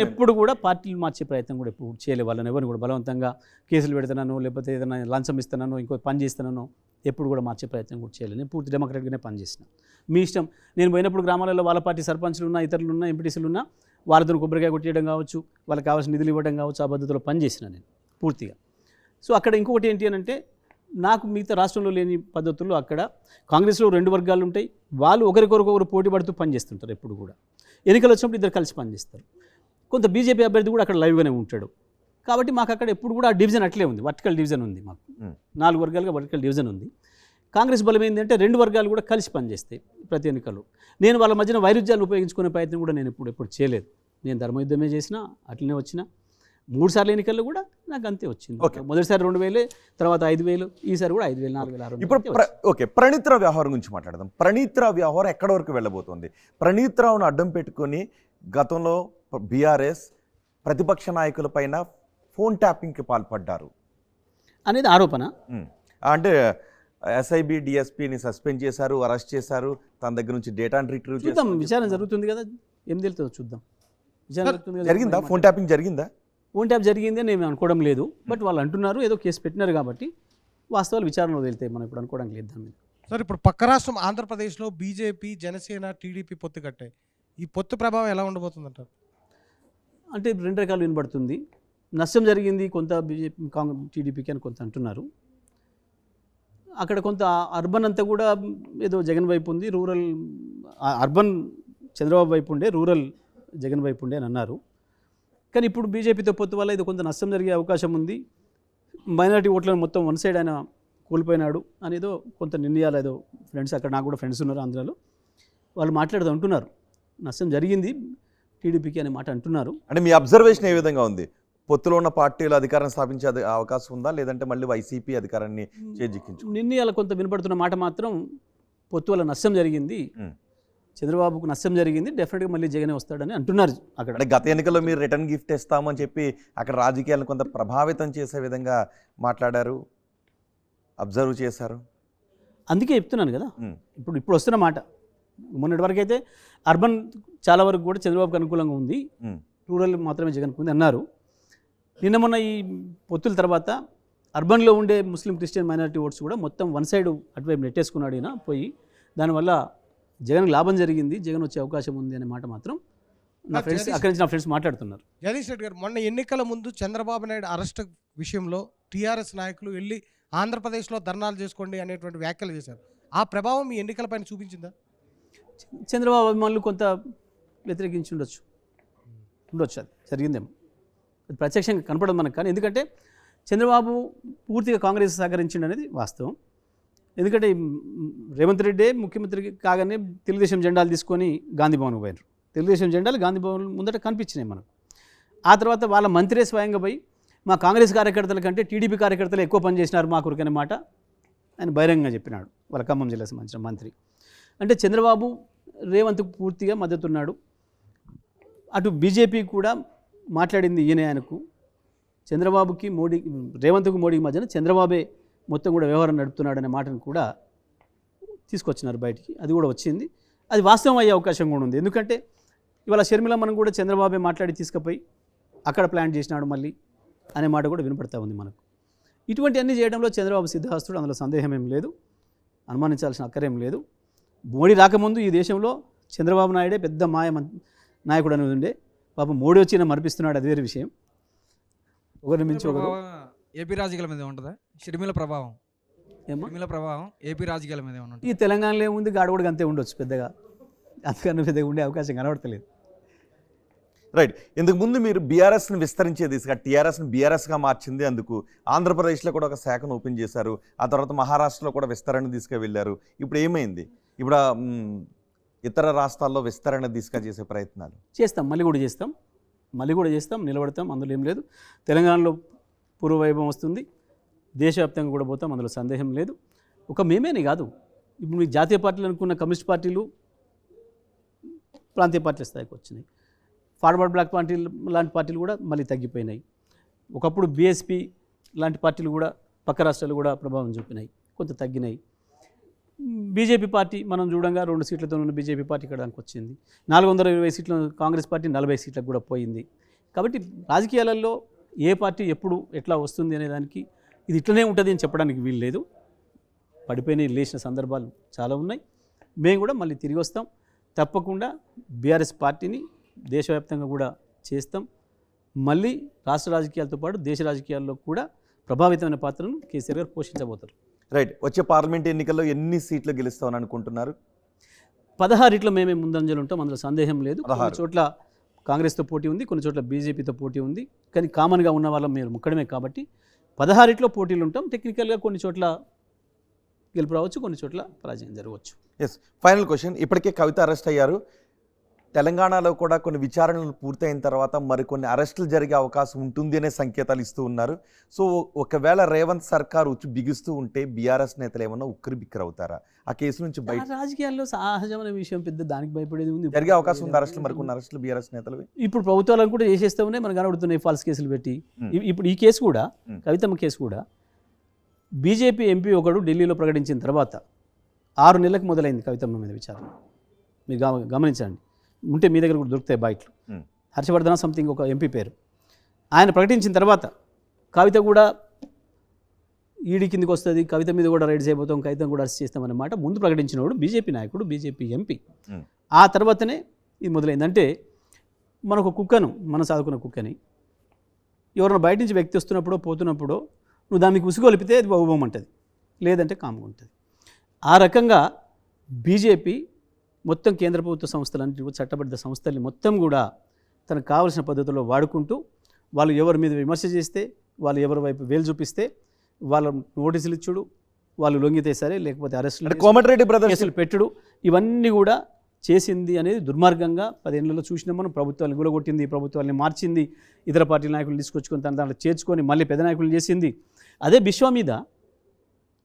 ఎప్పుడు కూడా పార్టీలు మార్చే ప్రయత్నం కూడా ఎప్పుడు చేయలే. వాళ్ళని ఎవరిని కూడా బలవంతంగా కేసులు పెడతానో, లేకపోతే ఏదైనా లంచం ఇస్తానో, ఇంకో పని చేస్తానో ఎప్పుడు కూడా మార్చే ప్రయత్నం కూడా చేయలేదు. నేను పూర్తి డెమోక్రాటిక్గానే పనిచేసిన. మీ ఇష్టం. నేను పోయినప్పుడు గ్రామాలలో వాళ్ళ పార్టీ సర్పంచ్లు ఉన్నా, ఇతరులు ఉన్నా, ఎంపీటీసీలు ఉన్నా, వాళ్ళతో కొబ్బరికాయ కొట్టేయడం కావచ్చు, వాళ్ళకి కావాల్సిన నిధులు ఇవ్వడం కావచ్చు, ఆ పద్ధతిలో పనిచేసిన నేను పూర్తిగా. సో అక్కడ ఇంకొకటి ఏంటి అని అంటే, నాకు మిగతా రాష్ట్రంలో లేని పద్ధతుల్లో అక్కడ కాంగ్రెస్లో 2 వర్గాలు ఉంటాయి. వాళ్ళు ఒకరికొకరు పోటీ పడుతూ పనిచేస్తుంటారు. ఎప్పుడు కూడా ఎన్నికలు వచ్చినప్పుడు ఇద్దరు కలిసి పనిచేస్తారు. కొంత బీజేపీ అభ్యర్థి కూడా అక్కడ లైవ్గానే ఉంటాడు. కాబట్టి మాకు అక్కడ ఎప్పుడు కూడా ఆ డివిజన్ అట్లే ఉంది, వర్టికల్ డివిజన్ ఉంది. మాకు 4 వర్గాలుగా వర్టికల్ డివిజన్ ఉంది. కాంగ్రెస్ బలం ఏంటంటే 2 వర్గాలు కూడా కలిసి పనిచేస్తాయి ప్రతి ఎన్నికల్లో. నేను వాళ్ళ మధ్యన వైరుధ్యాలు ఉపయోగించుకునే ప్రయత్నం కూడా నేను ఎప్పుడు చేయలేదు. నేను ధర్మయుద్ధమే చేసిన, అట్లనే వచ్చిన. 3 సార్లు ఎన్నికల్లో కూడా నాకు అంతే వచ్చింది. మొదటిసారి 2000, తర్వాత 5000, ఈసారి కూడా 5000, 4000. ఇప్పుడు ప్రణీత్ రావు వ్యవహారం గురించి మాట్లాడదాం. ప్రణీత్ రావు వ్యవహారం ఎక్కడి వరకు వెళ్ళబోతోంది? ప్రణీత్ రావును అడ్డం పెట్టుకొని గతంలో బీఆర్ఎస్ ప్రతిపక్ష నాయకుల పైన ఫోన్ ట్యాపింగ్కి పాల్పడ్డారు అనేది ఆరోపణ. అంటే ఎస్ఐబి డిఎస్పీని సస్పెండ్ చేశారు, అరెస్ట్ చేశారు, తన దగ్గర నుంచి డేటాను రిట్రీవ్ చేద్దాం. విచారణ జరుగుతుంది కదా, ఏం తెలుస్తుందో చూద్దాం. జరిగిందా? ఫోన్ ట్యాపింగ్ జరిగిందా? ఫోన్ ట్యాప్ జరిగింది అని నేను అనుకోవడం లేదు. బట్ వాళ్ళు అంటున్నారు, ఏదో కేసు పెట్టినారు కాబట్టి వాస్తవాలు విచారణలో వెళ్తాయి. మనం ఇప్పుడు అనుకోవడానికి లేదు దాని మీద. సార్, ఇప్పుడు పక్క రాష్ట్రం ఆంధ్రప్రదేశ్లో బీజేపీ, జనసేన, టీడీపీ పొత్తు కట్టాయి. ఈ పొత్తు ప్రభావం ఎలా ఉండబోతుంది అంటారు? అంటే 2 రకాలు వినబడుతుంది. నష్టం జరిగింది కొంత బీజేపీ, కాంగ్రెస్, టీడీపీకి అని కొంత అంటున్నారు. అక్కడ కొంత అర్బన్ అంతా కూడా ఏదో జగన్ వైపు ఉంది, రూరల్ అర్బన్ చంద్రబాబు వైపు ఉండే, రూరల్ జగన్ వైపు ఉండే అని అన్నారు. కానీ ఇప్పుడు బీజేపీతో పొత్తు వల్ల ఇది కొంత నష్టం జరిగే అవకాశం ఉంది. మైనారిటీ ఓట్లను మొత్తం వన్ సైడ్ ఆయన కోల్పోయినాడు అనేదో కొంత నిర్ణయాలు, ఏదో ఫ్రెండ్స్, అక్కడ నాకు కూడా ఫ్రెండ్స్ ఉన్నారు ఆంధ్రాలో, వాళ్ళు మాట్లాడుతూ అంటున్నారు నష్టం జరిగింది టీడీపీకి అనే మాట అంటున్నారు. అంటే మీ అబ్జర్వేషన్ ఏ విధంగా ఉంది? పొత్తులో ఉన్న పార్టీలు అధికారం స్థాపించే అవకాశం ఉందా, లేదంటే మళ్ళీ వైసీపీ అధికారాన్ని చేజిక్కించు? నిర్ణయాలు కొంత వినపడుతున్న మాట మాత్రం పొత్తు వల్ల నష్టం జరిగింది, చంద్రబాబుకు నష్టం జరిగింది, డెఫినెట్గా మళ్ళీ జగనే వస్తాడని అంటున్నారు. అక్కడ గత ఎన్నికల్లో మీరు రిటర్న్ గిఫ్ట్ ఇస్తామని చెప్పి అక్కడ రాజకీయాలను కొంత ప్రభావితం చేసే విధంగా మాట్లాడారు, అబ్జర్వ్ చేశారు. అందుకే చెప్తున్నాను కదా, ఇప్పుడు వస్తున్న మాట. మొన్నటి వరకు అయితే అర్బన్ చాలా వరకు కూడా చంద్రబాబుకి అనుకూలంగా ఉంది, రూరల్ మాత్రమే జగన్కు ఉంది అన్నారు. నిన్న మొన్న ఈ పొత్తుల తర్వాత అర్బన్లో ఉండే ముస్లిం, క్రిస్టియన్, మైనారిటీ ఓట్స్ కూడా మొత్తం వన్ సైడ్ అటువైపు నెట్టేసుకున్నాడు ఈయన పోయి. దానివల్ల జగన్కి లాభం జరిగింది, జగన్ వచ్చే అవకాశం ఉంది అనే మాట మాత్రం నా ఫ్రెండ్స్, అక్కడి నుంచి నా ఫ్రెండ్స్ మాట్లాడుతున్నారు. జగదీష్ రెడ్డి గారు, మొన్న ఎన్నికల ముందు చంద్రబాబు నాయుడు అరెస్ట్ విషయంలో టీఆర్ఎస్ నాయకులు వెళ్ళి ఆంధ్రప్రదేశ్లో ధర్నాలు చేసుకోండి అనేటువంటి వ్యాఖ్యలు చేశారు. ఆ ప్రభావం మీ ఎన్నికలపైన చూపించిందా? చంద్రబాబు అభిమానులు కొంత వ్యతిరేకించి ఉండొచ్చు, అది జరిగిందేమో. అది ప్రత్యక్షంగా కనపడదు మనకు. కానీ ఎందుకంటే చంద్రబాబు పూర్తిగా కాంగ్రెస్ సహకరించిండు అనేది వాస్తవం. ఎందుకంటే రేవంత్ రెడ్డి ముఖ్యమంత్రి కాగానే తెలుగుదేశం జెండాలు తీసుకొని గాంధీ భవన్ పోయినారు. తెలుగుదేశం జెండాలు గాంధీ భవన్ ముందట కనిపించినాయి మనకు. ఆ తర్వాత వాళ్ళ మంత్రే స్వయంగా పోయి మా కాంగ్రెస్ కార్యకర్తల కంటే టీడీపీ కార్యకర్తలు ఎక్కువ పనిచేసినారు మా కొరకనే మాట ఆయన బహిరంగంగా చెప్పినాడు వాళ్ళ ఖమ్మం జిల్లా సంబంధించిన మంత్రి. అంటే చంద్రబాబు రేవంత్కు పూర్తిగా మద్దతున్నాడు. అటు బీజేపీ కూడా మాట్లాడింది ఈయన ఆయనకు. చంద్రబాబుకి మోడీ, రేవంత్కు మోడీకి మధ్యన చంద్రబాబే మొత్తం కూడా వ్యవహారం నడుపుతున్నాడు అనే మాటను కూడా తీసుకొచ్చినారు బయటికి. అది కూడా వచ్చింది. అది వాస్తవం అయ్యే అవకాశం కూడా ఉంది. ఎందుకంటే ఇవాళ షర్మిల మనం కూడా చంద్రబాబే మాట్లాడి తీసుకుపోయి అక్కడ ప్లాన్ చేసినాడు మళ్ళీ అనే మాట కూడా వినపడతా ఉంది మనకు. ఇటువంటి అన్ని చేయడంలో చంద్రబాబు సిద్ధహస్తుడు, అందులో సందేహం ఏం లేదు, అనుమానించాల్సిన అక్కరేం లేదు. మోడీ రాకముందు ఈ దేశంలో చంద్రబాబు నాయుడే పెద్ద నాయకుడు అనేది ఉండే. పాపం మోడీ వచ్చి మరిపిస్తున్నాడు, అది వేరే విషయం. ఒకరిని మించి ఒకరు. ఏపీ రాజకీయాల మీద ఉంటుందా షర్మిల ప్రభావం? ఏమో షర్మిల ప్రభావం ఏపీ రాజకీయాల మీద ఏమన్నా ఈ తెలంగాణలో ఏముంది, గాడ కూడా అంతే ఉండొచ్చు పెద్దగా, అంతకన్నా పెద్దగా ఉండే అవకాశం కనబడతలేదు. రైట్. ఇంతకు ముందు మీరు బీఆర్ఎస్ని విస్తరించే దిశగా టీఆర్ఎస్ని బీఆర్ఎస్గా మార్చింది. అందుకు ఆంధ్రప్రదేశ్లో కూడా ఒక శాఖను ఓపెన్ చేశారు. ఆ తర్వాత మహారాష్ట్రలో కూడా విస్తరణ దిశగా వెళ్ళారు. ఇప్పుడు ఏమైంది? ఇప్పుడు ఇతర రాష్ట్రాల్లో విస్తరణ దిశగా చేసే ప్రయత్నాలు చేస్తాం, మళ్ళీ కూడా చేస్తాం, నిలబడతాం, అందులో ఏం లేదు. తెలంగాణలో పూర్వవైభవం వస్తుంది, దేశవ్యాప్తంగా కూడా పోతాం, అందులో సందేహం లేదు. ఒక మేమేనే కాదు, ఇప్పుడు మీకు జాతీయ పార్టీలు అనుకున్న కమ్యూనిస్ట్ పార్టీలు ప్రాంతీయ పార్టీల స్థాయికి వచ్చినాయి. ఫార్వర్డ్ బ్లాక్ పార్టీలు లాంటి పార్టీలు కూడా మళ్ళీ తగ్గిపోయినాయి. ఒకప్పుడు బీఎస్పీ లాంటి పార్టీలు కూడా పక్క రాష్ట్రాలు కూడా ప్రభావం చూపినాయి, కొంత తగ్గినాయి. బీజేపీ పార్టీ మనం చూడంగా 2 సీట్లతో ఉన్న బీజేపీ పార్టీ ఇక్కడ దానికి వచ్చింది. 420 సీట్ల కాంగ్రెస్ పార్టీ 40 సీట్లకు కూడా పోయింది. కాబట్టి రాజకీయాలలో ఏ పార్టీ ఎప్పుడు ఎట్లా వస్తుంది అనే దానికి ఇది ఇట్లనే ఉంటుంది అని చెప్పడానికి వీలు లేదు. పడిపోయిన లేచిన సందర్భాలు చాలా ఉన్నాయి. మేము కూడా మళ్ళీ తిరిగి వస్తాం. తప్పకుండా బీఆర్ఎస్ పార్టీని దేశవ్యాప్తంగా కూడా చేస్తాం. మళ్ళీ రాష్ట్ర రాజకీయాలతో పాటు దేశ రాజకీయాల్లో కూడా ప్రభావితమైన పాత్రను కేసీఆర్ గారు పోషించబోతారు. రైట్. వచ్చే పార్లమెంట్ ఎన్నికల్లో ఎన్ని సీట్లు గెలుస్తామని అనుకుంటున్నారు? 16 మేమే ముందంజలు ఉంటాం, అందులో సందేహం లేదు. కొన్ని చోట్ల కాంగ్రెస్తో పోటీ ఉంది, కొన్ని చోట్ల బీజేపీతో పోటీ ఉంది. కానీ కామన్గా ఉన్న వాళ్ళం మీరు ముక్కడమే కాబట్టి 16 పోటీలు ఉంటాం. టెక్నికల్గా కొన్ని చోట్ల గెలుపు రావచ్చు, కొన్ని చోట్ల పరాజయం జరగవచ్చు. ఎస్. Final question. ఇప్పటికే కవిత అరెస్ట్ అయ్యారు. తెలంగాణలో కూడా కొన్ని విచారణలు పూర్తయిన తర్వాత మరికొన్ని అరెస్టులు జరిగే అవకాశం ఉంటుంది అనే సంకేతాలు ఇస్తూ ఉన్నారు. సో ఒకవేళ రేవంత్ సర్కార్ వచ్చి బిగుస్తూ ఉంటే బీఆర్ఎస్ నేతలు ఏమన్నా ఉక్కిరి బిక్కిరి అవుతారా? ఆ కేసు నుంచి బయట రాజకీయాల్లో సహజమైన విషయం, పెద్ద దానికి భయపడేది ఉంది. జరిగే అవకాశం ఉంది అరెస్టులు, మరికొన్ని అరెస్టులు బీఆర్ఎస్ నేతలు. ఇప్పుడు ప్రభుత్వాలను కూడా చేసేస్తే ఉన్నాయి, మనకు కనబడుతున్నాయి ఫాల్స్ కేసులు పెట్టి. ఇప్పుడు ఈ కేసు కూడా, కవితమ్మ కేసు కూడా, బీజేపీ ఎంపీ ఒకడు ఢిల్లీలో ప్రకటించిన తర్వాత 6 నెలలకు మొదలైంది కవితమ్మ మీద విచారణ. మీరు గమనించండి, ఉంటే మీ దగ్గర కూడా దొరుకుతాయి బయటలు. హర్షవర్ధన సంథింగ్ ఒక ఎంపీ పేరు. ఆయన ప్రకటించిన తర్వాత కవిత కూడా ఈడీ కిందకి వస్తుంది, కవిత మీద కూడా రైడ్ చేయబోతాం, కవితను కూడా అరెస్ట్ చేస్తామన్నమాట ముందు ప్రకటించినవాడు బీజేపీ నాయకుడు, బీజేపీ ఎంపీ. ఆ తర్వాతనే ఇది మొదలైంది. అంటే మనకు కుక్కను, మనం సాదుకున్న కుక్కని ఎవరైనా బయట నుంచి వ్యక్తి వస్తున్నప్పుడో పోతున్నప్పుడో నువ్వు దానికి ఉసుగొలిపితే అది బహుబోమంటుంది, లేదంటే కామ్గా ఉంటుంది. ఆ రకంగా బీజేపీ మొత్తం కేంద్ర ప్రభుత్వ సంస్థలన్నింటి కూడా, చట్టబద్ధ సంస్థల్ని మొత్తం కూడా తనకు కావాల్సిన పద్ధతిలో వాడుకుంటూ, వాళ్ళు ఎవరి మీద విమర్శ చేస్తే, వాళ్ళు ఎవరి వైపు వేలు చూపిస్తే వాళ్ళ నోటీసులు ఇచ్చుడు, వాళ్ళు లొంగితే సరే, లేకపోతే అరెస్టులు, కోమటిరెడ్డి బ్రదర్స్ కేసులు పెట్టుడు, ఇవన్నీ కూడా చేసింది అనేది దుర్మార్గంగా 10 ఏళ్లలో చూసినాం మనం. ప్రభుత్వాన్ని గులగొట్టింది, ప్రభుత్వాన్ని మార్చింది, ఇతర పార్టీల నాయకులు తీసుకొచ్చుకొని తన దాంట్లో చేర్చుకొని మళ్ళీ పెద్ద నాయకులు చేసింది. అదే బిశ్వా మీద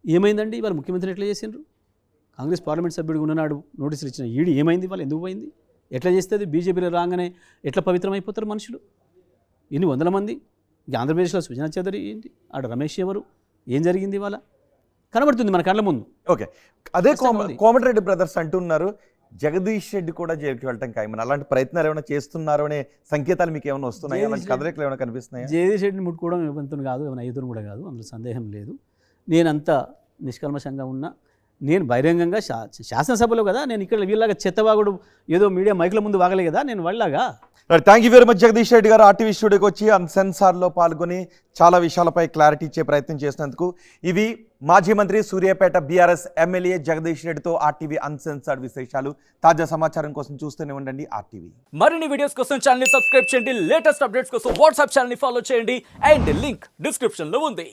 ఏమైందండి? వాళ్ళు ముఖ్యమంత్రి ఎట్లా చేసిండ్రు? కాంగ్రెస్ పార్లమెంట్ సభ్యుడిగా ఉన్ననాడు నోటీసులు ఇచ్చిన ఈడీ ఏమైంది? వాళ్ళు ఎందుకు పోయింది? ఎట్లా చేస్తుంది? బీజేపీలో రాగానే ఎట్లా పవిత్రమైపోతారు మనుషులు? ఎన్ని వందల మంది. ఇక ఆంధ్రప్రదేశ్లో సుజనా చౌదరి ఏంటి, ఆడ రమేష్ ఎవరు, ఏం జరిగింది ఇవాళ కనబడుతుంది మన కళ్ళ ముందు. ఓకే. అదే కోమటిరెడ్డి బ్రదర్స్ అంటున్నారు జగదీష్ రెడ్డి కూడా జైలుకి వెళ్ళటం ఖాయమని. అలాంటి ప్రయత్నాలు ఏమైనా చేస్తున్నారు అనే సంకేతాలు మీకు ఏమైనా వస్తున్నాయి? అలాంటి కదలికలు ఏమైనా కనిపిస్తున్నాయి? జగదీష్ రెడ్డిని ముట్టుకోవడం ఏమంతుని కాదు, ఏమైనా అయ్యుతుని కూడా కాదు, అందులో సందేహం లేదు. నేనంతా నిష్కల్మషంగా ఉన్నా. నేను బహిరంగంగా శాసనసభలో కదా, నేను ఇక్కడ వీళ్ళగా చెత్తవాగుడు ఏదో మీడియా మైకుల ముందు వాగలే కదా నేను వాళ్ళగా. Thank you very much Jagadish Reddy గారు, ఆర్టీవీ స్టూడియోకి వచ్చి అన్సెన్సార్లో పాల్గొని చాలా విషయాలపై క్లారిటీ ఇచ్చే ప్రయత్నం చేసినందుకు. ఇవి మాజీ మంత్రి సూర్యాపేట బీఆర్ఎస్ ఎమ్మెల్యే జగదీష్ రెడ్డితో ఆర్టీవీ అన్సెన్సార్డ్ విశేషాలు. తాజా సమాచారం కోసం చూస్తూనే ఉండండి ఆర్టీవీ. మరిన్ని వీడియోస్ కోసం ఛానల్ ని సబ్స్క్రైబ్ చేయండి, లేటెస్ట్ అప్డేట్స్ కోసం వాట్సాప్ ఛానల్ ని ఫాలో చేయండి, అండ్ లింక్ డిస్క్రిప్షన్ లో ఉంది.